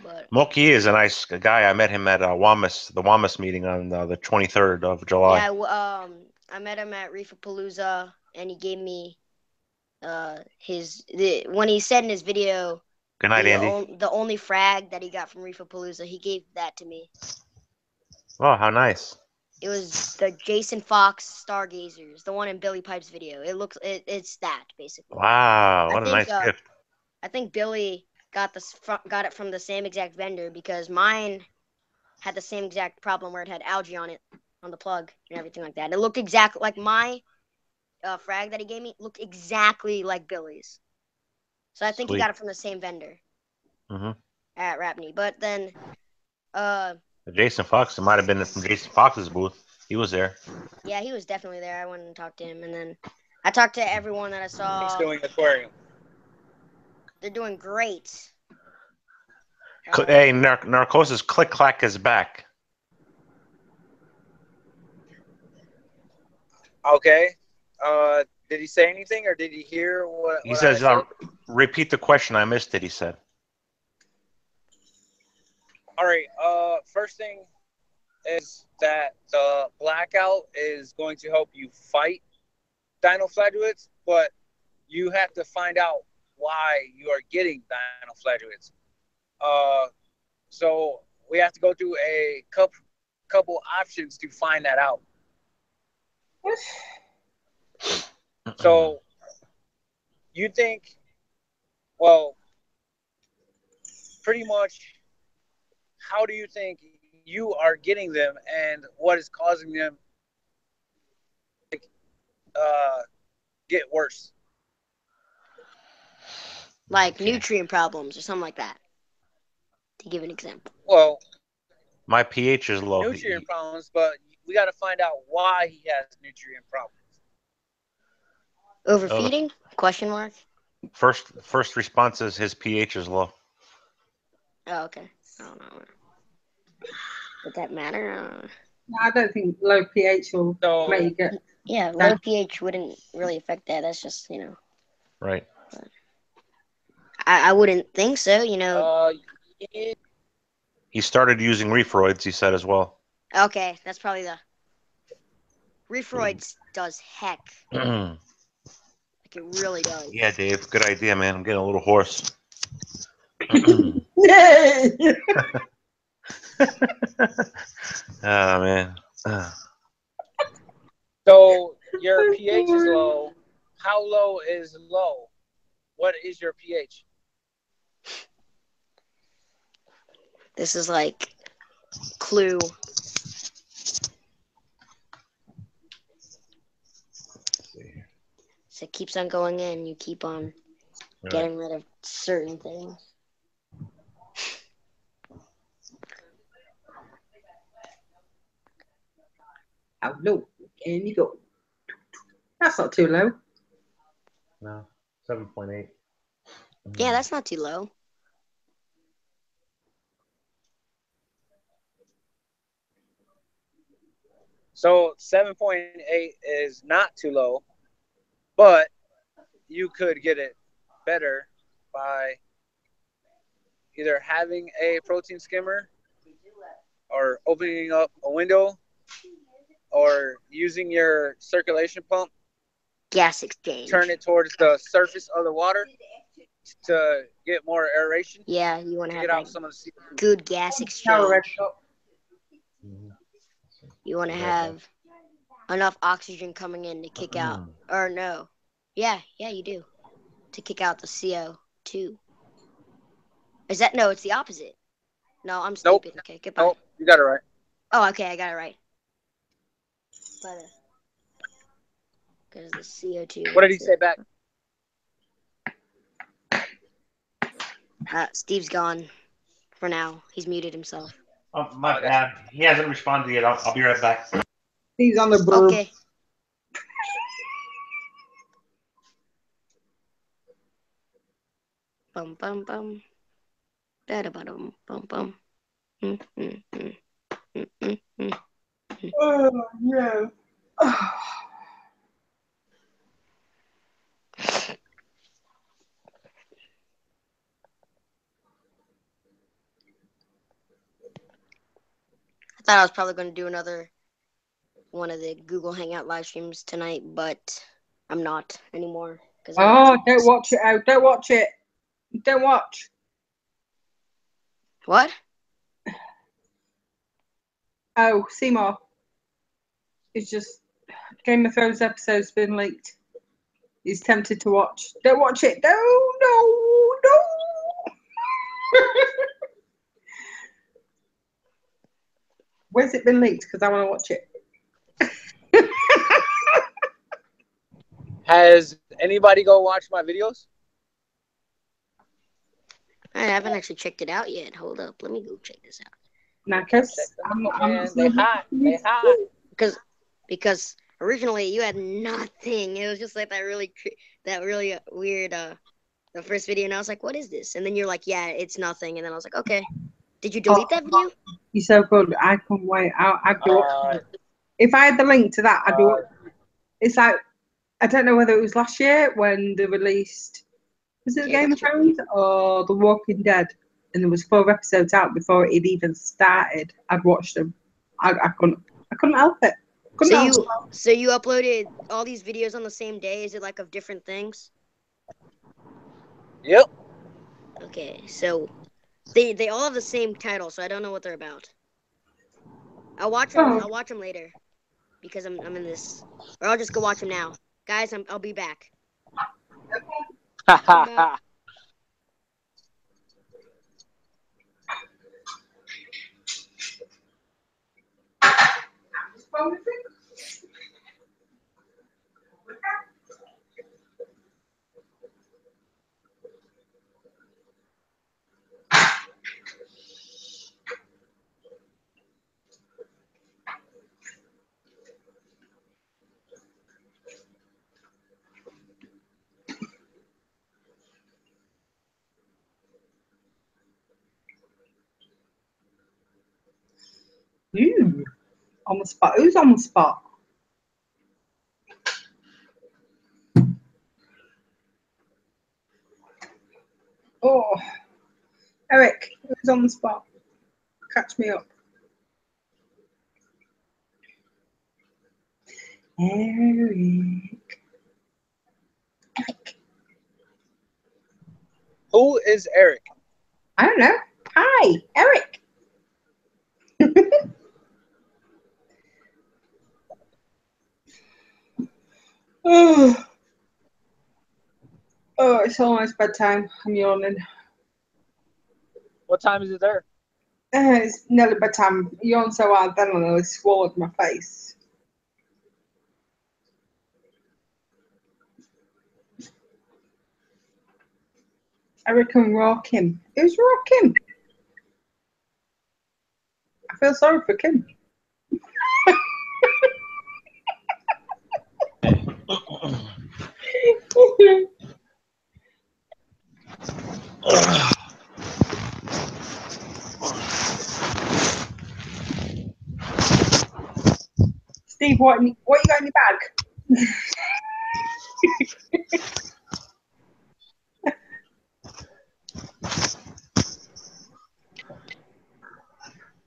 But Moki is a nice guy. I met him at the WAMUS meeting on the 23rd of July. Yeah, I met him at Reefapalooza, and he gave me when he said in his video. Good night, Andy. The only frag that he got from Reefapalooza, he gave that to me. Oh, how nice! It was the Jason Fox Stargazers, the one in Billy Pipe's video. It's that basically. Wow, what a nice gift! I think Billy got it from the same exact vendor because mine had the same exact problem where it had algae on it, on the plug and everything like that. It looked exactly like my frag that he gave me looked exactly like Billy's. So I think he got it from the same vendor at Rapney. But then, Jason Fox, it might have been from Jason Fox's booth. He was there. Yeah, he was definitely there. I went and talked to him, and then I talked to everyone that I saw. He's doing aquarium. They're doing great. Hey, Narcosis Click Clack is back. Okay. Did he say anything, or did he hear what He says, I said? Repeat the question. I missed it, he said. All right. First thing is that the blackout is going to help you fight dinoflagellates, but you have to find out why you are getting dinoflagellates. So we have to go through a couple options to find that out. So you think, well, pretty much, how do you think you are getting them, and what is causing them to get worse? Like nutrient problems or something like that. To give an example. Well, my pH is low. Nutrient problems, but we got to find out why he has nutrient problems. Overfeeding? Question mark. First response is his pH is low. Oh, okay. I don't know. Would that matter? I don't think low pH will make you get. Yeah, low pH wouldn't really affect that. That's just Right. I wouldn't think so. He started using Reefroids, he said as well. Okay, that's probably the Reefroids does heck. Like it really does. Yeah, Dave, good idea, man. I'm getting a little hoarse. Oh man. So your pH is low. How low is low? What is your pH? This is like Clue. So it keeps on going in. You keep on getting rid of certain things. How low can you go? That's not too low. No, 7.8. Yeah, that's not too low. So 7.8 is not too low, but you could get it better by either having a protein skimmer or opening up a window or using your circulation pump, Gas exchange. turn it towards the surface of the water to get more aeration. Yeah, you want to have get out that some of the CO2. good gas Now exchange. we're ready to go. You want to have enough oxygen coming in to kick out, or no? Yeah, you do, to kick out the CO2. Is that no? It's the opposite. No, I'm Nope. stupid. Okay, goodbye. Nope, you got it right. Oh, okay, I got it right. Because the CO2. What did he say back? Steve's gone for now. He's muted himself. Oh, my bad. He hasn't responded yet. I'll be right back. He's on the burb. Okay. Bum bum bum. Da da bum bum bum. Oh yeah. I thought I was probably going to do another one of the Google Hangout live streams tonight, but I'm not anymore. Oh, don't watch it out. Don't watch it. Don't watch. What? Oh, Seymour. It's just Game of Thrones episode's been leaked. He's tempted to watch. Don't watch it. No. Where's it been leaked? Because I want to watch it. Has anybody go watch my videos? I haven't actually checked it out yet. Hold up. Let me go check this out. Narcos. They hot. They hot. Because originally you had nothing. It was just like that really weird the first video, and I was like, what is this? And then you're like, yeah, it's nothing. And then I was like, okay. Did you delete that video? You're so good. I can't wait. I'd be watching it. If I had the link to that, I'd be watching it. It's like, I don't know whether it was last year when they released, was it Game of Thrones or The Walking Dead? And there was 4 episodes out before it even started. I'd watched them. I couldn't help it. So you uploaded all these videos on the same day? Is it like of different things? Yep. Okay, so they all have the same title, so I don't know what they're about. I'll watch them. I'll watch them later because I'm in this, or I'll just go watch them now, guys. I'll be back. On the spot. Who's on the spot? Oh, Eric, who's on the spot? Catch me up. Eric. Who is Eric? I don't know. Hi, Eric. Oh, it's almost bedtime. I'm yawning. What time is it there? It's nearly bedtime. I yawned so hard then I nearly swallowed my face. Eric and Raw Kim. Who's Raw Kim? I feel sorry for Kim. Steve, what you got in your bag?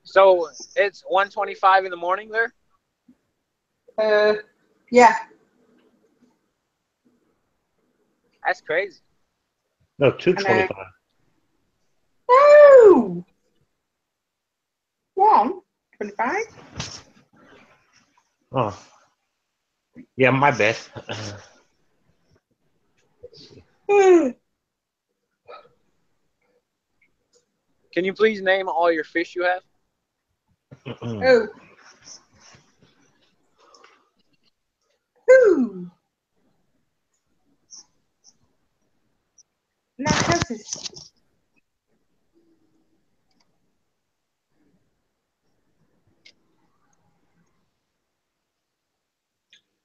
So it's 1:25 in the morning there? Yeah. That's crazy. No, 225. No. 125. Oh, yeah, my bad. Can you please name all your fish you have? Oh. Who? Narcosis.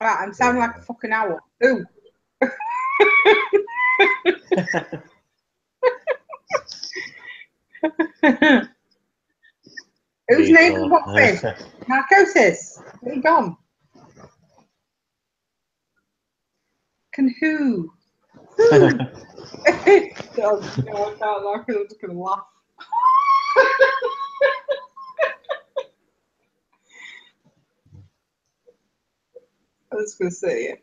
Right, I'm sounding like a fucking owl. Ooh. Who's naming what fish? Narcosis. Where you gone? Can who? Who? Oh, no, I can't laugh because I'm just going to laugh. I was going to say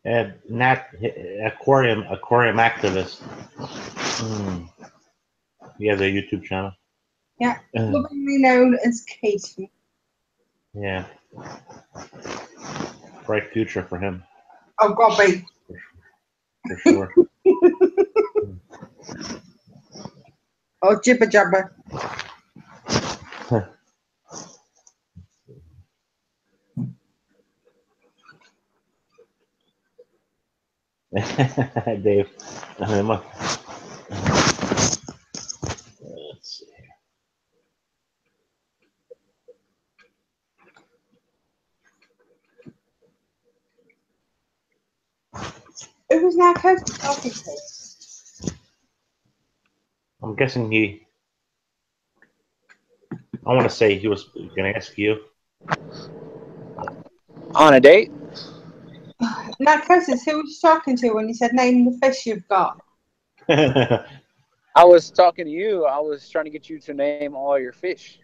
it. Nat aquarium activist. He has a YouTube channel. Yeah, lovingly known as Katie. Yeah. Bright future for him. Oh, God, babe. For sure. Oh, jibber jabber. Dave. Let's see. It was Narcosis talking to. I'm guessing I want to say he was going to ask you. On a date? Narcosis, who was you talking to when you said name the fish you've got? I was talking to you. I was trying to get you to name all your fish.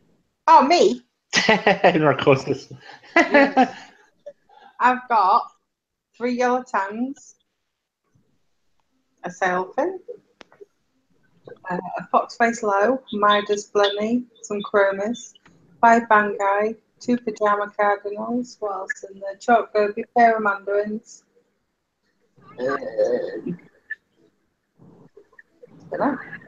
Oh, me? Narcosis. I've got 3 yellow tangs, a sailfin, a foxface low, Midas blenny, some chromis, 5 bangai, 2 pajama cardinals, what else in there? Chalk goby, pair of mandarins.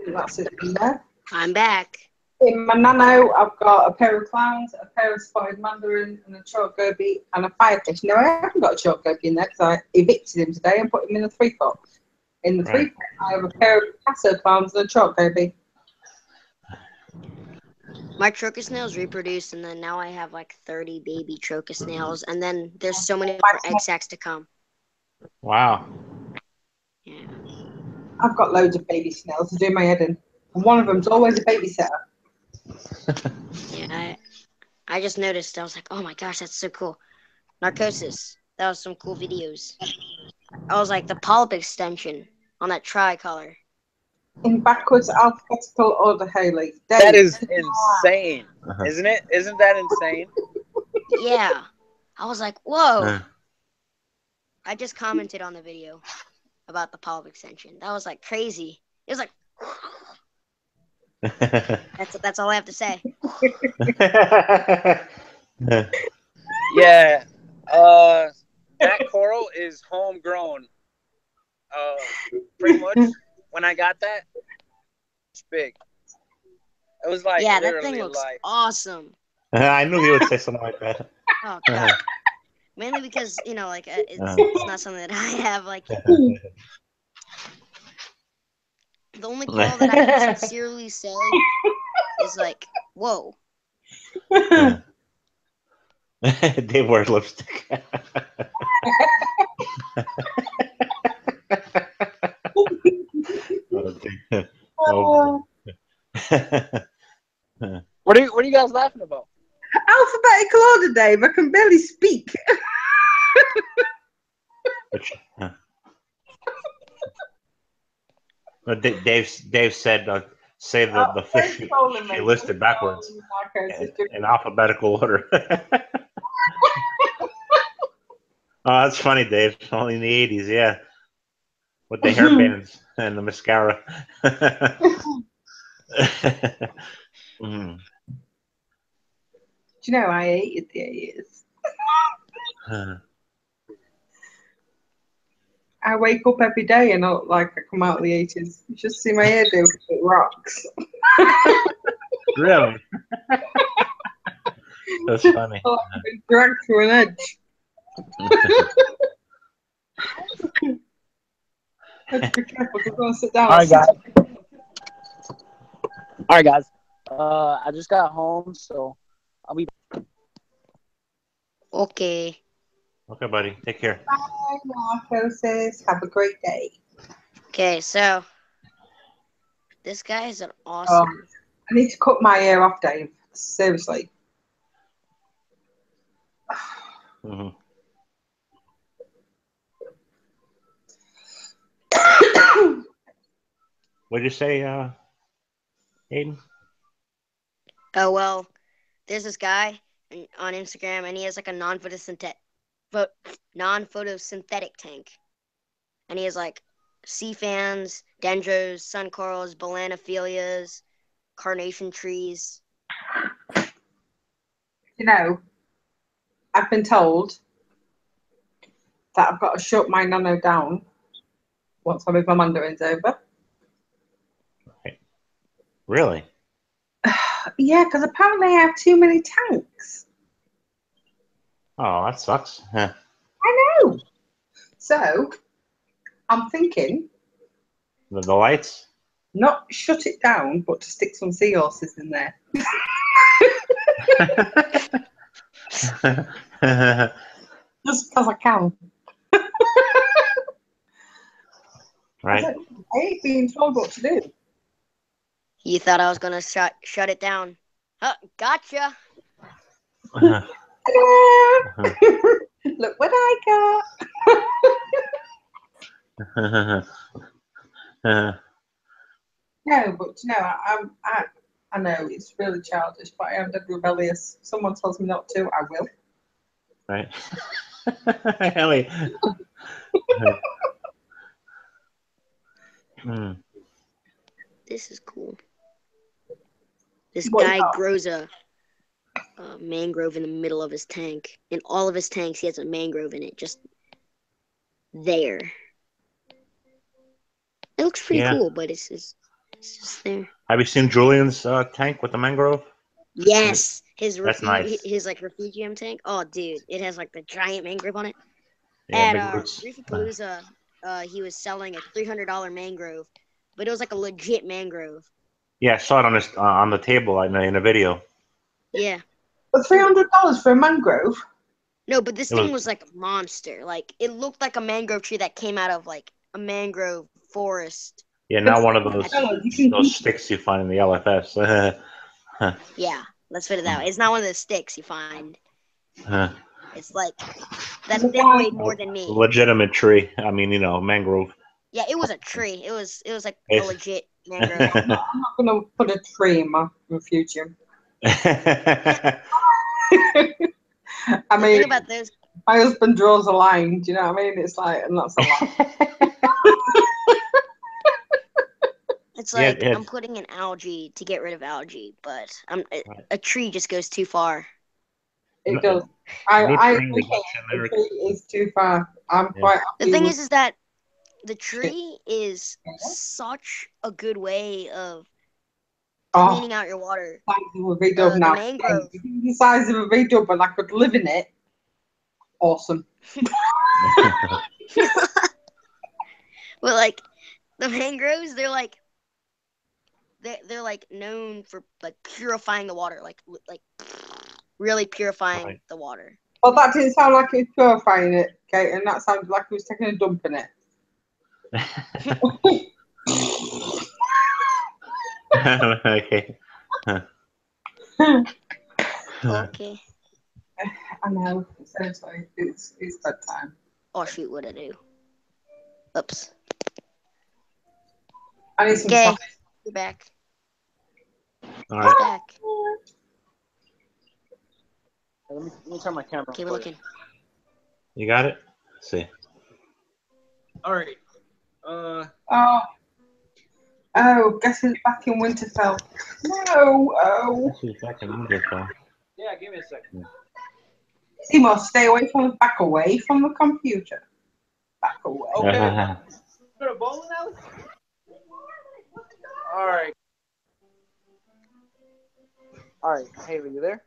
That's it in there. I'm back. In my nano, I've got a pair of clowns, a pair of spotted mandarin, and a chalk goby, and a firefish. No, I haven't got a chalk goby in there because I evicted him today and put him in a 3-foot. In the 3-foot, I have a pair of Picasso clowns and a chalk goby. My trochus snails reproduced, and then now I have like 30 baby trochus snails, and then there's so many more egg sacs to come. Wow. Yeah. I've got loads of baby snails to do my head in. And one of them's always a babysitter. Yeah, I just noticed. I was like, oh my gosh, that's so cool. Narcosis. That was some cool videos. I was like the polyp extension on that tricolor. In backwards alphabetical order, Haley. Dave. That is insane, isn't it? Isn't that insane? Yeah. I was like, whoa. I just commented on the video about the polyp extension. That was like crazy. It was like, that's all I have to say. Yeah. That coral is homegrown. Pretty much when I got that, it's big. It was like yeah, that literally thing looks like awesome. I knew he would say something like that. Oh god. Mainly because like it's not something that I have. Like the only coral that I can sincerely say is like, whoa. They wear lipstick. Oh. What are you guys laughing about? Alphabetical order, Dave. I can barely speak. Dave said say the fish she listed backwards in alphabetical order. Oh, that's funny, Dave. Only in the 80s, yeah. With the hairbands and the mascara. Mm. Do you know I hated the 80s? I wake up every day and I look like I come out of the 80s. You just see my hair do it rocks. Really? That's funny. Oh, I've been dragged through an edge. Let's be careful because I'm going to sit down. All right, guys. All right, guys. I just got home, so I'll be. Okay. Okay, buddy. Take care. Bye, Narcosis. Have a great day. Okay, so this guy is an awesome. I need to cut my hair off, Dave. Seriously. Mm-hmm. What did you say, Aiden? Oh well, there's this guy on Instagram, and he has like a non-photosynthetic tank, and he has like sea fans, dendros, sun corals, balanophilias, carnation trees. You know, I've been told that I've got to shut my nano down once I move my mandarins over. Really? Yeah, because apparently I have too many tanks. Oh, that sucks. Huh. I know. So, I'm thinking The lights? not shut it down, but to stick some seahorses in there. Just because I can. Right. I ain't being told what to do. You thought I was gonna shut it down? Huh, gotcha. Look what I got. No, but you know, I know it's really childish, but I am dead rebellious. If someone tells me not to, I will. Right. Ellie. This is cool. This What guy you got? grows a mangrove in the middle of his tank. In all of his tanks, he has a mangrove in it, just there. It looks pretty cool, but it's just there. Have you seen Julian's tank with the mangrove? Yes, That's nice. his like refugium tank. Oh, dude, it has like the giant mangrove on it. Yeah, At big roots. Reef Palooza, he was selling a $300 mangrove, but it was like a legit mangrove. Yeah, I saw it on the table in a video. Yeah. But $300 for a mangrove? No, but this thing was like a monster. Like it looked like a mangrove tree that came out of like a mangrove forest. Yeah, not one of those sticks you find in the LFS. Yeah, let's put it that way. It's not one of those sticks you find. It's like that thing weighed more than me. Legitimate tree. I mean, mangrove. Yeah, it was a tree. It was like a legit mangrove. I'm not gonna put a tree in my refugium. I mean, the thing about this, my husband draws a line. Do you know what I mean? It's like, and that's a line. It's like I'm putting in algae to get rid of algae, but a tree just goes too far. It does. I think the tree is too far. I'm quite happy. The thing is that the tree is such a good way of cleaning out your water. The mangrove. The size of a V-dub, and I could live in it. Awesome. Well, like the mangroves, they're like known for like purifying the water, like really purifying the water. Well, that didn't sound like it was purifying it, Kate, and that sounded like it was taking a dump in it. Okay. Okay. I know. Seriously, it's bedtime. Oh shoot! What did I do? Oops. I need some Okay, you're back. All right. Back. Let me turn my camera. Okay, we're for you. looking. You got it? Let's see. All right. Guess who's back in Winterfell? No. Let's see if I can remember it, though. Yeah, give me a second. Seymour, stay away from the computer. Back away. Okay. Put a bowling alley? All right. All right, Haley, you there?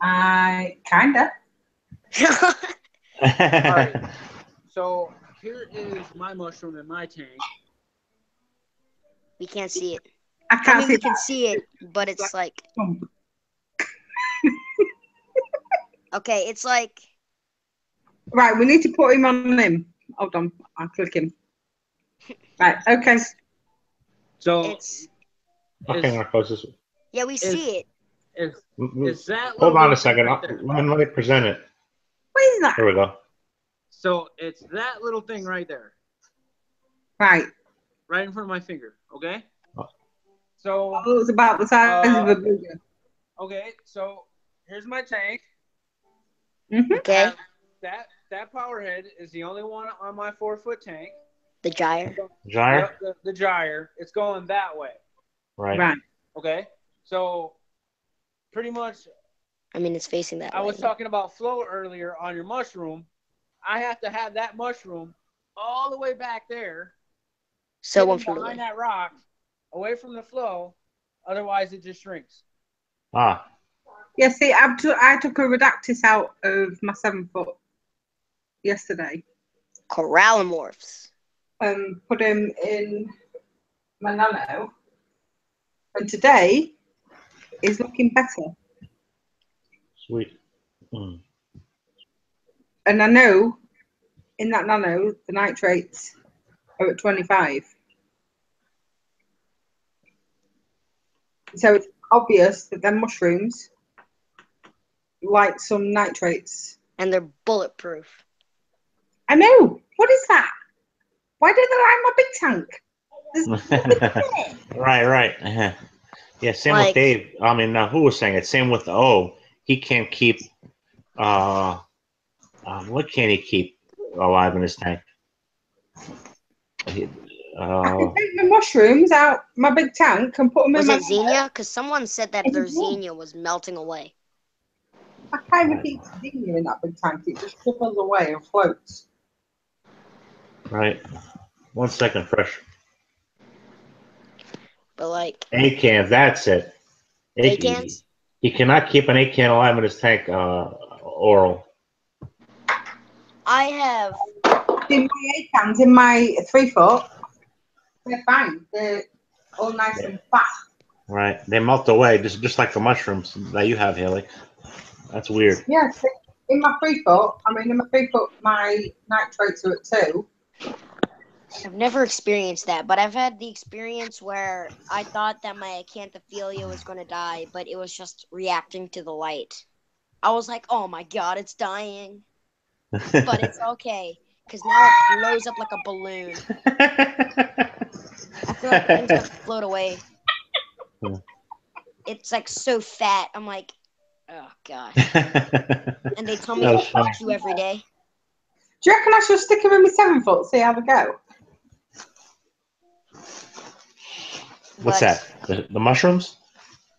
I kinda. All right. So here is my mushroom in my tank. We can't see it. I I can't mean, see we can see it, but it's like okay. It's like Right, we need to put him on him. Hold on, I'll click him. Right, okay. So it's Okay, Narcosis. yeah. We see it. is that Hold little on a thing second. right there. Let me present it. What is that? Here we go. So it's that little thing right there, Right. right in front of my finger. Okay. Oh. So It was about the size of a burger. okay. So here's my tank. Okay. That power head is the only one on my 4-foot tank. The gyre. Gyre? Yep, the gyre. It's going that way. Right. Okay. So pretty much I mean, it's facing that way. I was talking about flow earlier on your mushroom. I have to have that mushroom all the way back there. So one hidden from behind that rock, away from the flow. Otherwise, it just shrinks. Ah. Yeah, see, I took a Redactus out of my 7-foot yesterday. Corallimorphs. Put him in my nano. And today is looking better. Sweet. Mm. And I know in that nano, the nitrates are at 25. So it's obvious that them mushrooms like some nitrates. And they're bulletproof. I know. What is that? Why don't they like my big tank? Right. Yeah, same with Dave. I mean, who was saying it? Same with O. He can't keep. What can he keep alive in his tank? I can take the mushrooms out my big tank and put them Was in my. it Xenia? Because someone said that their Xenia was melting away. I can't even keep Xenia in that big tank. It just trickles away and floats. Right. 1 second, fresh. But like A-can, that's it. A-cans? He cannot keep an A-can alive in his tank, oral. I have. In my A-cans, in my 3-foot, they're fine. They're all nice and fat. Right. They melt away, just like the mushrooms that you have, Haley. That's weird. Yeah, in my 3-foot, my nitrates are at 2. I've never experienced that, but I've had the experience where I thought that my acanthophilia was going to die, but it was just reacting to the light. I was like, oh my god, it's dying. But it's okay, because now it blows up like a balloon. I feel like things have to float away. It's like so fat. I'm like, oh gosh. And they tell me to touch you every day. Do you reckon I should stick them in my 7-foot, see how they go? What's that? The mushrooms?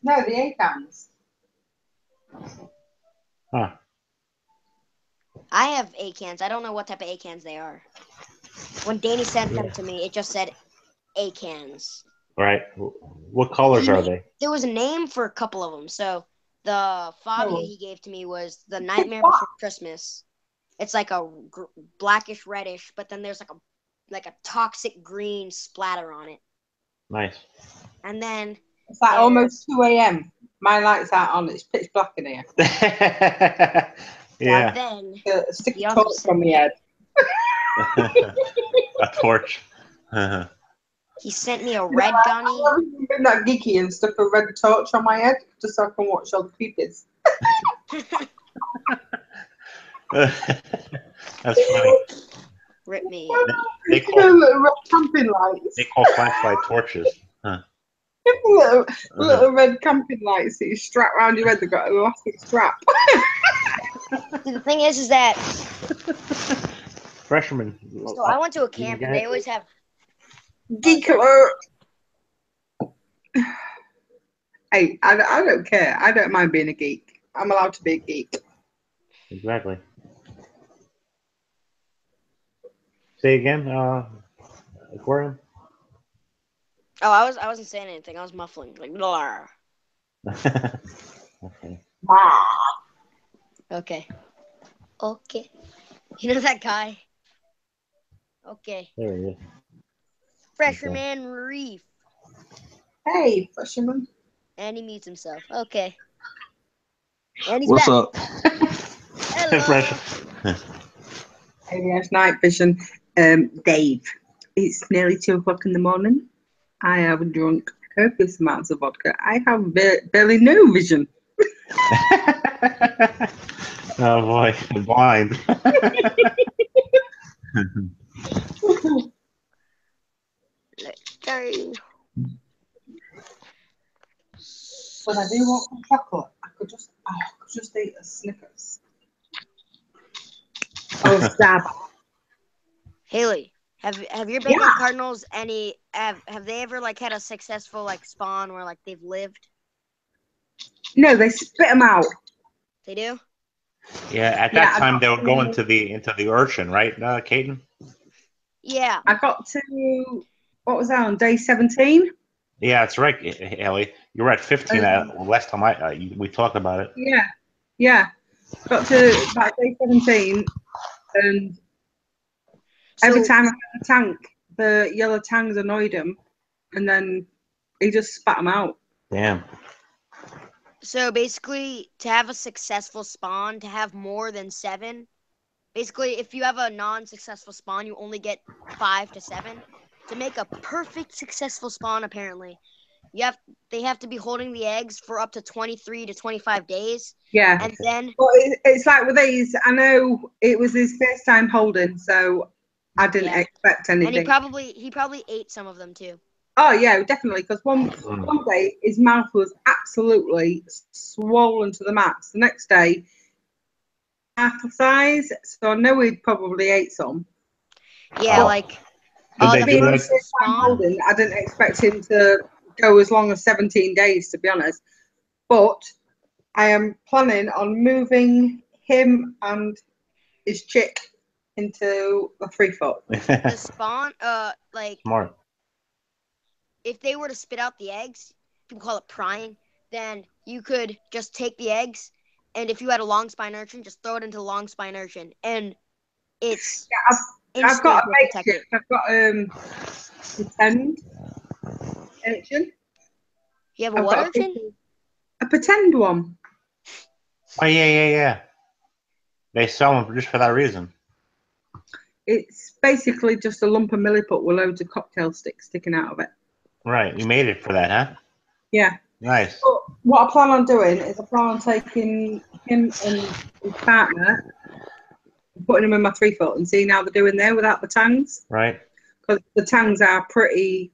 No, the A-cans. Huh. I have A-cans. I don't know what type of A-cans they are. When Danny sent them to me, it just said A-cans. Right. What colors are they? There was a name for a couple of them. So the Fabia he gave to me was the Nightmare Before Christmas. It's like a blackish reddish, but then there's like a toxic green splatter on it. Nice. And then it's like almost 2 a.m. My lights aren't on. It's pitch black in here. Yeah. Then stick a torch on my head. A torch. He sent me a red gunny. I've been that geeky and stuck a red torch on my head just so I can watch all the creepers. That's funny. Rip me. They call flashlight torches. Huh. little red camping lights that you strap around your head. They've got an elastic strap. See, the thing is that Freshman. so I went to a camp and they always have Geek alert! Hey, I don't care. I don't mind being a geek. I'm allowed to be a geek. Exactly. Say again, Aquarium. Oh, I wasn't saying anything. I was muffling like blah. Okay. Okay. Okay. You know that guy? Okay. There he is. Fisherman Reef. Hey, fisherman. And he meets himself. Okay. And he's What's back. up? Hello. Hey, yes, night vision. Dave, it's nearly 2 o'clock in the morning. I have drunk copious amounts of vodka. I have barely no vision. Oh boy, I'm blind. Sorry. When I do want some chocolate, I could just eat a Snickers. Oh, stab. Haley, have your Bengal Cardinals have they ever like had a successful like spawn where like they've lived? No, they spit them out. They do? Yeah, at that time they would go into the urchin, right, Caden? Yeah. I got to, what was that, on day 17? Yeah, that's right, Haley. You were at 15 last time we talked about it. Yeah. Got to about day 17, and every time I had a tank, the yellow tangs annoyed him, and then he just spat them out. Damn. So basically, to have a successful spawn, to have more than 7, basically, if you have a non-successful spawn, you only get 5 to 7. To make a perfect successful spawn, apparently, they have to be holding the eggs for up to 23 to 25 days. Yeah. And then... Well, it's like with these, I know it was his first time holding, so I didn't expect anything. And he probably ate some of them, too. Oh, yeah, definitely, because one day his mouth was absolutely swollen to the max. The next day, half the size, so I know he'd probably ate some. Yeah, like... being his first time holding, I didn't expect him to go as long as 17 days, to be honest. But I am planning on moving him and his chick into a 3-foot. The spawn, like... Smart. If they were to spit out the eggs, people call it prying, then you could just take the eggs, and if you had a long spine urchin, just throw it into the long spine urchin, and it's I've got a makeshift. I've got pretend urchin. You have a what urchin? A pretend one. Oh yeah. They sell them just for that reason. It's basically just a lump of milliput with loads of cocktail sticks sticking out of it. Right, you made it for that, huh? Yeah. Nice. But what I plan on doing is I plan on taking him and his partner, putting them in my 3-foot and seeing how they're doing there without the tangs. Right. Because the tangs are pretty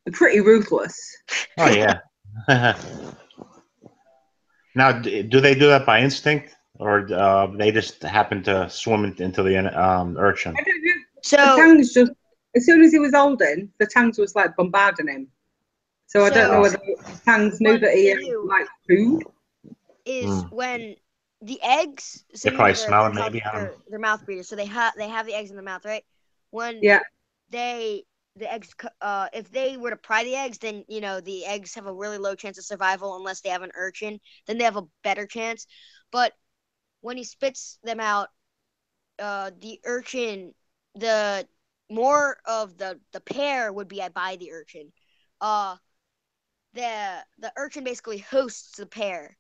ruthless. Oh yeah. Now, do they do that by instinct, or they just happen to swim into the urchin? I don't know. So the tangs just, as soon as he was holding, the tangs was like bombarding him. So I don't know whether the tangs knew that he had like food. Is when the eggs. So they probably smell it, maybe. They're mouth breeders, so they have the eggs in the mouth, right? When the eggs, if they were to pry the eggs, then the eggs have a really low chance of survival unless they have an urchin. Then they have a better chance. But when he spits them out, the urchin, the more of the pair would be by the urchin. The urchin basically hosts the pair.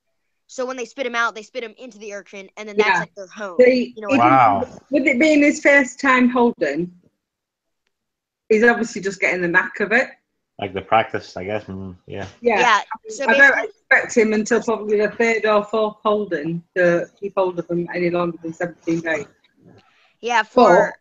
So when they spit him out, they spit him into the urchin, and then that's like their home. Wow. With it being his first time holding, he's obviously just getting the knack of it. Like the practice, I guess. Yeah. So I don't expect him until probably the 3rd or 4th holding to keep hold of them any longer than 17 days. Yeah, for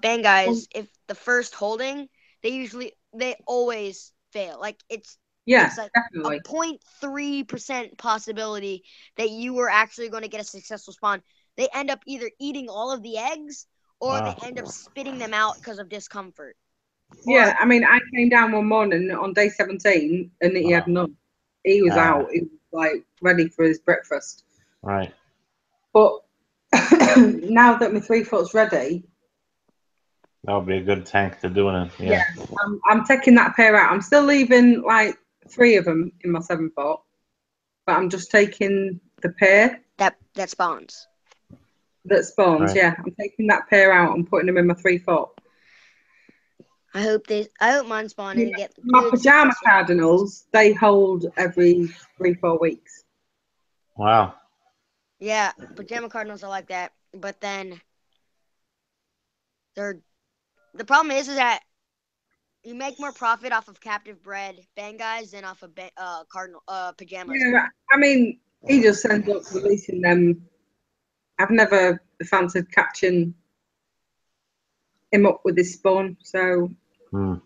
bang guys, if the first holding, they always fail. Like it's like definitely. a 0.3% possibility that you were actually going to get a successful spawn. They end up either eating all of the eggs or they end up spitting them out because of discomfort. Yeah, I mean, I came down one morning on day 17 and he had none. He was out. He was like ready for his breakfast. Right. But now that my 3 foot's ready, that would be a good tank to do it in. yeah, I'm taking that pair out. I'm still leaving like 3 of them in my 7 foot, but I'm just taking the pair that spawns. That spawns, Right. yeah. I'm taking that pair out and putting them in my 3 foot. I hope mine spawn and get my good pajama cardinals. They hold every 3-4 weeks. Wow. Yeah, pajama cardinals are like that, but then the problem is that you make more profit off of captive bred Bangais than off of cardinal pajamas. Yeah, I mean, he just ends up releasing them. I've never fancied catching him up with his spawn, so the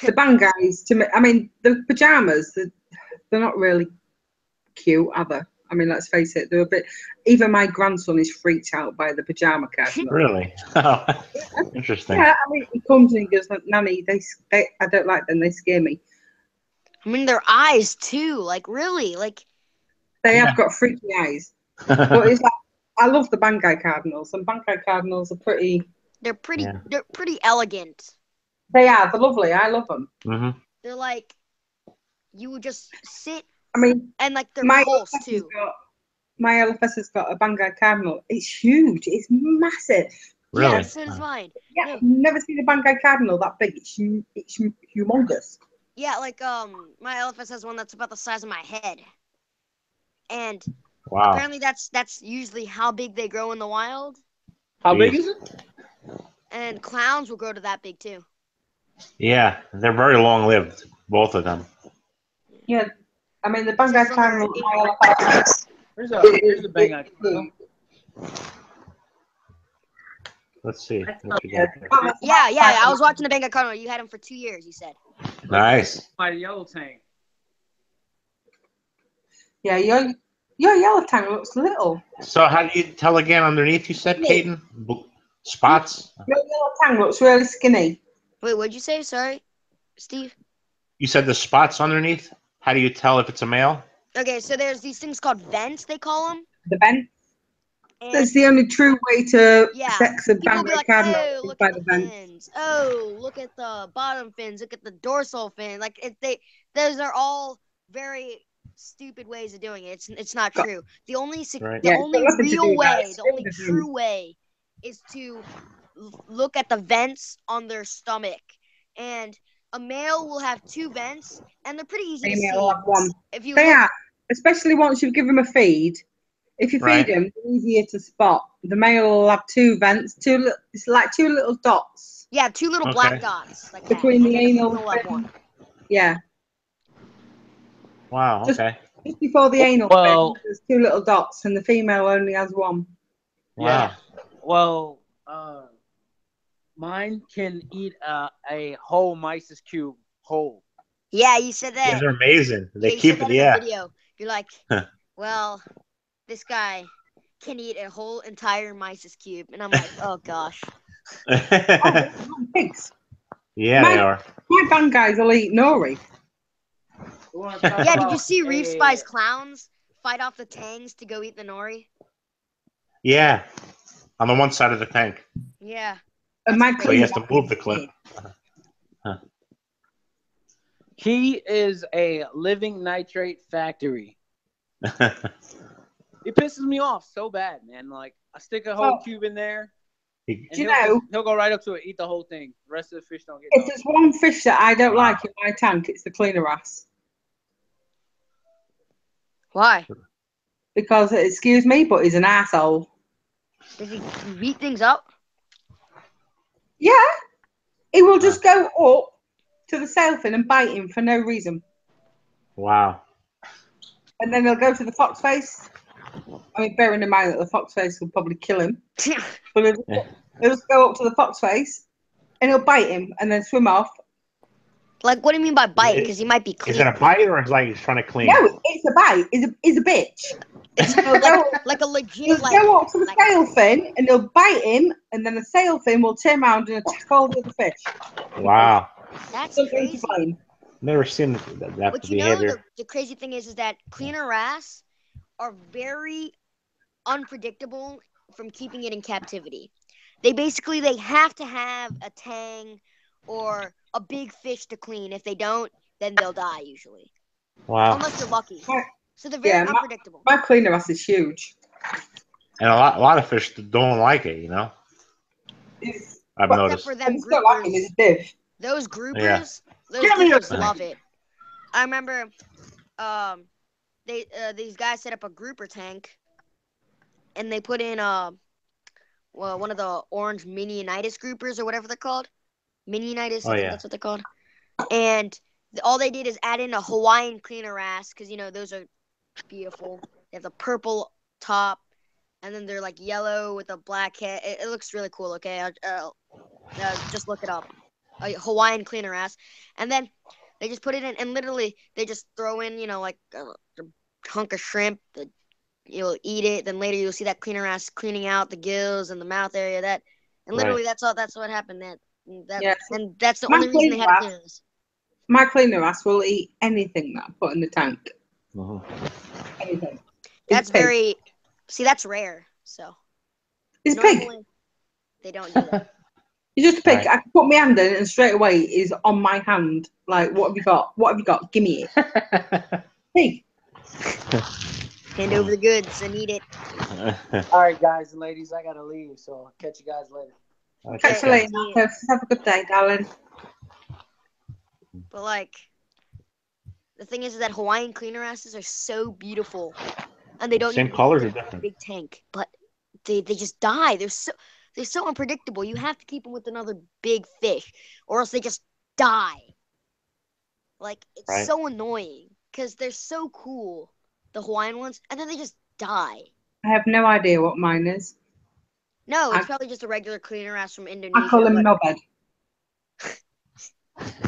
Bangais, to me, I mean, the pajamas, they're not really cute, are they? I mean, let's face it, they're a bit. Even my grandson is freaked out by the pajama cardinal. Really? Interesting. Yeah, I mean, he comes and he goes, "Nanny, they I don't like them. They scare me." I mean, their eyes too. Like really, like they have got freaky eyes. But it's like, I love the Bangai cardinals, and Bangai cardinals are pretty. They're pretty elegant. They are. They're lovely. I love them. Mm-hmm. They're like you would just sit. I mean, and like their my pulse too. My LFS has got a Bangai cardinal. It's huge. It's massive. Really? Yeah, so is mine. Yeah, no. I've never seen a Bangai cardinal that big. It's humongous. Yeah, like my LFS has one that's about the size of my head. And apparently that's usually how big they grow in the wild. How big is it? And clowns will grow to that big too. Yeah, they're very long lived, both of them. Yeah, I mean the Bangai cardinal. Here's the Bangai cardinal. Let's see. Yeah, I was watching the Bangai cardinal. You had him for 2 years, you said. Nice. My yellow tank. Yeah, your yellow tank looks little. So how do you tell again underneath? You said, Peyton, spots. Your yellow tank looks really skinny. Wait, what'd you say? Sorry, Steve. You said the spots underneath. How do you tell if it's a male? Okay, so there's these things called vents. They call them. The vent. That's the only true way to sex a Bangai cardinal. Oh, look at the fins. Oh, look at the bottom fins. Look at the dorsal fin. Like those are all very stupid ways of doing it. It's not true. The only real way, the only true way, is to look at the vents on their stomach. And a male will have 2 vents, and they're pretty easy to see. Will have 1. They are, especially once you give them a feed. If you feed them, they're easier to spot. The male will have 2 vents, it's like 2 little dots. Yeah, 2 little black dots. Like between that. the anal fin. Yeah. Wow, okay. Just before the anal fin, there's 2 little dots, and the female only has 1. Wow. Yeah. Well, mine can eat a whole mysis cube whole. Yeah, you said that. Yeah, they're amazing. They keep it, in the video. You're like, well, this guy can eat a whole entire mysis cube. And I'm like, oh, gosh. Pigs. Yeah, they are. My Bangais will eat nori. Yeah, did you see Reef Spy's clowns fight off the tangs to go eat the nori? Yeah, on the one side of the tank. Yeah. So he has to move the clip. He is a living nitrate factory. It pisses me off so bad, man. Like, I stick a whole cube in there, and he'll go right up to it, eat the whole thing. The rest of the fish don't get If there's one fish that I don't like in my tank, it's the cleaner wrasse. Why? Because, excuse me, but he's an asshole. Does he beat things up? Yeah. He will just go up to the sailfin and bite him for no reason. Wow. And then he'll go to the fox face. I mean, bearing in mind that the fox face will probably kill him. But he'll just go up to the fox face and he'll bite him and then swim off. Like, what do you mean by bite? It- Because he might be Is it clean. a bite or is like he's trying to clean? No, it's a bite. It's a bitch. They'll go, Like a legit, they'll like, go up to the like sail fin and they'll bite him, and then the sail fin will turn around and attack all the other fish. Wow. that's Don't going to crazy. blame. Never seen that But you know, behavior. the crazy thing is that cleaner wrasse are very unpredictable from keeping it in captivity. They have to have a tang or a big fish to clean. If they don't, then they'll die usually, Wow. unless you're lucky. My- So they're very Yeah, unpredictable. my cleaner wrasse is huge. And a lot of fish don't like it, you know. It's, I've but Except noticed. for I them just don't like him. groupers. He's a div. Those groupers, Yeah. those Give me a groupers second. love it. I remember, these guys set up a grouper tank, and they put in one of the orange minionitis groupers or whatever they're called. Minionitis, Oh, I think yeah. that's what they're called. And all they did is add in a Hawaiian cleaner wrasse because those are beautiful. They have the purple top, and then they're like yellow with a black head. It looks really cool. Okay, just look it up. A Hawaiian cleaner wrasse, and then they just put it in, and literally they just throw in, like a hunk of shrimp. You'll eat it. Then later you'll see that cleaner wrasse cleaning out the gills and the mouth area. And literally Right. that's all. That's what happened. Yeah, And that's the my only reason they had a cleaner cleaner wrasse. My cleaner wrasse will eat anything that I put in the tank. Mhm. Anything. That's pig. very. See, that's rare. So It's pig. normally they don't do that. It's just a pig. Right. I can put my hand in it and straight away is on my hand. Like, what have you got? What have you got? Give me it. Pig. Hand over the goods and eat it. All right, guys and ladies, I gotta leave, so I'll catch you guys later. Catch you Okay. later, Marcus. Have a good day, darling. But like, the thing is that Hawaiian cleaner wrasses are so beautiful, and they don't Same need to colors fit or in a different? big tank, but they just die. They're so unpredictable. You have to keep them with another big fish, or else they just die. Like, it's Right. so annoying because they're so cool, the Hawaiian ones, and then they just die. I have no idea what mine is. No, it's I- probably just a regular cleaner wrasse from I Indonesia. call him but, knobhead.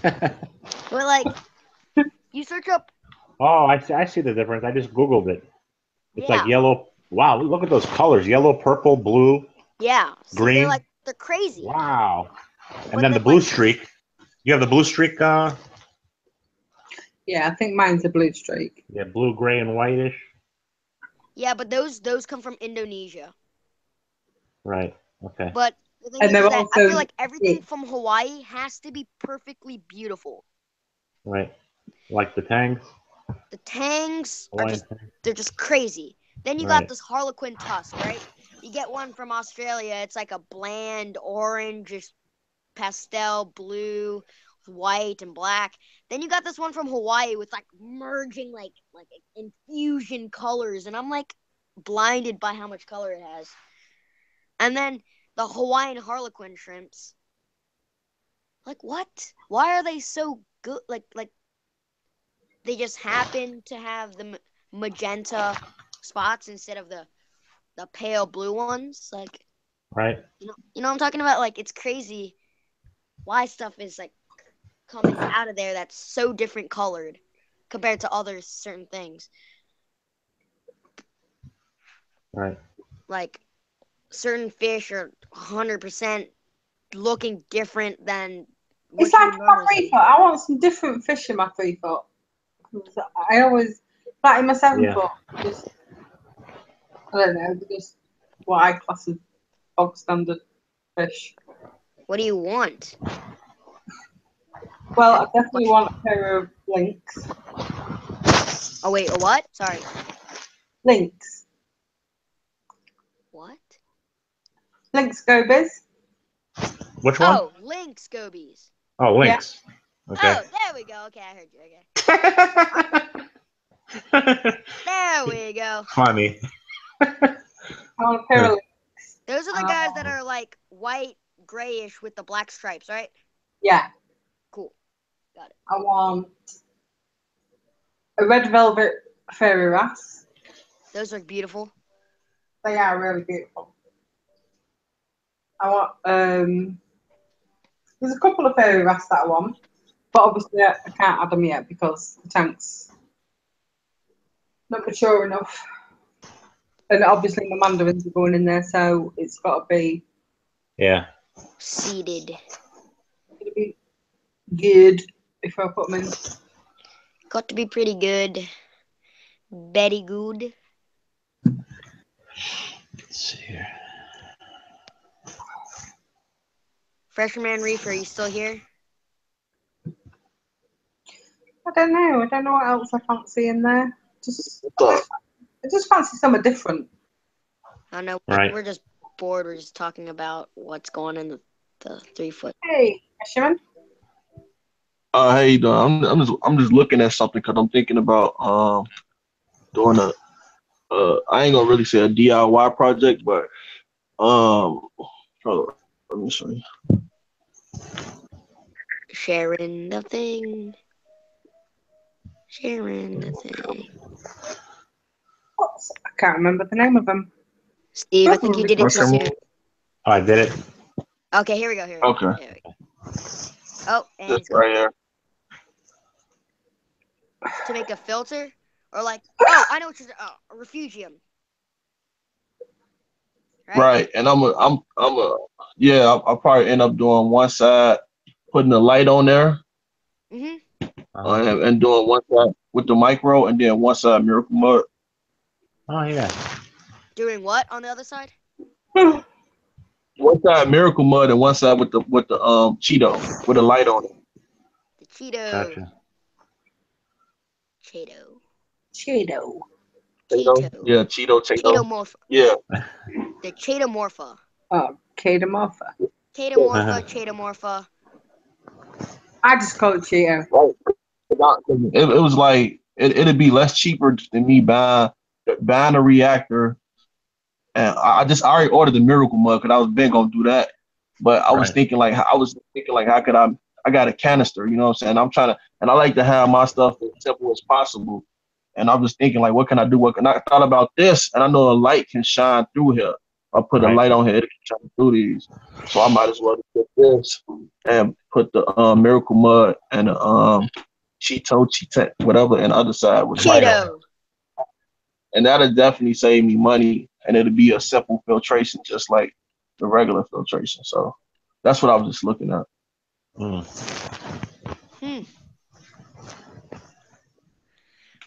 but like, you search up, Oh, I see the difference. I just Googled it. It's yeah, like yellow. Wow, look at those colors. Yellow, purple, blue, yeah. See, green. they're crazy. Wow. And But then the then, blue like, streak. You have the blue streak, Yeah, I think mine's a blue streak. yeah, blue, gray, and whitish. yeah, but those come from Indonesia. Right. Okay. But the thing And is they're that I also feel like everything big. from Hawaii has to be perfectly beautiful. Right. Like the tangs. The tangs are Hawaiian just tangs. they're just crazy. Then you got Right. this Harlequin tusk, right? You get one from Australia, it's like a bland orange, just pastel blue, white and black. Then you got this one from Hawaii with like merging like infusion colors, and I'm like blinded by how much color it has. And then the Hawaiian Harlequin shrimps. Like, what? Why are they so good? Like they just happen to have the magenta spots instead of the pale blue ones. Like, Right. you know what I'm talking about? Like, it's crazy why stuff is like coming out of there that's so different colored compared to other certain things. Right. Like, certain fish are 100% looking different than what It's you like would my normally 3 see. foot. I want some different fish in my 3 foot. I always, like in my 7 Yeah. foot, just, I don't know, just what I class as bog standard fish. What do you want? Well, I definitely want a pair of links. Oh, wait, a what? Sorry. Links. What? Links gobies. Which one? Oh, lynx gobies. Oh, lynx. Okay. Oh, there we go. Okay, I heard you. Okay. There we go. Funny. I want a pair of links. Those are the guys that are like white, grayish with the black stripes, right? Yeah. Cool. Got it. I want a red velvet fairy wrasse. Those are beautiful. They are really beautiful. I want there's a couple of fairy wrasse that I want. But obviously, I can't add them yet because the tank's not mature enough. And obviously, my mandarins are going in there, so it's got to be seeded. It'll be good if I put them in. Got to be pretty good. Very good. Let's see here. Freshman Reef, are you still here? I don't know. I don't know what else I fancy in there. I just fancy something different. I know. Right. We're just bored. We're just talking about what's going in the 3 foot. Hey, Fisherman. How you doing? I'm just looking at something because I'm thinking about doing a I ain't gonna really say a DIY project, but hold on, let me show you. Sharing the thing. Sharing the thing. I can't remember the name of them. Steve, I think you did it too soon. Oh, I did it. Okay, here we go. Okay. Here we go. Oh, and This right here. To make a filter, or like, oh, I know what you're. A refugium. Right, and I'll probably end up doing one side, putting the light on there, and doing one side with the micro, and then one side Miracle Mud. Oh yeah. Doing what on the other side? One side Miracle Mud and one side with the Cheeto with a light on it. The Cheeto. Gotcha. Cheeto. Yeah, Cheeto. Cheetomorpha. Yeah. The Cheetomorpha. Oh, Cheetomorpha. Cheetomorpha. I just call it Cheeto. It was like it'd be less cheaper than me buying a reactor. And I already ordered the Miracle Mud because I was big gonna do that. But I was thinking like how could I got a canister, you know what I'm saying? I'm trying to, and I like to have my stuff as simple as possible. And I'm just thinking like, what can I do? I thought about this, and I know a light can shine through here. I'll put a light on here, it can shine through these. So I might as well get this and put the Miracle Mud and the Cheeto, whatever, and the other side with Cheeto. And that'll definitely save me money, and it'll be a simple filtration, just like the regular filtration. So that's what I was just looking at.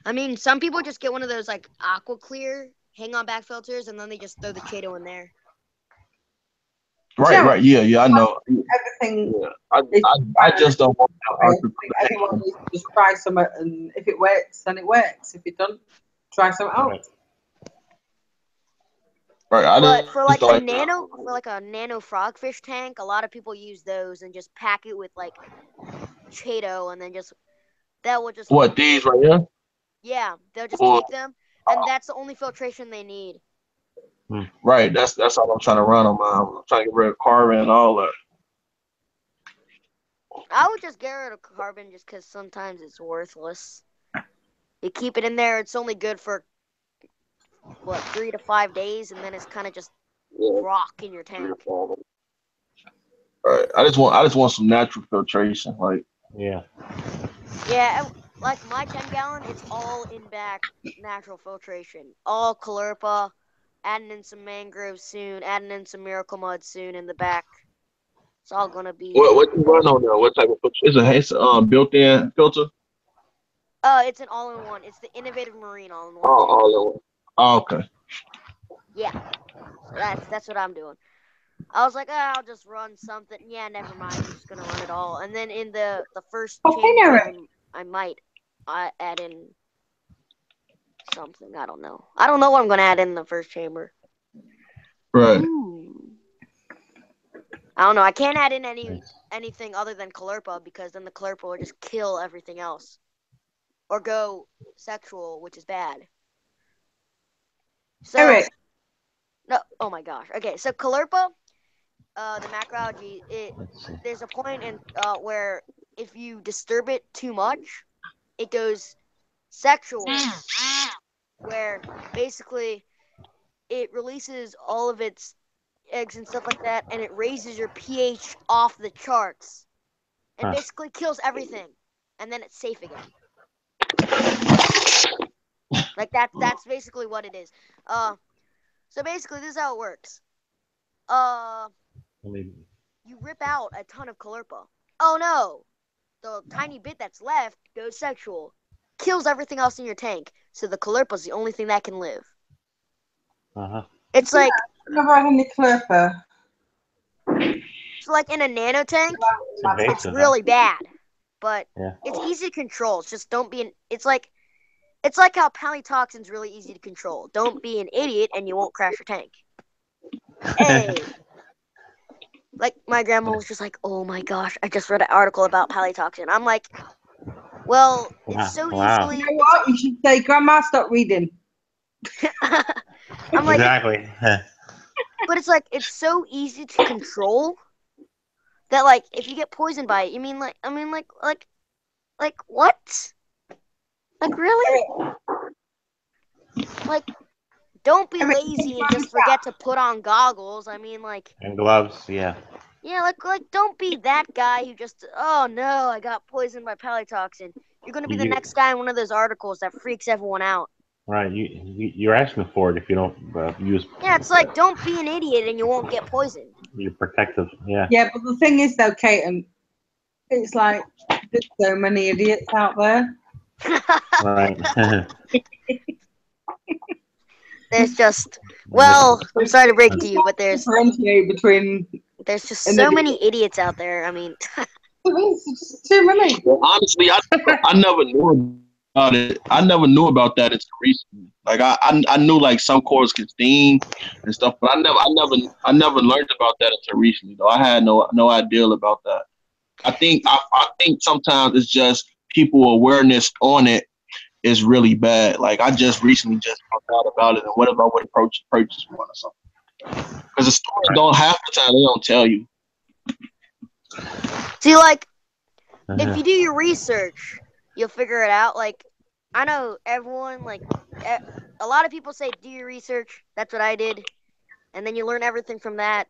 I mean, some people just get one of those like aqua clear hang-on back filters, and then they just throw the Cheeto in there. Right. Yeah, I know. Everything. Yeah. I just don't want to. Everyone needs to just try something, and if it works, then it works. If it doesn't, try something else. Right. But for like a nano frogfish tank, a lot of people use those and just pack it with like Cheeto, and then that will just these right here? Yeah, they'll just take them, and that's the only filtration they need. Right, that's all I'm trying to run on mine. I'm trying to get rid of carbon and all that. I would just get rid of carbon just because sometimes it's worthless. You keep it in there, it's only good for 3 to 5 days, and then it's kind of just rock in your tank. Right, I just want some natural filtration, like Yeah, like my 10-gallon, it's all in back natural filtration, all Calurpa. Adding in some mangroves soon. Adding in some Miracle Mud soon in the back. It's all gonna be. What you run on there? What type of filter? It's a built-in filter. It's an all-in-one. It's the Innovative Marine all-in-one. Oh, all-in-one. Oh, okay. Yeah, so that's what I'm doing. I was like, I'll just run something. Yeah, never mind. I'm just gonna run it all. And then in the first chamber, I might add in something. I don't know. I don't know what I'm gonna add in the first chamber. Right. Ooh. I don't know. I can't add in anything other than Calurpa because then the Calurpa will just kill everything else, or go sexual, which is bad. So, no. Oh my gosh. Okay, so Calurpa, the macroalgae, there's a point in where if you disturb it too much, it goes sexual, where basically it releases all of its eggs and stuff like that, and it raises your pH off the charts. and basically kills everything, and then it's safe again. Like that's basically what it is. So basically this is how it works. You rip out a ton of Callirpa. Oh no! The tiny bit that's left goes sexual. Kills everything else in your tank. So the Callirpa's the only thing that can live. It's like I've never had any Callirpa. So like in a nano tank, it's really bad. But it's easy to control. It's just don't be an it's like how palytoxin's really easy to control. Don't be an idiot and you won't crash your tank. Hey. Like my grandma was just like, "Oh my gosh, I just read an article about palytoxin." I'm like, "Well, it's so easily." You know what? You should say, "Grandma, stop reading." I'm like, exactly. But it's like it's so easy to control that like if you get poisoned by it, you mean like what? Like really? Like don't be lazy and just forget to put on goggles. I mean like and gloves, yeah. Yeah, like don't be that guy who just oh no, I got poisoned by palytoxin. You're gonna be the next guy in one of those articles that freaks everyone out. Right, you're asking for it if you don't use. Yeah, it's like don't be an idiot and you won't get poisoned. You're protective, yeah. Yeah, but the thing is though, Kate, it's like there's so many idiots out there. Right. There's just I'm sorry to break it to you, but there's just so many idiots out there. I mean, it's just too many. Well, honestly, I never knew about it. I never knew about that until recently. Like I knew like some cores can sting and stuff, but I never learned about that until recently. Though I had no idea about that. I think sometimes it's just people awareness on it is really bad. Like I just recently just found out about it, and what if I would approach purchase one or something? Because the stores don't half the time they don't tell you. See, like if you do your research, you'll figure it out. Like I know everyone, like a lot of people say do your research. That's what I did, and then you learn everything from that.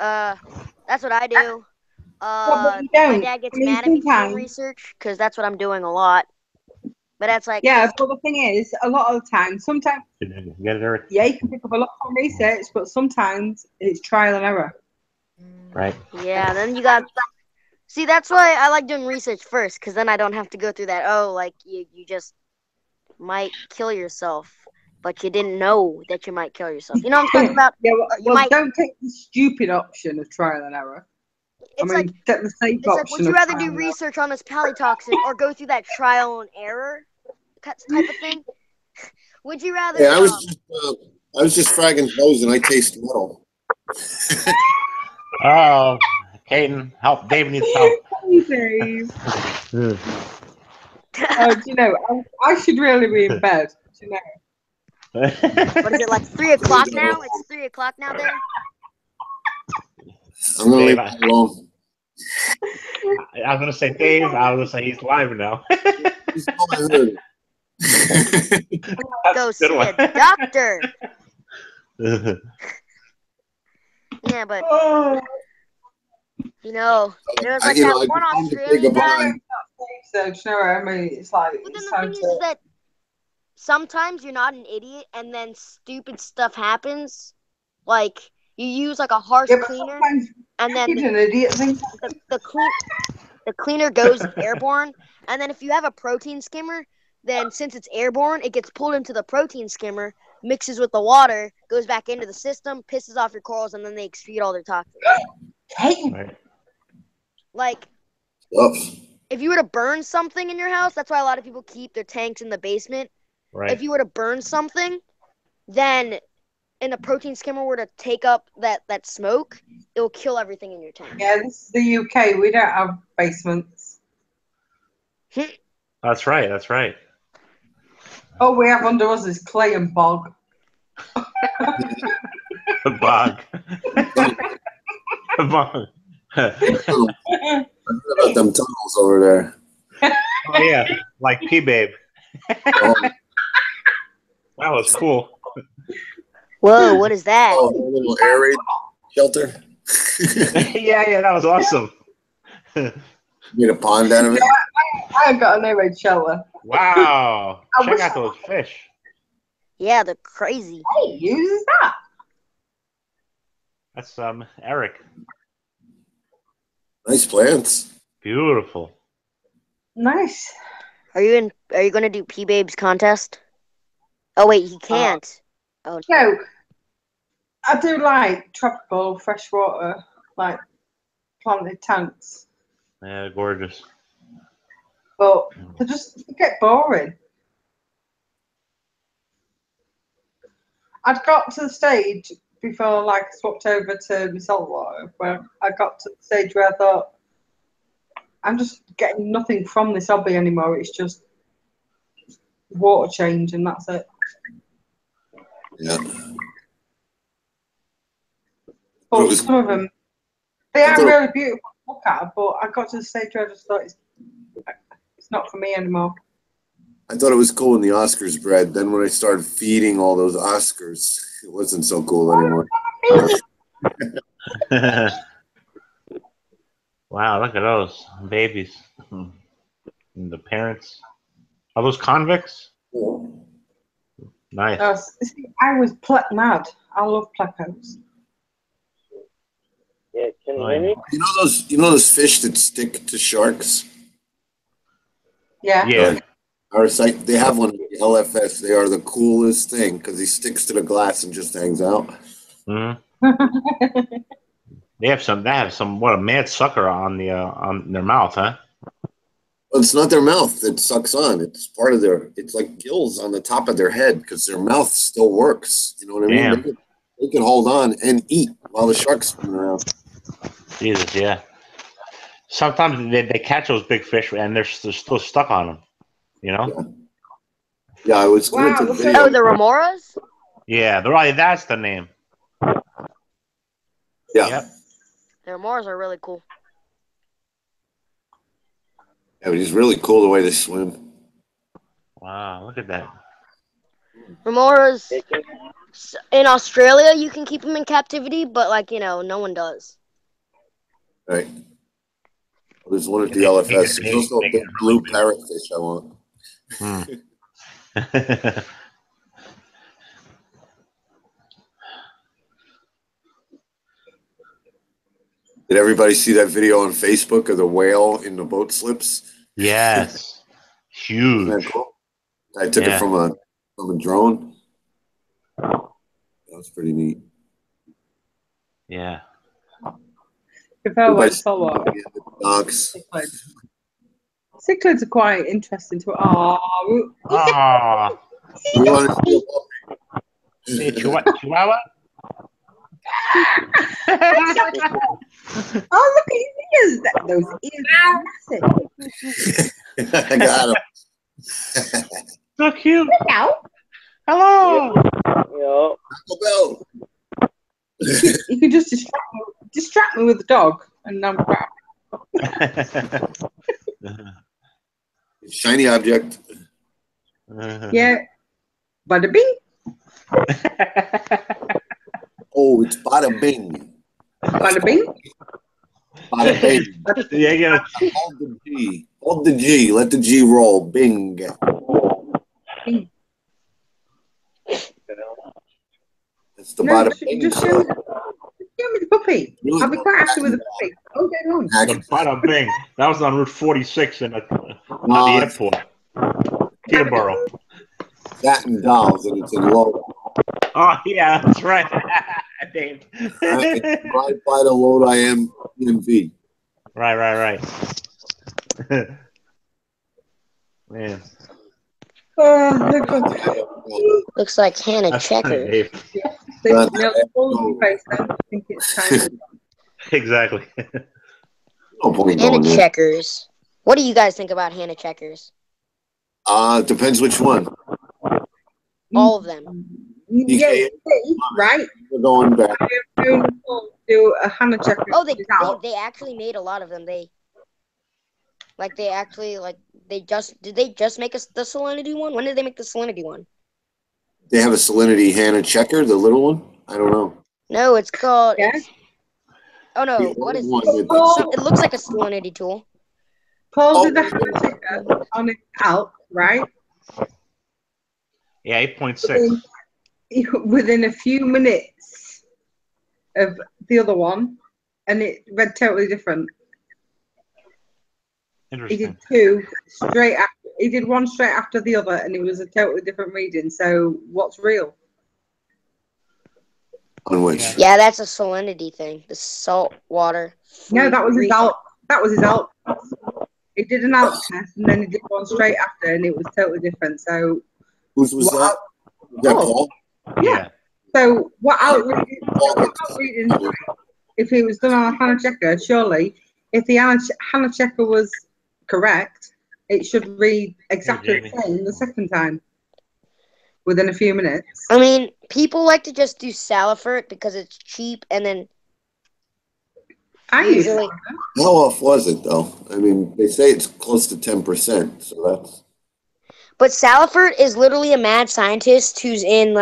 That's what I do. My dad gets mad at me for doing research because that's what I'm doing a lot. But that's like but the thing is, a lot of the time, sometimes you can pick up a lot from research, but sometimes it's trial and error. Right. Yeah, then you got. See, that's why I like doing research first, because then I don't have to go through that. Oh, like you just might kill yourself, but you didn't know that you might kill yourself. You know what I'm talking about? Yeah, well, don't take the stupid option of trial and error. It's take the safe option. Like, would you rather do research on this palytoxin or go through that trial and error type of thing? Would you rather? Yeah, I was just fragging hose and I taste metal. Oh, Caden, help! Dave needs help. Dave. You know, I should really be in bed. You know. What is it like 3 o'clock now? It's 3 o'clock now there. I'm gonna leave it alone. I was gonna say Dave. I was gonna say he's live now. Go see a doctor. Yeah, but you know, there was like that one Australian guy. So, you know what I mean? It's like. But then the thing is that sometimes you're not an idiot, and then stupid stuff happens. Like you use like a harsh cleaner, and then the cleaner goes airborne. And then if you have a protein skimmer, then since it's airborne, it gets pulled into the protein skimmer, mixes with the water, goes back into the system, pisses off your corals, and then they excrete all their toxins. Right. Like, if you were to burn something in your house, that's why a lot of people keep their tanks in the basement. Right. If you were to burn something, then and a protein skimmer were to take up that smoke, it will kill everything in your tank. Yeah, this is the UK. We don't have basements. That's right. That's right. All we have under us is clay and bog. Bog. Bog. I heard about them tunnels over there. Oh yeah, like P-Babe. That was cool. Whoa, what is that? Oh, a little air raid shelter. yeah, that was awesome. Made a pond out of it. I got a no red shelter. Wow. I Check wish out those fish. Yeah, they're crazy. Hey, uses that. That's Eric. Nice plants. Beautiful. Nice. Are you gonna do P Babe's contest? Oh wait, he can't. Oh No, I do like tropical freshwater, like planted tanks, Yeah, gorgeous. but they get boring. I'd got to the stage before like I swapped over to my saltwater where I got to the stage where I thought I'm just getting nothing from this hobby anymore. It's just water change and that's it. Yeah. But some of them, they are really beautiful to look at, but I got to the stage where I just thought it's not for me anymore. I thought it was cool when the Oscars bred. Then when I started feeding all those Oscars, it wasn't so cool anymore. Wow, look at those babies. And the parents. Are those convicts? Nice. See, I was plec mad. I love plecos. Yeah, can you hear me? You know those fish that stick to sharks? Yeah. Yeah. Our site, they have one at the LFS. They are the coolest thing because he sticks to the glass and just hangs out. Mm-hmm. They have some what a mad sucker on their mouth, huh? Well, it's not their mouth that sucks on. It's part of it's like gills on the top of their head because their mouth still works. You know what I mean? They can hold on and eat while the shark's swimming around. Jesus, yeah. Sometimes they catch those big fish and they're still stuck on them. You know? Yeah, I was going to video. Oh, the remoras? Yeah, that's the name. Yeah. Yep. The remoras are really cool. Yeah, but he's really cool the way they swim. Wow, look at that. Remoras in Australia, you can keep them in captivity, but no one does. Right. Well, there's one at the LFS. There's also a big blue parrotfish I want. Did everybody see that video on Facebook of the whale in the boat slips? Yes. Huge. Isn't that cool? I took it from a drone. That was pretty neat. Yeah. Cichlids are quite interesting to. Hey, Chihuahua? Oh, look at his ears! Those ears are massive. I got him. So cute. Hello. Hello. Taco Bell. You can just distract me with the dog, and I'm crap. Shiny object. Yeah. Bada bing. Oh, it's bada bing. Bada bing. Bada bing. Yeah. Hold the G. Hold the G. Let the G roll. Bing. Bing. It's the bada bing. Just show me the puppy. I'll be quite happy with the puppy. Okay, on. The bada bing. That was on Route 46 at the airport. Peterborough. Satin dolls, and it's in low. Oh, yeah, that's right. Dave. Right by the load I am PMV. Right. Man. Looks like Hannah Checker. Exactly. Hannah Checkers. What do you guys think about Hannah Checkers? Depends which one. All of them. Yeah, right. We're going back. Do a Hannah Checker. Oh, they actually made a lot of them. Did they just make the Salinity one? When did they make the Salinity one? They have a Salinity Hannah Checker, the little one? I don't know. No, it's called. Yeah. Oh no, The what old is one this? with It looks like a salinity tool. Paul Oh. did the hand checker on his ALP, right? Yeah, 8.6. Within a few minutes of the other one, and it read totally different. He did Interesting. two straight after. He did one straight after the other, and it was a totally different reading. So, what's real? on which? Yeah. Yeah, that's a salinity thing. The salt water. No, that was his Reef. ALP. That was his ALP. He did an ALP test, and then he did one straight after, and it was totally different. So, Whose was what that? Was that Paul? Paul? Yeah. So, what ALP reading? If it was done on a Hannah checker, surely, if the Hannah checker was correct, it should read exactly the same the second time within a few minutes. I mean, people like to just do Salifert because it's cheap, and then I use usually. How off was it though? I mean, they say it's close to 10%, so that's. But Salifert is literally a mad scientist who's in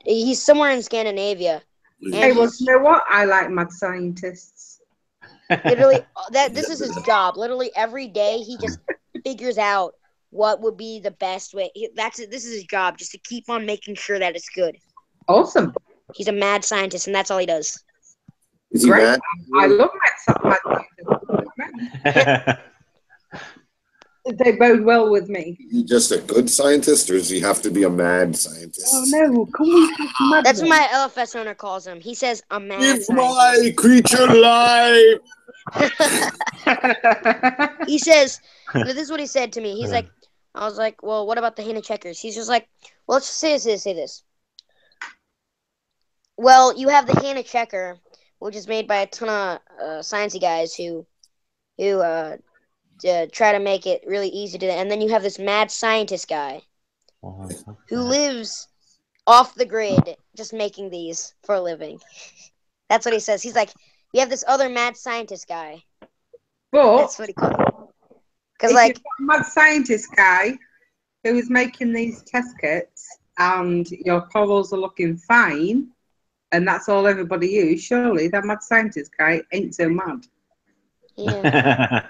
he's somewhere in Scandinavia. Hey, well, you know what? I like mad scientists. Literally, this is his job. Literally every day, he just figures out what would be the best way. This is his job, just to keep on making sure that it's good. Awesome. He's a mad scientist, and that's all he does. Is he mad? I love mad scientists. They bode well with me. Is he just a good scientist, or does he have to be a mad scientist? Oh no, come on, mad. That's what my LFS owner calls him. He says a mad It's scientist. my creature life. He says, this is what he said to me. He's like, I was like, well, what about the Hannah checkers? He's just like, well, let's just say this. Well, you have the Hannah checker, which is made by a ton of sciencey guys who try to make it really easy to. And then you have this mad scientist guy who lives off the grid, just making these for a living. That's what he says. He's like, you have this other mad scientist guy. But that's what he calls it. Because you've got a mad scientist guy who is making these test kits, and your corals are looking fine, and that's all everybody uses. Surely that mad scientist guy ain't so mad. Yeah.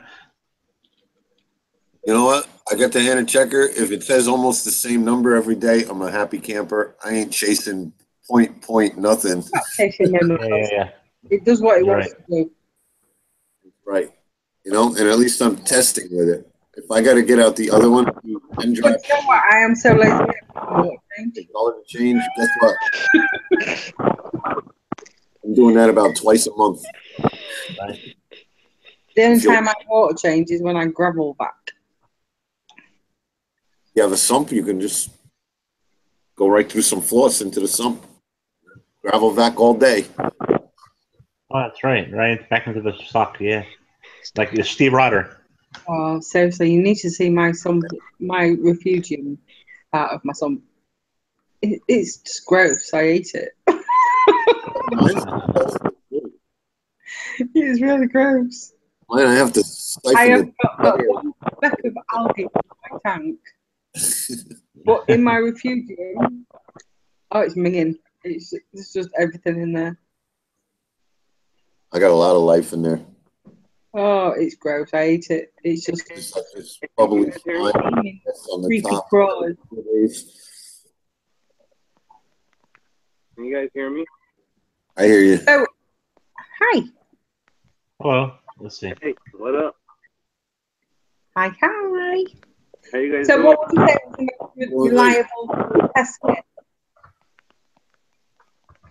You know what? I got the Hannah checker. If it says almost the same number every day, I'm a happy camper. I ain't chasing point nothing. Yeah. It does what it wants to do. Right. You know, and at least I'm testing with it. If I got to get out the other one, But you know what? I am so lazy. Color to change. Guess what? I'm doing that about twice a month. Right. The only time I water change is when I gravel back. You have a sump, you can just go right through some floss into the sump. Gravel vac all day. Oh, that's right. Right back into the sock. Yeah, like Steve Rotter. Oh, seriously, you need to see my refugium part of my sump. It's just gross. I hate it. It's really gross. Mine, I have to siphon I have it. got one speck of algae in my tank. But in my refugium, oh, it's minging. It's just everything in there. I got a lot of life in there. Oh, it's gross. I hate it. It's just It's bubbly slime on the creepy top. crawlers. Can you guys hear me? I hear you. So, hi. Hello. Let's see. Hey, what up? Hi. How you guys So, doing? what would you say was the most reliable test kit?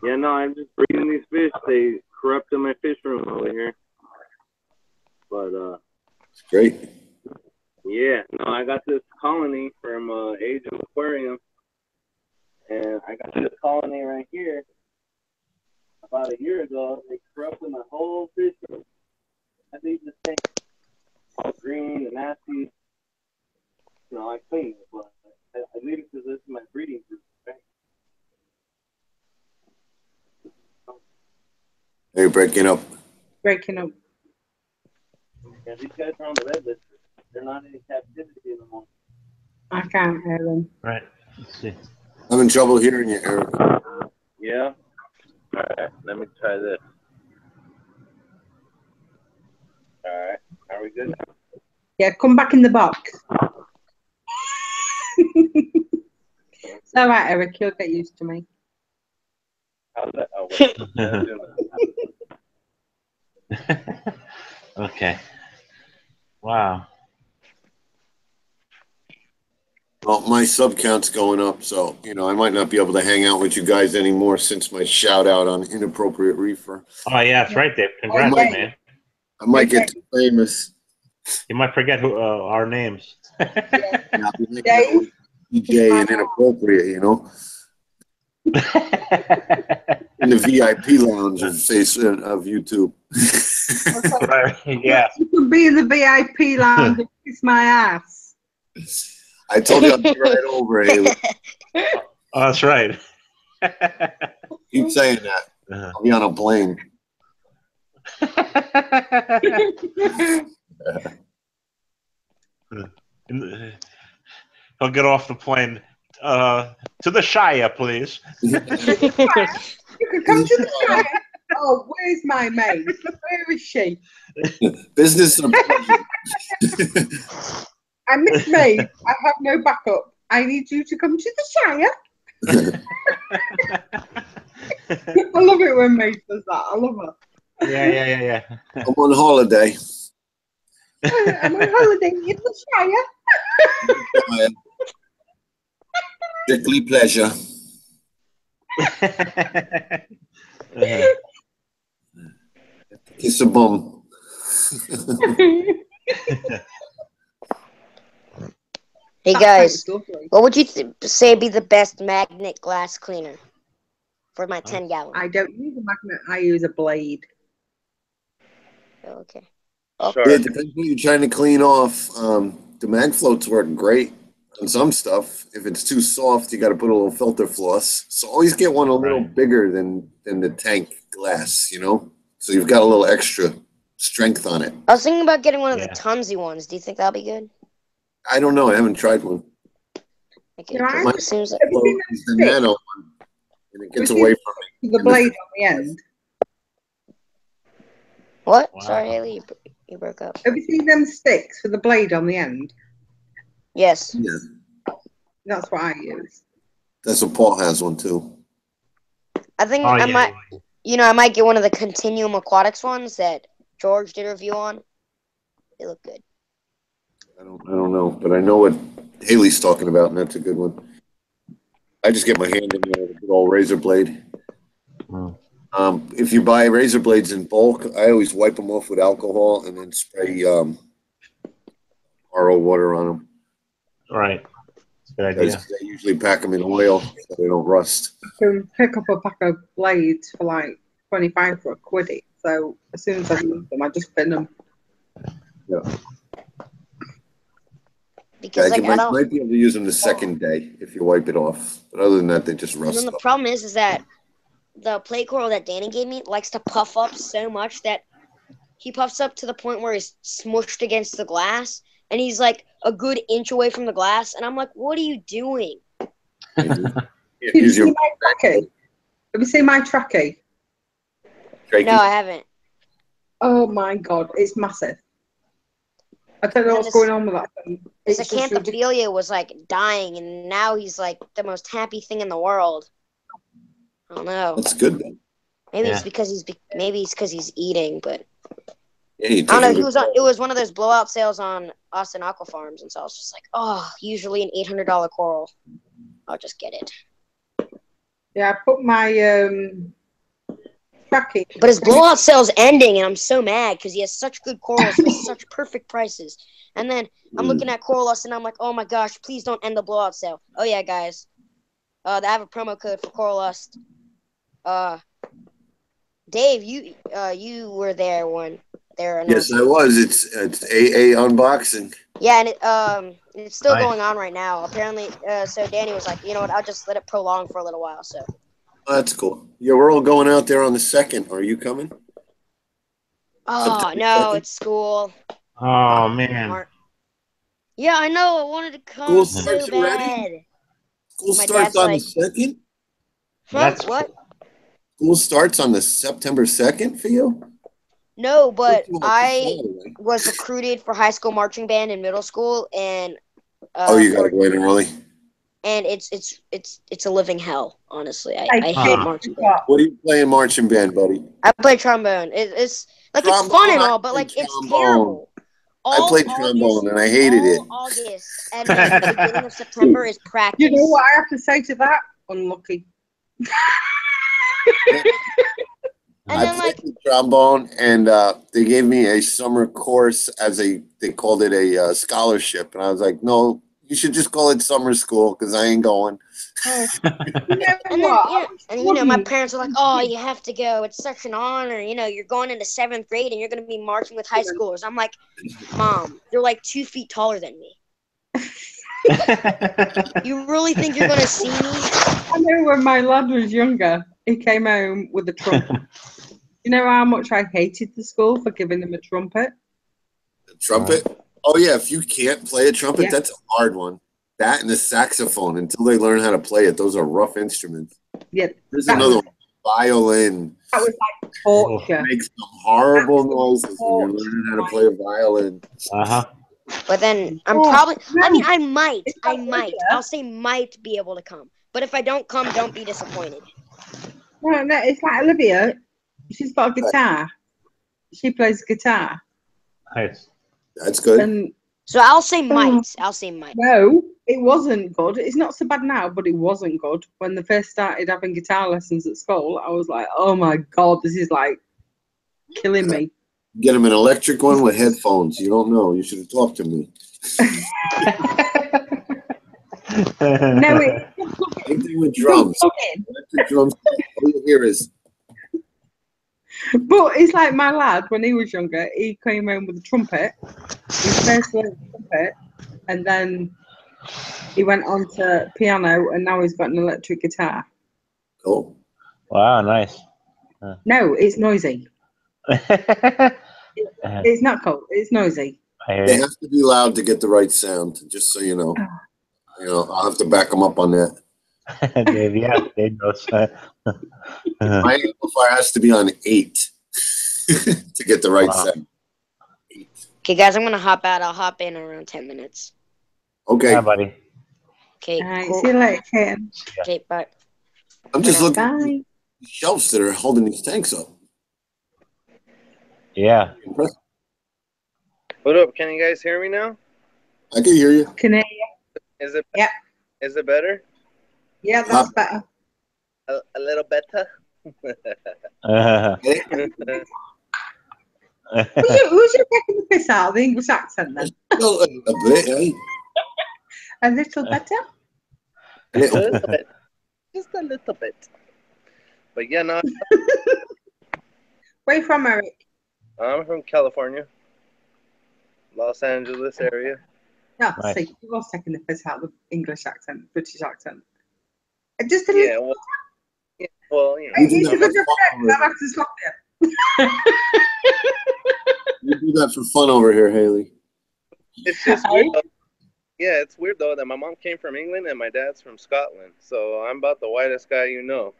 Yeah, no, I'm just breeding these fish. They corrupted my fish room over here. But it's great. Yeah, no, I got this colony from Asian Aquarium, and I got this colony right here about a year ago. They corrupted my whole fish room. I think this thing all green and nasty. You know, I clean it, but I leave it because this is my breeding group. Right? You're breaking up. Yeah, these guys are on the red list. They're not in captivity anymore. I can't hear them. Right. Let's see. I'm in trouble hearing you, Eric. Yeah? Alright, let me try this. All right. Are we good now? Yeah, come back in the box. It's all right, Eric. You'll get used to me. How's that? Oh, wait. Okay. Wow. Well, my sub count's going up, so I might not be able to hang out with you guys anymore since my shout out on inappropriate reefer. Oh yeah, that's right, Dave. Congrats, might- man. I might get too famous. You might forget who our names. And I'll be hanging out with DJ and inappropriate, in the VIP lounge of YouTube. Right. Yeah. You can be in the VIP lounge and kiss my ass. I told you I'd be right over, Haley. Oh, that's right. Keep saying that. I'll be on a plane. He'll get off the plane. To the Shire, please. You can come to the Shire. Oh, where's my mate? Where is she? Business or pleasure? I miss me. I have no backup. I need you to come to the Shire. I love it when Mate does that. I love her. Yeah. I'm on holiday. I'm on holiday in the Shire. Strictly pleasure. Kiss a bum. Hey guys, what would you say be the best magnet glass cleaner for my 10-gallon? I don't use a magnet. I use a blade. Okay. It depends what you're trying to clean off. The mag floats work great on some stuff. If it's too soft, you got to put a little filter floss. So always get one a little bigger than the tank glass, So you've got a little extra strength on it. I was thinking about getting one of the Tunsy ones. Do you think that'll be good? I don't know. I haven't tried one. Okay, My it seems like is the nano one, and it gets away from me. The blade on the end. What? Wow. Sorry, Haley, you broke up. Have you seen them sticks with the blade on the end? Yes. Yeah, That's what I use. that's what Paul has one too. I think I might get one of the Continuum Aquatics ones that George did a review on. They look good. I don't know, but I know what Haley's talking about, and that's a good one. I just get my hand in there with a good old razor blade. If you buy razor blades in bulk, I always wipe them off with alcohol and then spray RO water on them. Right. Good idea. They usually pack them in oil so they don't rust. You can pick up a pack of blades for like 25 for a quiddy. So as soon as I use them, I just bin them. Yeah. Because you might be able to use them the second day if you wipe it off. But other than that, they just rust. And then the problem is that the plate coral that Danny gave me likes to puff up so much that he puffs up to the point where he's smushed against the glass, and he's like a good inch away from the glass. And I'm like, what are you doing? Have you seen my trackie? Have you seen my trackie? No, I haven't. Oh my god, it's massive. I don't know what's going on with that thing. His Acanthophilia was like dying, and now he's like the most happy thing in the world. I don't know. That's good then. Maybe it's because he's eating, but Yeah, I don't know. It was one of those blowout sales on Austin Aqua Farms, and so I was just like, oh, usually an $800 coral. I'll just get it. Yeah, I put my tracking. But his blowout sale's ending, and I'm so mad because he has such good corals for such perfect prices. And then I'm looking at Coral Lust, and I'm like, oh my gosh, please don't end the blowout sale. Oh yeah, guys, they have a promo code for Coral Lust. Dave, you were there when there. Yes, I was. It's AA unboxing. Yeah, and it's still going on right now. Apparently, so Danny was like, you know what? I'll just let it prolong for a little while. So. That's cool. Yeah, we're all going out there on the 2nd. Are you coming? Oh no, it's school. Oh man. Yeah, I know. I wanted to come so bad. School starts on the 2nd? Huh? What? School starts on the September 2nd for you? No, but Too much to I follow, right? was recruited for high school marching band in middle school, and Oh, you gotta for go in early. and it's a living hell. Honestly, I I hate Uh-huh. marching band. What are you playing marching band, buddy? I play trombone. It's like it's fun Trombone. and I all, but played like it's trombone. terrible. I All played August, trombone and I hated it. all August, and then the beginning of September is You know practice. what I have to say to that? Unlucky. And I then played like the trombone, and they gave me a summer course they called it a scholarship, and I was like, no, you should just call it summer school because I ain't going. Oh, you know and then what? yeah, I was and my wondering- parents are like, "Oh, you have to go. It's such an honor. You're going into 7th grade and you're going to be marching with high schoolers." I'm like, "Mom, you're like 2 feet taller than me. You really think you're going to see me?" I know when my lad was younger, he came home with a trumpet. You know how much I hated the school for giving him a trumpet? The trumpet? Oh yeah, if you can't play a trumpet, Yeah. that's a hard one. That and the saxophone, until they learn how to play it, those are rough instruments. Yeah, There's that another was, one, violin. that was like torture. Makes some horrible Absolute noises when you're learning how to play a violin. Uh-huh. But then I'm Oh, probably. I mean, no. I might. I'll say might be able to come. But if I don't come, don't be disappointed. No, it's like Olivia. She's got a guitar. She plays guitar. Nice. That's good. And So I'll say might. I'll say might. no, it wasn't good. It's not so bad now, but it wasn't good. When they first started having guitar lessons at school, I was like, oh my God, this is like killing me. Get him an electric one with headphones. You don't know. You should have talked to me. No, it, Same thing with drums. Electric drums. All you hear is but it's like my lad, when he was younger, he came home with a trumpet. He first learned trumpet, and then he went on to piano, and now he's got an electric guitar. oh. Wow, nice. No, it's noisy. It's not cool. It's noisy. I hear They you. have to be loud to get the right sound. Just so you know. I'll have to back them up on that. Dave, yeah, Dave knows. My amplifier has to be on 8 to get the right Wow. sound. Okay, guys, I'm gonna hop out. I'll hop in around 10 minutes. Okay. Hi, buddy. Okay, All right, cool. see you later, Kate. Okay, bye. I'm just looking at Bye. the shelves that are holding these tanks up. Yeah. Impressive. What up? Can you guys hear me now? I can hear you. Can I? Is it? Yeah. Is it better? Yeah, that's better. A little better. Who's you taking the piss out of the English accent then? No, a bit, eh? A little better? A little. Little bit. Just a little bit. But yeah, no, Where you from, Eric? I'm from California, Los Angeles area. No, Nice. see, you was taking the piss out of the English accent, British accent. Just a Yeah, little. well, You do It's that a good for fun effect. over I'll have to stop you. You do that for fun over here, Haley. it's just weird. Yeah, it's weird though that my mom came from England and my dad's from Scotland, so I'm about the whitest guy you know.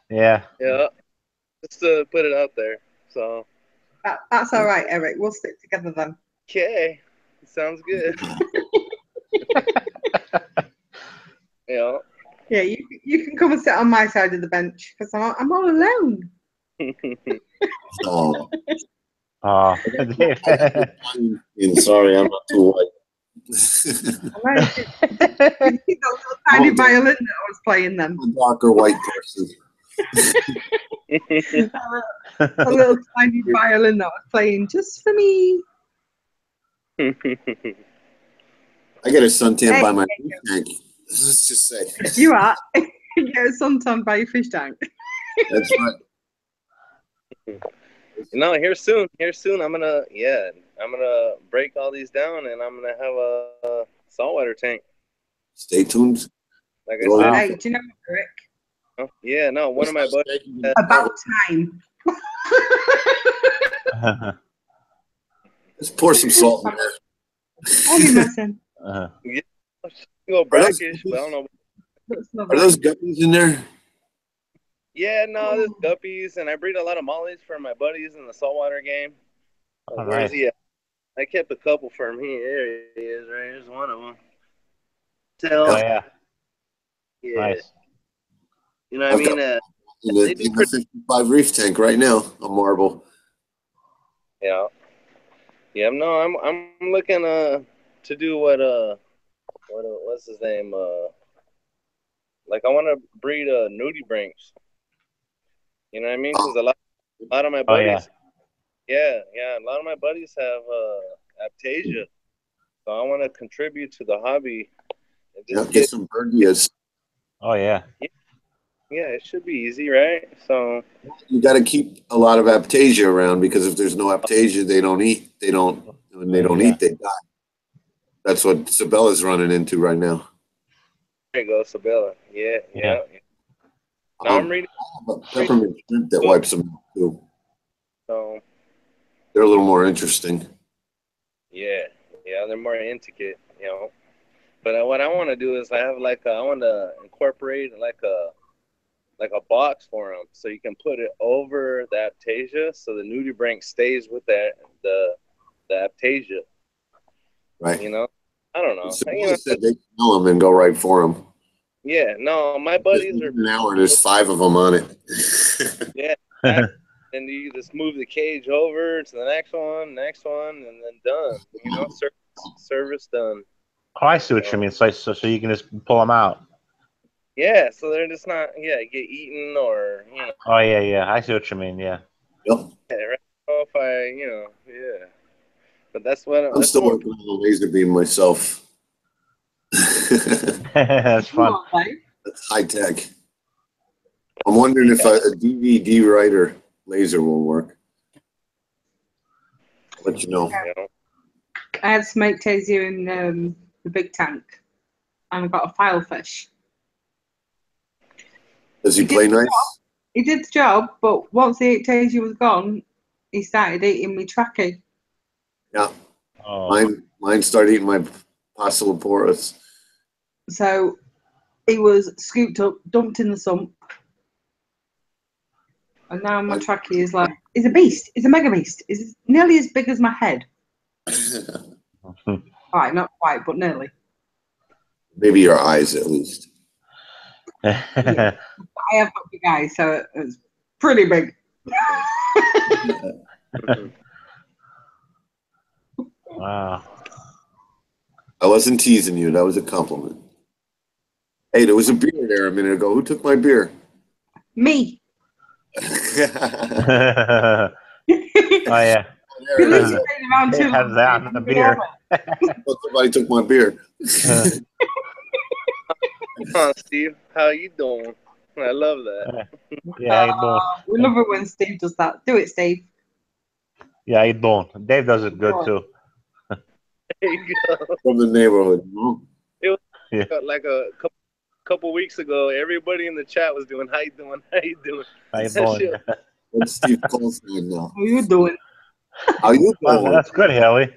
Yeah. Yeah, just to put it out there. So, That's all right, Eric. We'll stick together then. okay, sounds good. Yeah. Yeah, you can come and sit on my side of the bench because I'm all alone. Oh, Oh, Dave. sorry, I'm not too white. I know. You see that little tiny violin that I was playing then? I'm a darker white person. A little tiny violin that I was playing just for me. I get a suntan Hey, by my fish tank. Let's just say. You are. You get suntan by your fish tank. That's right. No, here soon. I'm gonna break all these down and I'm gonna have a saltwater tank. Stay tuned. Like I Wow. said. Hey, do you know what, Eric? Oh, yeah, no, one of my buddies. About time. Let's pour some salt in there. Only messing. Yeah, go brackish, but I don't know. Are those guppies in there? Yeah, no, there's guppies, and I breed a lot of mollies for my buddies in the saltwater game. Oh, Where's nice. he at? I kept a couple for him. There he is, right? Here's one of them. Oh, Tell, yeah. yeah. Nice. You know what I I've mean? got They do in the pretty. 55 Reef tank right now, a marble. Yeah. Yeah. No, I'm looking to do what's his name like I want to breed nudibranchs. You know what I mean? Because a lot of my Oh, yeah. buddies, yeah, a lot of my buddies have aptasia. So I want to contribute to the hobby and Yeah, just get get. some birdias. Oh, yeah. Yeah, it should be easy, right? So You got to keep a lot of aptasia around because if there's no aptasia, they don't eat. When they don't Yeah. eat, they die. That's what Sabella's running into right now. there you go, Sabella. Yeah. Yeah. Now I'm reading. I have a peppermint shrimp that wipes them out too. So They're a little more interesting. yeah, they're more intricate, you know. But what I want to do is I want to incorporate like a box for them, so you can put it over the aptasia, so the nudibranch stays with the aptasia. Right. You know, I don't know. Sabella said they smell them and go right for them. Yeah, no, my buddies are. An hour, there's 5 of them on it. Yeah, and you just move the cage over to the next one, and then done. You know, service done. Oh, I see what you mean. So you can just pull them out. Yeah, so they're just not get eaten or you know. Oh, yeah. I see what you mean. Yeah. Yep. Yeah, right. If I yeah. But that's what I'm still working on the laser beam myself. That's fun. That's high tech. I'm wondering if a DVD writer laser will work. I'll let you know. I had smoked taser in the big tank, and I got a filefish. Does he play nice? He did the job, but once the taser was gone, he started eating me tracky. Yeah. Oh. Mine started eating my Passeloporus. So he was scooped up, dumped in the sump, and now my tracky is like, he's a beast. He's a mega beast. He's nearly as big as my head. Right, not quite, but nearly. Maybe your eyes, at least. Yeah. I have got big eyes, so it's pretty big. Wow. I wasn't teasing you. That was a compliment. Hey, there was a beer there a minute ago. Who took my beer? Me. Oh, yeah. It has that on the beer. Somebody took my beer. Come on, Steve. How you doing? I love that. Yeah, you doing? We love it when Steve does that. Do it, Steve. Yeah, you doing? Dave does it good too. There you go. From the neighborhood. It was like a couple weeks ago. Everybody in the chat was doing, "How you doing? How you doing?" How you doing? What's Steve Cole's name now? How you doing? How you doing? That's good, Haley.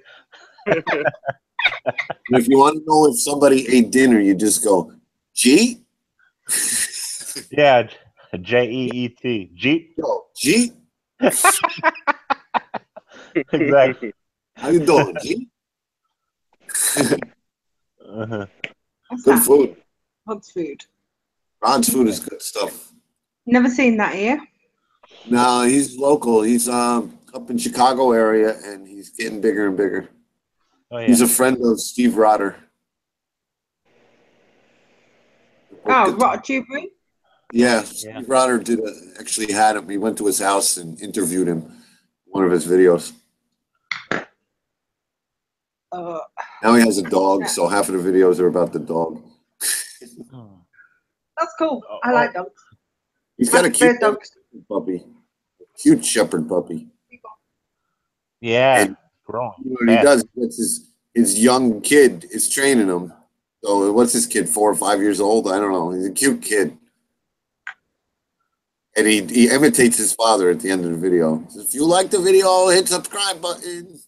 If you want to know if somebody ate dinner, you just go, G? Yeah, Jeet. Jeet. Yo, G? Exactly. How you doing, G? Good That? food. What's food? Ron's food is good stuff. Never seen that here. No, he's local. He's up in Chicago area, and he's getting bigger and bigger. Oh, yeah. He's a friend of Steve Rotter. Oh, Rotter. Yeah, Steve Rotter actually had him. He went to his house and interviewed him. One of his videos. Now he has a dog, so half of the videos are about the dog. That's cool. I like dogs. He's got a cute puppy. Cute shepherd puppy. Yeah. And you know what he does? His young kid is training him. So what's his kid, 4 or 5 years old? I don't know. He's a cute kid. And he imitates his father at the end of the video. He says, if you like the video, hit subscribe button.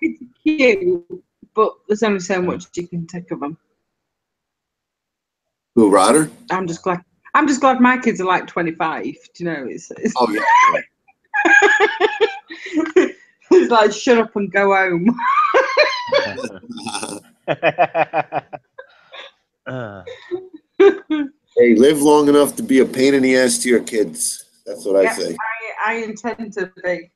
It's cute, but there's only so much you can take of them. Who, Rotter? I'm just glad. I'm just glad my kids are like 25. Do you know? It's Oh yeah. it's like shut up and go home. Hey, live long enough to be a pain in the ass to your kids. That's what I say. I intend to be.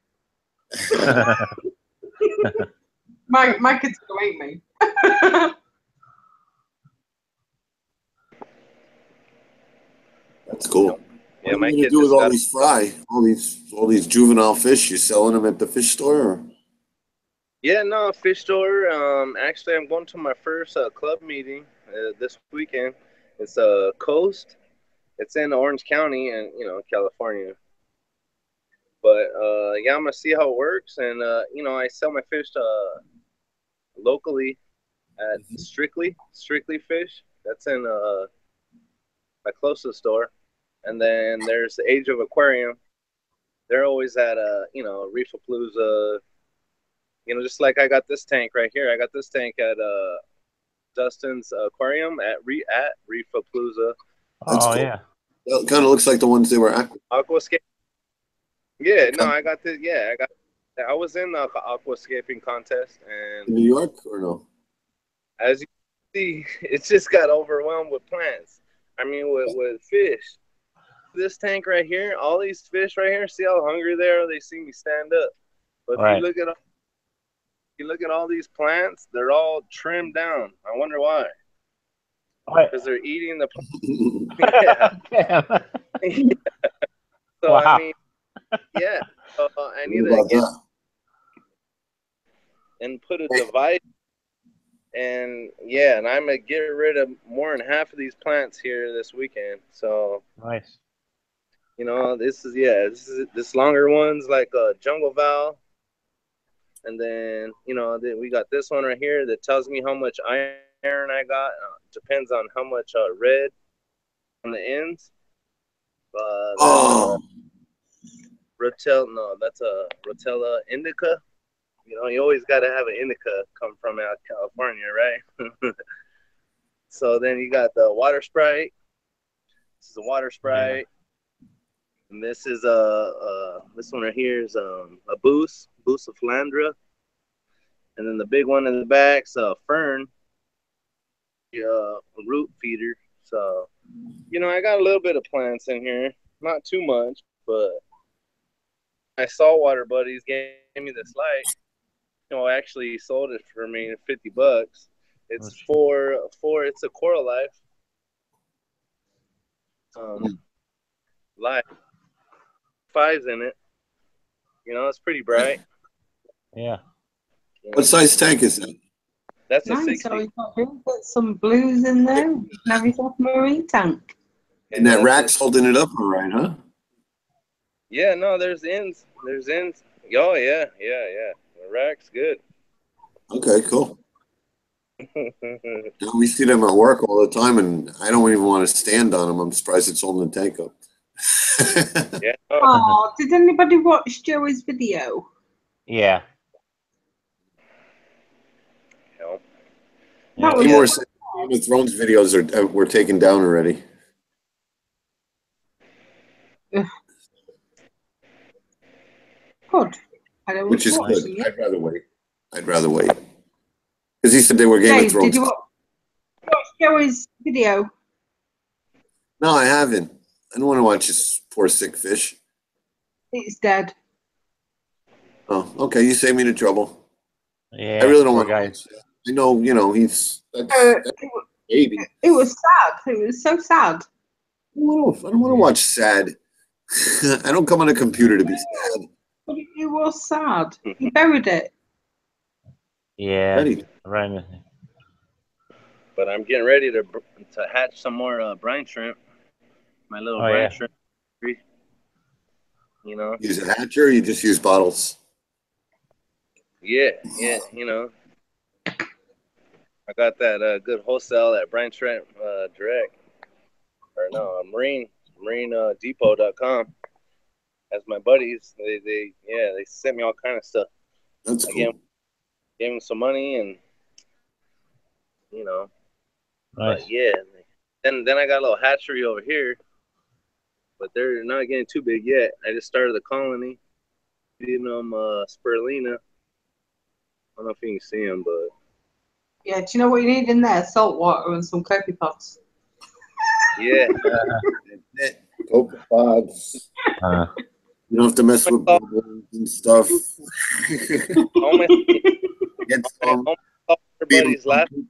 My kids will hate me. That's cool. Yeah, What my are you gonna kid do with just all got. these fry, all these juvenile fish? You selling them at the fish store? Or? Yeah, no, fish store. Actually, I'm going to my first club meeting this weekend. It's Coast. It's in Orange County, and California. But yeah, I'm gonna see how it works, and I sell my fish locally at Strictly Fish. That's in my closest store, and then there's the Age of Aquarium. They're always at Reefapalooza. Just like I got this tank right here. I got this tank at Dustin's Aquarium at Reefapalooza. Oh cool. Yeah. Well, it kind of looks like the ones they were aquascape. Yeah, no, I got this. Yeah, I was in the aquascaping contest, and in New York or no? As you see, it just got overwhelmed with plants. I mean, with fish. This tank right here, all these fish right here. See how hungry they are? They see me stand up. But if you look at all these plants, they're all trimmed down. I wonder why. Because they're eating the plants. Yeah. Yeah. So wow. I mean, yeah. I need to get and put a device. And yeah, and I'm gonna get rid of more than half of these plants here this weekend. So nice. This longer one's like a jungle val. And then, we got this one right here that tells me how much iron I got. Depends on how much red on the ends. That's a Rotella indica. You always got to have an indica come from out California, right? So then you got the water sprite. This is a water sprite. Yeah. And this is this one right here is a Boost of Philandra. And then the big one in the back's a Fern, a root feeder. So, I got a little bit of plants in here. Not too much, but my saltwater buddies gave me this light. Actually sold it for me $50. It's it's a Coral Life. Life 5's in it. It's pretty bright. Yeah. What size tank is that? That's a 60. So you've got some blues in there. You can have yourself a marine tank. And that rack's holding it up all right, huh? Yeah, no, there's ends. There's ends. Oh, yeah. The rack's good. Okay, cool. We see them at work all the time, and I don't even want to stand on them. I'm surprised it's holding the tank up. Yeah. Oh, did anybody watch Joey's video? Yeah. No. Any more Game of Thrones videos were taken down already. Good. I don't Which is good. Them I'd rather wait. Because he said they were Game of Thrones. Did you watch Joey's video? No, I haven't. I don't want to watch this poor sick fish. It's dead. Oh, okay. You saved me the trouble. Yeah. I really don't want to watch it. I know, he's that's baby. It was sad. It was so sad. I don't want to watch sad. I don't come on a computer to be sad. But it was sad. He buried it. Yeah. Right. But I'm getting ready to hatch some more brine shrimp. My little brine shrimp. Use a hatcher or you just use bottles? Yeah. I got that good wholesale at Brine Shrimp Direct. Or no, marinedepot.com. As my buddies, they sent me all kind of stuff. That's cool. Gave them some money and Nice. But yeah. Then I got a little hatchery over here. but they're not getting too big yet. I just started the colony, feeding them spirulina. I don't know if you can see them, but Yeah, do you know what you need in there? Salt water and some copepods. yeah. Copepods. You don't have to mess with bubbles and stuff. All my Get some. everybody's laughing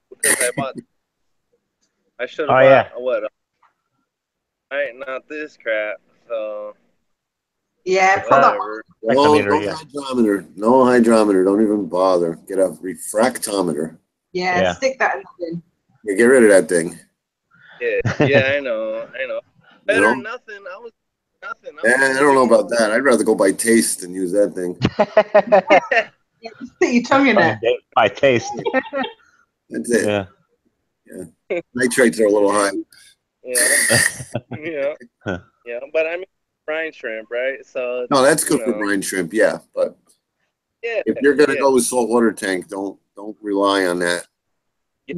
because I should have Oh, yeah. bought what? Right, not this crap. So Yeah, put that one. whatever. No hydrometer. No hydrometer. Don't even bother. Get a refractometer. Yeah, stick that in the bin. Yeah, get rid of that thing. Yeah, I know. Better know? than nothing. I was nothing. I don't know about that. I'd rather go by taste than use that thing. Yeah, just stick your tongue in it. By taste. That's it. Yeah. Yeah. Nitrates are a little high. Yeah. Yeah. But I mean, brine shrimp, right? So no, that's good for brine shrimp. Yeah, but if you're gonna go with saltwater tank, don't rely on that.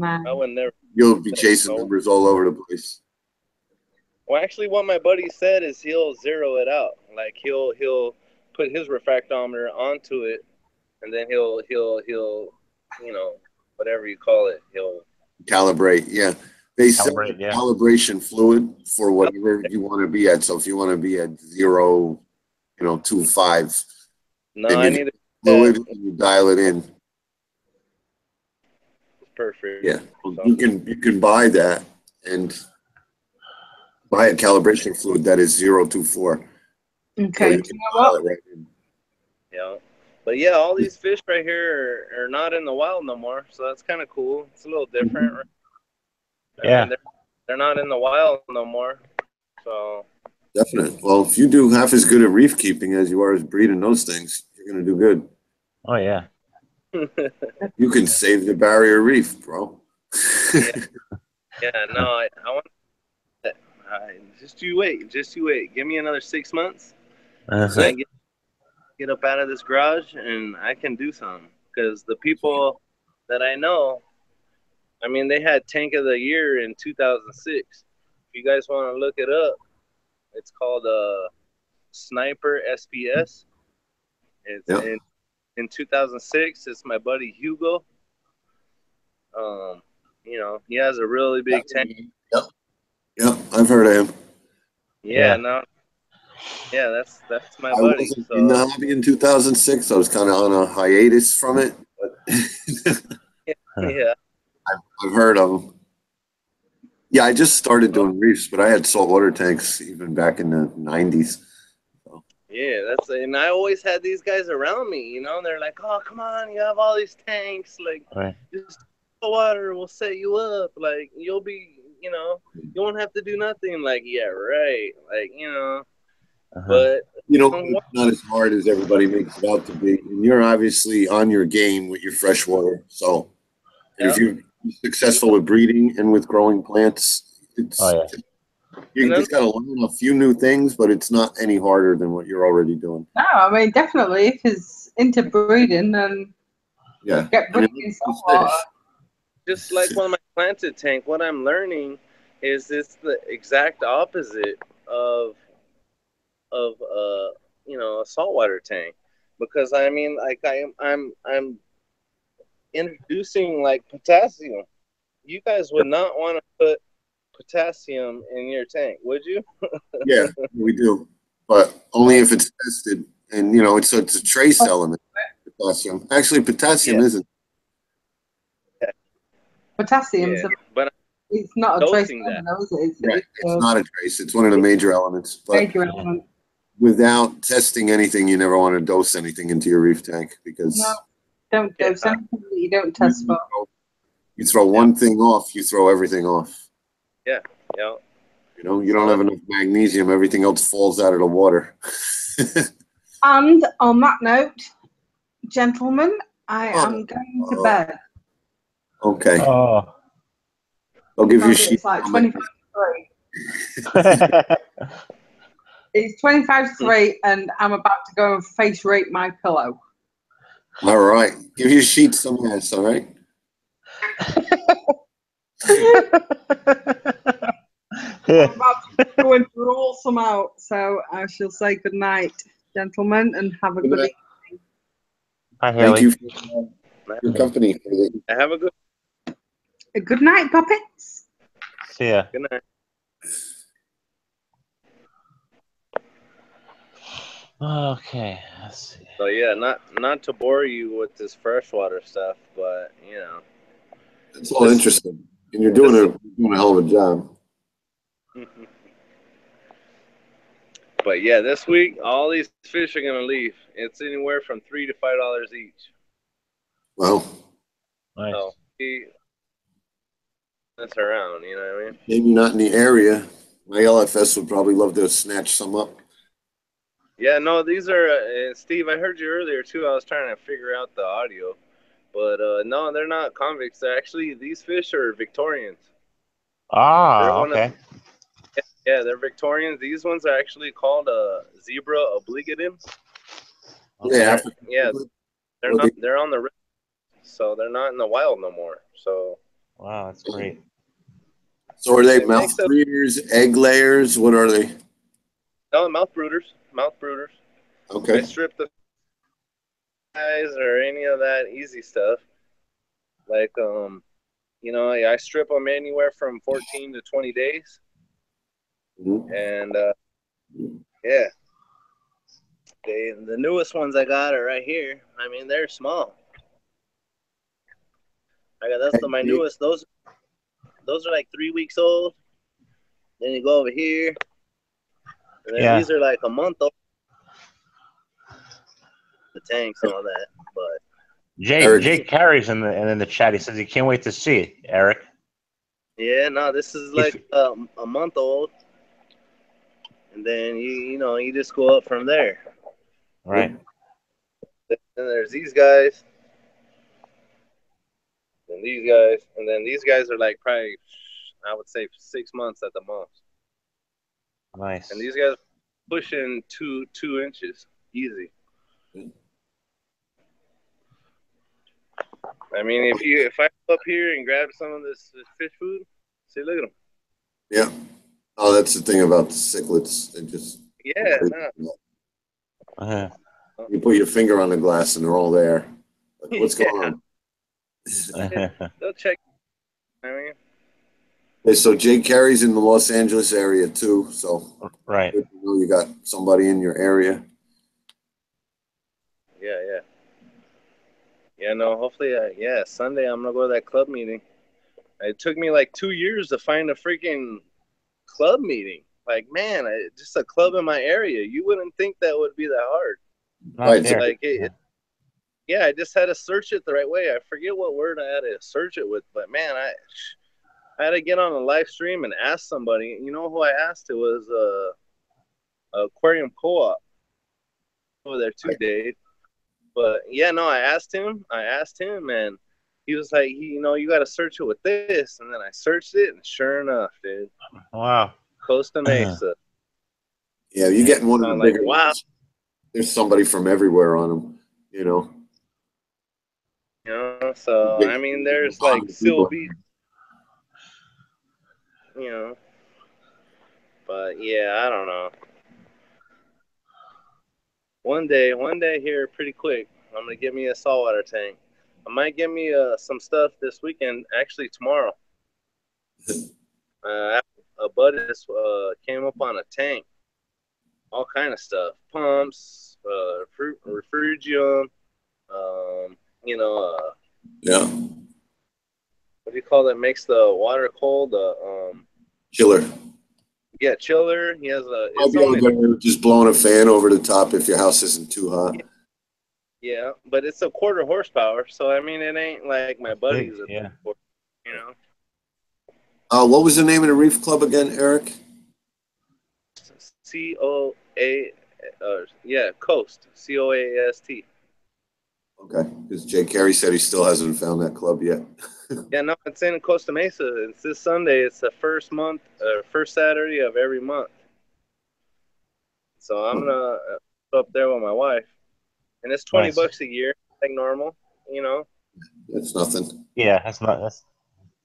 I would never. You'll be chasing numbers all over the place. Well, actually, what my buddy said is he'll zero it out. Like he'll put his refractometer onto it, and then he'll whatever you call it, he'll calibrate. Yeah, they sell calibration fluid for whatever you want to be at. So if you want to be at 0.25, no, I need fluid and you dial it in. Perfect. Yeah, you can buy that and buy a calibration fluid that is 0.24. Okay. So you can dial it right in. Yeah. But yeah, all these fish right here are not in the wild no more, so that's kind of cool. It's a little different. Right? Yeah. I mean, they're not in the wild no more, so. Definitely. Well, if you do half as good at reef keeping as you are as breeding those things, you're going to do good. Oh, yeah. You can save the barrier reef, bro. No, I want. Just you wait. Give me another 6 months. I get up out of this garage and I can do something. Because the people that I know, I mean, they had Tank of the Year in 2006. If you guys want to look it up, it's called Sniper SPS. It's in 2006. It's my buddy Hugo. He has a really big tank. Yep, I've heard of him. That's my I buddy. wasn't in the hobby in 2006. I was kind of on a hiatus from it, but I've heard of him. Yeah, I just started doing reefs, but I had saltwater tanks even back in the 90s. So. Yeah, and I always had these guys around me. They're like, "Oh, come on, you have all these tanks. Like, just the water will set you up. Like, you'll be." You won't have to do nothing. Like, yeah, right. Like, but it's not as hard as everybody makes it out to be. And you're obviously on your game with your freshwater. So if you're successful with breeding and with growing plants, you just got to learn a few new things, but it's not any harder than what you're already doing. No, I mean, definitely, if he's into breeding, then get breeding saltwater. Just like one of my planted tank, what I'm learning is it's the exact opposite of a saltwater tank, because I mean, like I'm introducing like potassium. You guys would not want to put potassium in your tank, would you? Yeah, we do, but only if it's tested, and it's a trace element. Potassium, actually, potassium isn't. Potassium's but it's not a trace element, is it? It's not a trace. It's one of the major elements. But without testing anything, you never want to dose anything into your reef tank, because don't dose anything that you don't test for. You throw one thing off, you throw everything off. Yeah. You don't have enough magnesium, everything else falls out of the water. And on that note, gentlemen, I am going to bed. Okay. I'll give you a sheet. It's like 25 to 3. It's 25 to 3, and I'm about to go and face rape my pillow. All right. Give your sheet some ass, all right? I'm about to go and roll some out, so I shall say good night, gentlemen, and have a good evening. Hi, Thank Haley. you for your company. Have a good. A good night, puppets. See ya. Good night. Okay, let's see. So yeah, not to bore you with this freshwater stuff, but it's all interesting, and you're doing a hell of a job. But yeah, this week all these fish are gonna leave. It's anywhere from $3 to $5 each. Wow. Nice. So that's around, you know what I mean? Maybe not in the area. My LFS would probably love to snatch some up. Yeah, no, these are Steve. I heard you earlier too. I was trying to figure out the audio, but no, they're not convicts. They're actually these fish are Victorians. They're Okay. Yeah, they're Victorians. These ones are actually called zebra obligatum. Yeah, They're on the river, so they're not in the wild no more. So wow, that's great. So are they mouth breeders, egg layers? What are they? No, mouth brooders. Mouth brooders. Okay. I strip the eyes or any of that easy stuff. Like I strip them anywhere from 14 to 20 days. Mm-hmm. And yeah, the newest ones I got are right here. I mean, they're small. That's my newest. Those are like 3 weeks old. Then you go over here, and then these are like a month old. The tanks and all that, but Jake carries in the chat. He says he can't wait to see it, Eric. yeah, no, this is like a month old, and then you just go up from there. Right. Then there's these guys, and these guys, and then these guys are like probably, I would say 6 months at the most. Nice. And these guys pushing 2 inches easy. I mean, if I go up here and grab some of this fish food, see, look at them. Yeah. Oh, that's the thing about the cichlids. They just You put your finger on the glass and they're all there. Like, what's going on? They'll check. I mean. Okay, so Jay Carey's in the Los Angeles area too. So right. You got somebody in your area. Yeah. Yeah, no, hopefully, Sunday I'm going to go to that club meeting. It took me like 2 years to find a freaking club meeting. Like, man, just a club in my area. You wouldn't think that would be that hard. Right. I just had to search it the right way. I forget what word I had to search it with, but man, I had to get on a live stream and ask somebody. You know who I asked? It was Aquarium Co-op over there 2 days. But yeah, no, I asked him, and he was like, you got to search it with this. And then I searched it, and sure enough, dude. Wow. Costa Mesa. Yeah, you're getting one of the bigger ones. There's somebody from everywhere on them, So, I mean, there's like Seal Beach, But yeah, I don't know. One day here, pretty quick, I'm gonna get me a saltwater tank. I might get me some stuff this weekend. Actually, tomorrow. A buddy came up on a tank, all kind of stuff, pumps, refrigerant, yeah. What do you call that? Makes the water cold? Chiller. Yeah, chiller. He has just blowing a fan over the top if your house isn't too hot. Yeah, but it's a 1/4 horsepower, so I mean, it ain't like my buddy's. Yeah. What was the name of the Reef Club again, Eric? Coast. COAST. Okay, because Jay Carey said he still hasn't found that club yet. Yeah, no, it's in Costa Mesa. It's this Sunday. It's the first Saturday of every month. So I'm gonna go up there with my wife, and it's $20 a year, like normal, That's nothing. Yeah, that's not.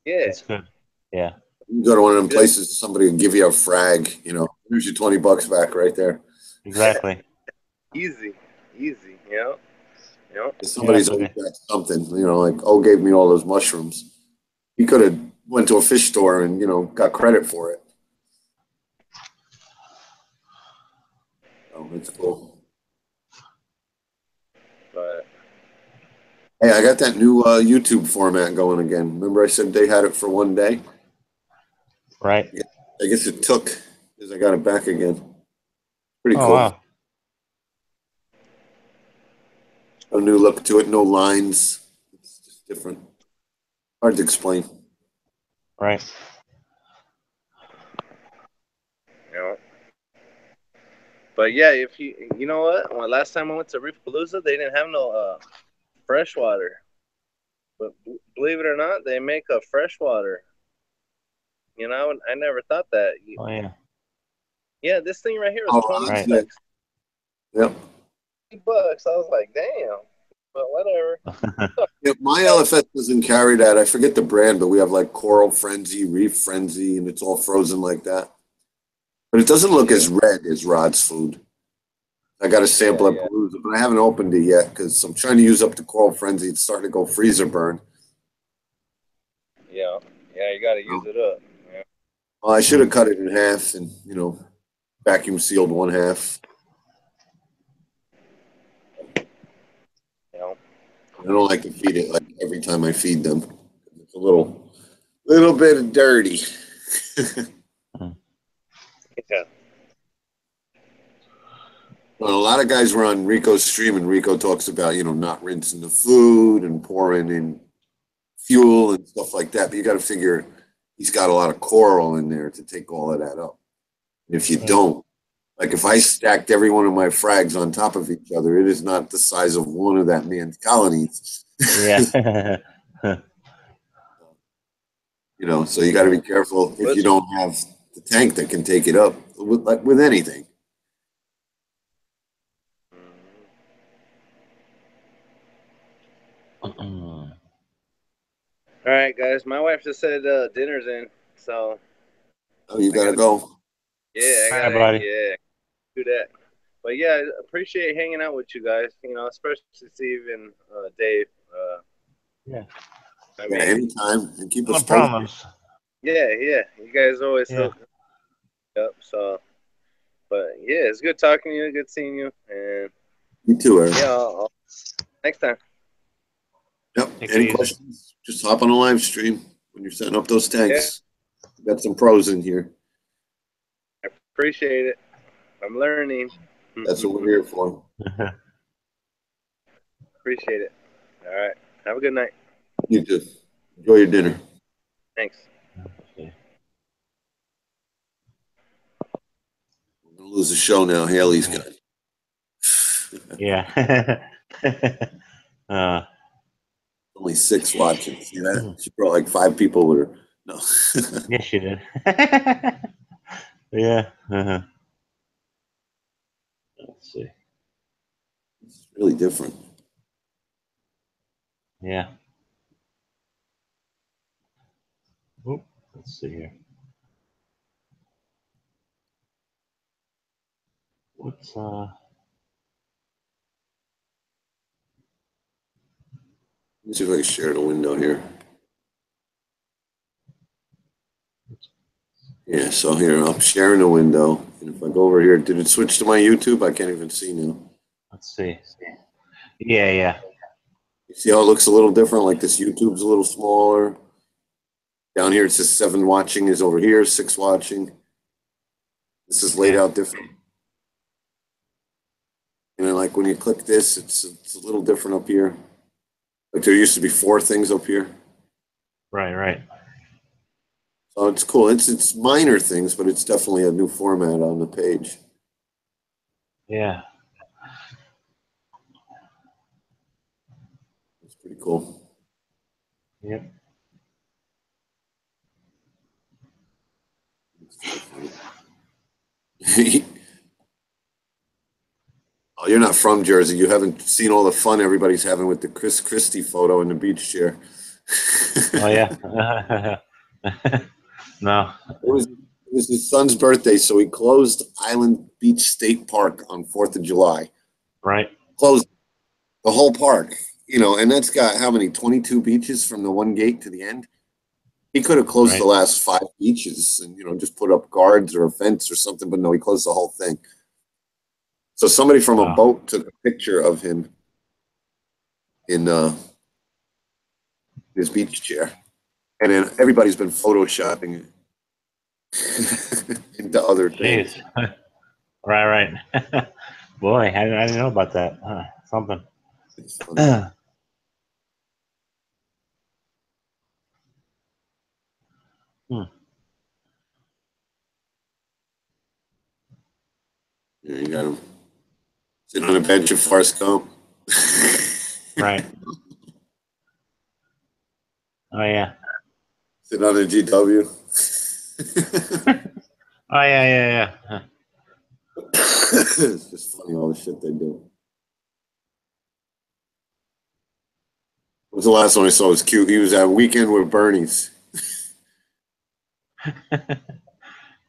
Yeah, that's good. Yeah. You go to one of them places, somebody will give you a frag. You know, here's your $20 back right there. Exactly. Easy. You know. Somebody's always got something. You know, like gave me all those mushrooms. He could have went to a fish store and got credit for it. Oh, it's cool. But hey, I got that new YouTube format going again. Remember, I said they had it for one day. Right. I guess it took because I got it back again. Pretty cool. Wow. A new look to it, no lines. It's just different. Hard to explain. Right. But yeah, if you know what? When last time I went to Reef Palooza, they didn't have no fresh water. But believe it or not, they make a freshwater. You know, I never thought that. Oh yeah. Yeah, this thing right here is 20 right. bucks. Yep. $20. I was like, damn. But whatever. Yeah, my LFS doesn't carry that. I forget the brand, but we have like Coral Frenzy, Reef Frenzy, and it's all frozen like that. But it doesn't look as red as Rod's food. I got a sample at Palooza, but I haven't opened it yet because I'm trying to use up the Coral Frenzy. It's starting to go freezer burn. Yeah, you got to use it up. Yeah. Well, I should have cut it in half and vacuum sealed one half. Yeah. I don't like to feed it like every time I feed them. It's a little bit dirty. Yeah. Well, a lot of guys were on Rico's stream, and Rico talks about not rinsing the food and pouring in fuel and stuff like that. But you got to figure he's got a lot of coral in there to take all of that up. And if you don't, like if I stacked every one of my frags on top of each other, it is not the size of one of that man's colonies. Yeah. So you got to be careful if you don't have the tank that can take it up with anything. All right, guys. My wife just said dinner's in, so. Oh, you gotta go. Yeah, I gotta. Yeah, do that. But yeah, I appreciate hanging out with you guys. Especially Steve and Dave. Yeah. I mean, anytime and keep us problems. Yeah. You guys always hook up. So, but yeah, it's good talking to you. Good seeing you. And you too, Eric. Yeah. I'll next time. Yep. Any questions? Just hop on a live stream when you're setting up those tanks. Yeah. Got some pros in here. I appreciate it. I'm learning. That's what we're here for. Appreciate it. All right. Have a good night. You too. Enjoy your dinner. Thanks. Okay. We're gonna lose the show now. Haley's got. Yeah. Only 6 watching. See that? She brought like 5 people with her. No. Yes, she did. Yeah. Let's see. It's really different. Yeah. Oop, let's see here. What's Let me see if I can share the window here. Yeah, so here I'm sharing the window, and if I go over here, did it switch to my YouTube? I can't even see now. Let's see. Yeah. You see how it looks a little different? Like this YouTube's a little smaller. Down here it says 7 watching is over here, 6 watching. This is laid out different. And then like when you click this, it's a little different up here. Like there used to be 4 things up here. Right. So it's cool. It's minor things, but it's definitely a new format on the page. Yeah. It's pretty cool. Yep. Oh, you're not from Jersey. You haven't seen all the fun everybody's having with the Chris Christie photo in the beach chair. Oh, yeah. No. It was his son's birthday, so he closed Island Beach State Park on 4th of July. Right. Closed the whole park, and that's got how many? 22 beaches from the one gate to the end. He could have closed the last 5 beaches and just put up guards or a fence or something, but no, he closed the whole thing. So somebody from a boat took a picture of him in his beach chair, and then everybody's been photoshopping into other things. Right. Boy, I didn't know about that. Something. It's funny. Yeah, you got him sitting on a bench of Forrest Gump. Right. Oh yeah. Sitting on a GW. Oh yeah. It's just funny all the shit they do. What was the last one I saw? It was cute. He was at Weekend with Bernie's.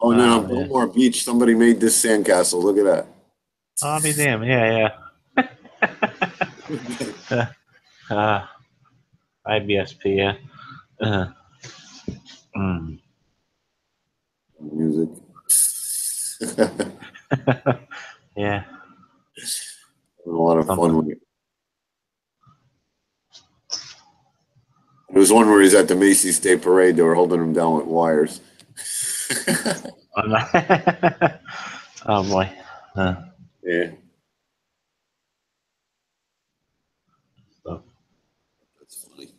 Oh, and then on Biltmore Beach, somebody made this sandcastle. Look at that. I'll be damned. Yeah. IBSP, yeah. Music. Yeah. A lot of fun with it. There was one where he's at the Macy's Day Parade. They were holding him down with wires. Oh boy. Yeah. So. That's funny.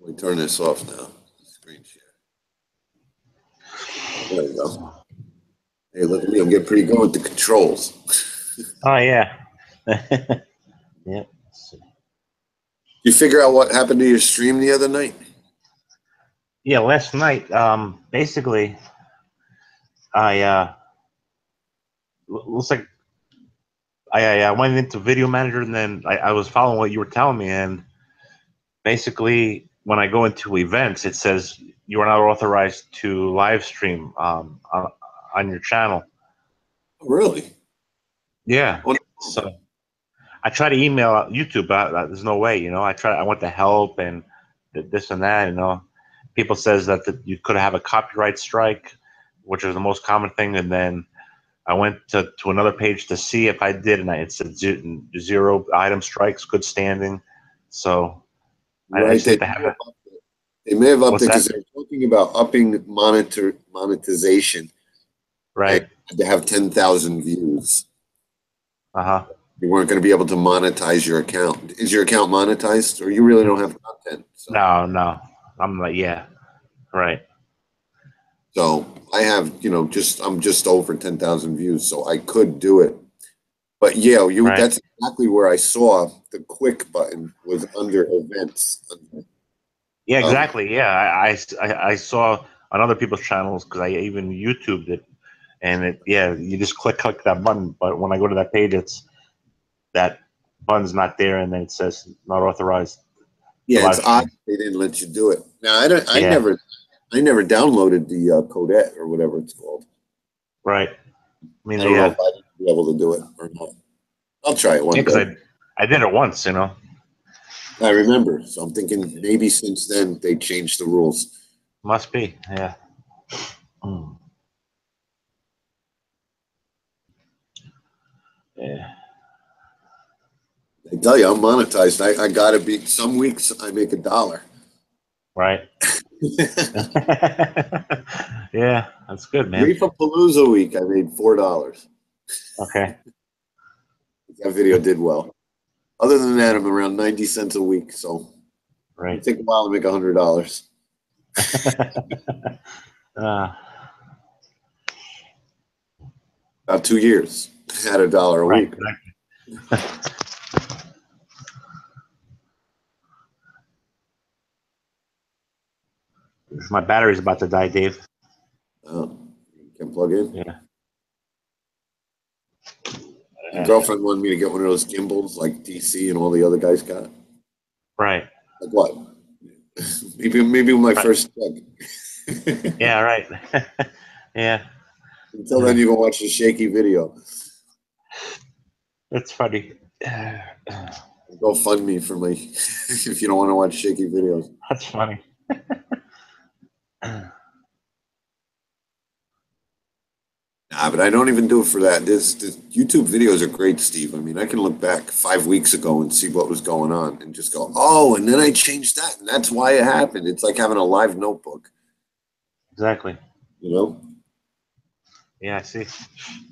Let me turn this off now. Screen share. There we go. Hey, look at me. I'm getting pretty good with the controls. Oh yeah. Yeah. You figure out what happened to your stream the other night? Yeah, last night, basically, I looks like I went into Video Manager, and then I was following what you were telling me, and basically, when I go into events, it says you are not authorized to live stream on your channel. Really? Yeah. So I try to email YouTube, but there's no way. I went to help and this and that. People says that you could have a copyright strike, which is the most common thing, and then I went to another page to see if I did, and it said 0 item strikes, good standing. So right. I just have to have it. They may have upped it because they're talking about upping monetization. Right. To have 10,000 views. Uh-huh. You weren't going to be able to monetize your account. Is your account monetized, or you really don't have content? So. No. I'm like, yeah. Right. So I have, I'm just over 10,000 views, so I could do it. But yeah, Right. That's exactly where I saw the quick button was under events. Yeah, exactly. Yeah, I saw on other people's channels because I even YouTubed it, and you just click that button. But when I go to that page, that button's not there, and then it says not authorized. Yeah, it's odd they didn't let you do it. Now I never downloaded the Codette or whatever it's called. Right. I don't know if I'd be able to do it or not. I'll try it one day. Because I did it once, I remember. So I'm thinking maybe since then they changed the rules. Must be, yeah. Yeah. I tell you, I'm monetized. I gotta be. Some weeks I make $1. Right. Yeah, that's good, man. Reef-a-Palooza week, I made $4. Okay. That video did well. Other than that, I'm around 90 cents a week. So right. It take a while to make $100. About 2 years at $1 a week. Exactly. My battery's about to die, Dave. Oh, you can plug in? Yeah. My girlfriend wanted me to get one of those gimbals like DC and all the other guys got. Right. Like what? Maybe my first check. Yeah, right. Yeah. Until then, you can watch the shaky video. That's funny. Go fund me for my if you don't want to watch shaky videos. That's funny. Nah, but I don't even do it for that. The YouTube videos are great, Steve. I mean, I can look back 5 weeks ago and see what was going on and just go, oh, and then I changed that, and that's why it happened. It's like having a live notebook. Exactly. You know? Yeah, I see.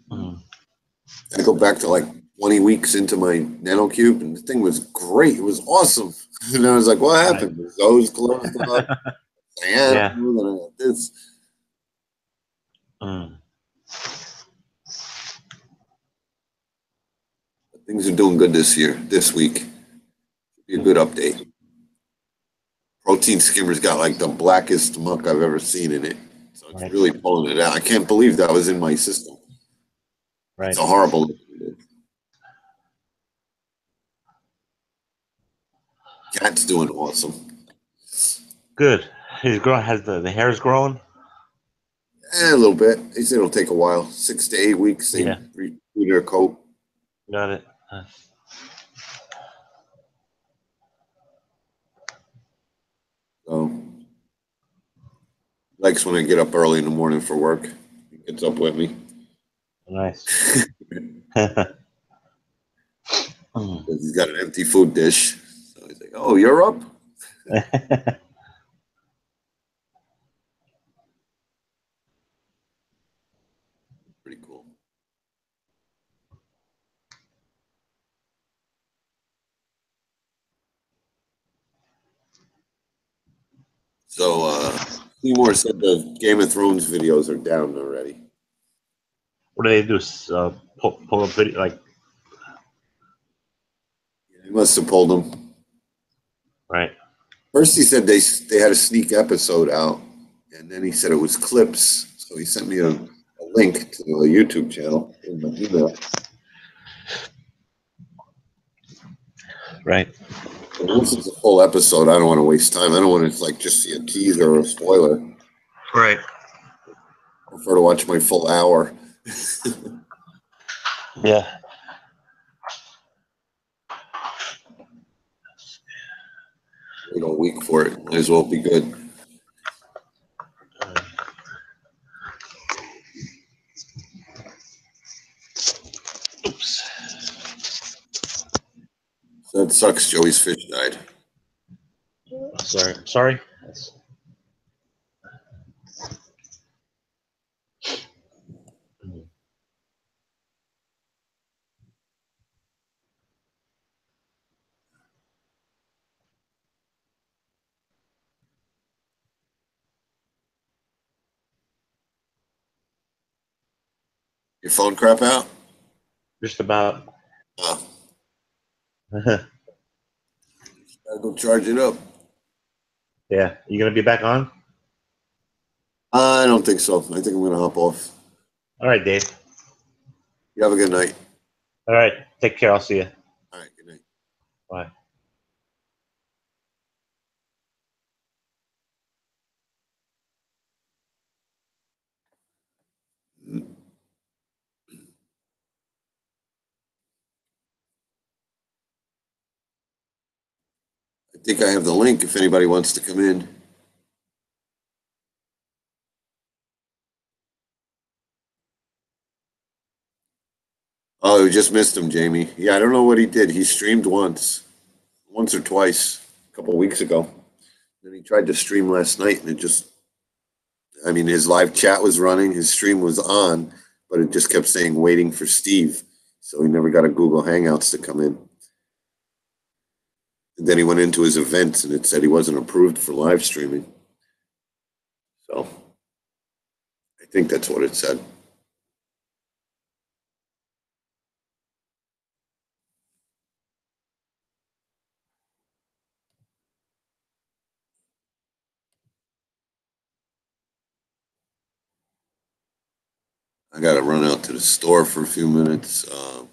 I go back to like 20 weeks into my nanocube, and the thing was great. It was awesome. And I was like, what happened? Right. Those closed up. Yeah. And I got this. Things are doing good this week. Be a good update. Protein Skimmer's got like the blackest muck I've ever seen in it. So it's really pulling it out. I can't believe that was in my system. Right. It's a horrible liquid. Cat's doing awesome. Good. He's growing. Has the hair's growing? A little bit. They say it'll take a while. 6 to 8 weeks. They redo their coat. Got it. Likes when I get up early in the morning for work. He gets up with me. Nice. He's got an empty food dish. So he's like, oh, you're up? Pretty cool. So, Seymour said the Game of Thrones videos are down already. What do they do? Pull up video like? He must have pulled them. Right. First, he said they had a sneak episode out, and then he said it was clips. So he sent me a link to the YouTube channel in my email. Right. And once it's a full episode, I don't want to waste time. I don't want to just see a teaser or a spoiler. Right. I prefer to watch my full hour. Yeah. We got a week for it. Might as well be good. Oops. That sucks. Joey's fish died. Sorry. Your phone crap out? Just about. Oh. Gotta go charge it up. Yeah. You gonna be back on? I don't think so. I think I'm gonna hop off. All right, Dave. You have a good night. All right. Take care. I'll see you. All right. Good night. Bye. I think I have the link if anybody wants to come in. Oh, we just missed him, Jamie. Yeah, I don't know what he did. He streamed once or twice, a couple of weeks ago. Then he tried to stream last night, and his live chat was running, his stream was on, but it just kept saying waiting for Steve. So he never got a Google Hangouts to come in. And then he went into his events, and it said he wasn't approved for live streaming. So I think that's what it said. I got to run out to the store for a few minutes. If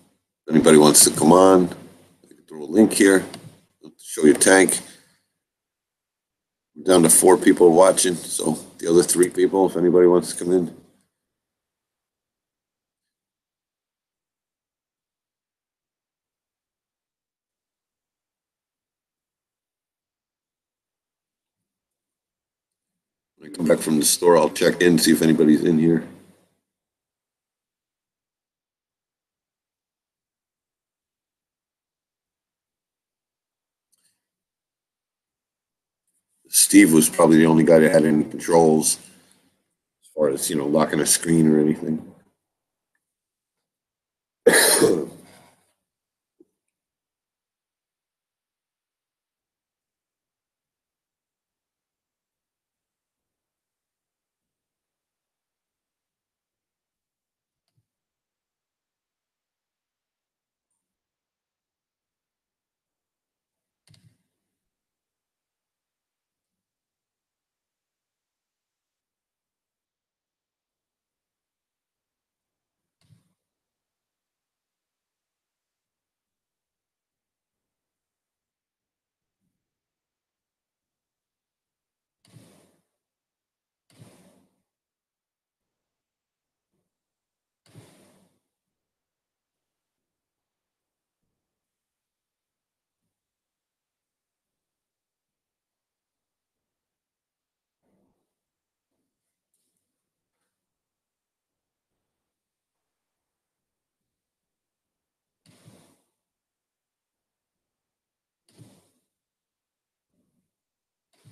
anybody wants to come on, I can throw a link here. Show your tank. We're down to 4 people watching, so the other 3 people, if anybody wants to come in. When I come back from the store, I'll check in, see if anybody's in here. Steve was probably the only guy that had any controls as far as, locking a screen or anything.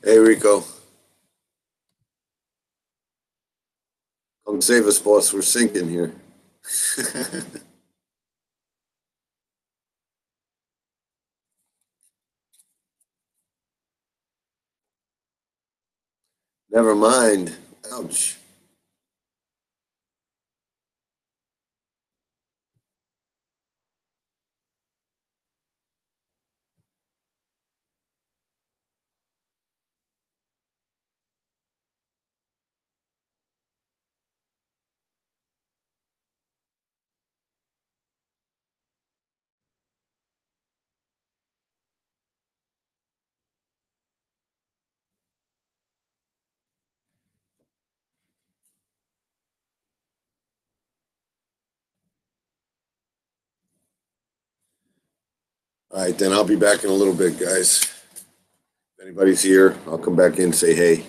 Hey, Rico. Come save us, boss. We're sinking here. Never mind. Ouch. All right, then I'll be back in a little bit, guys. If anybody's here, I'll come back in and say hey.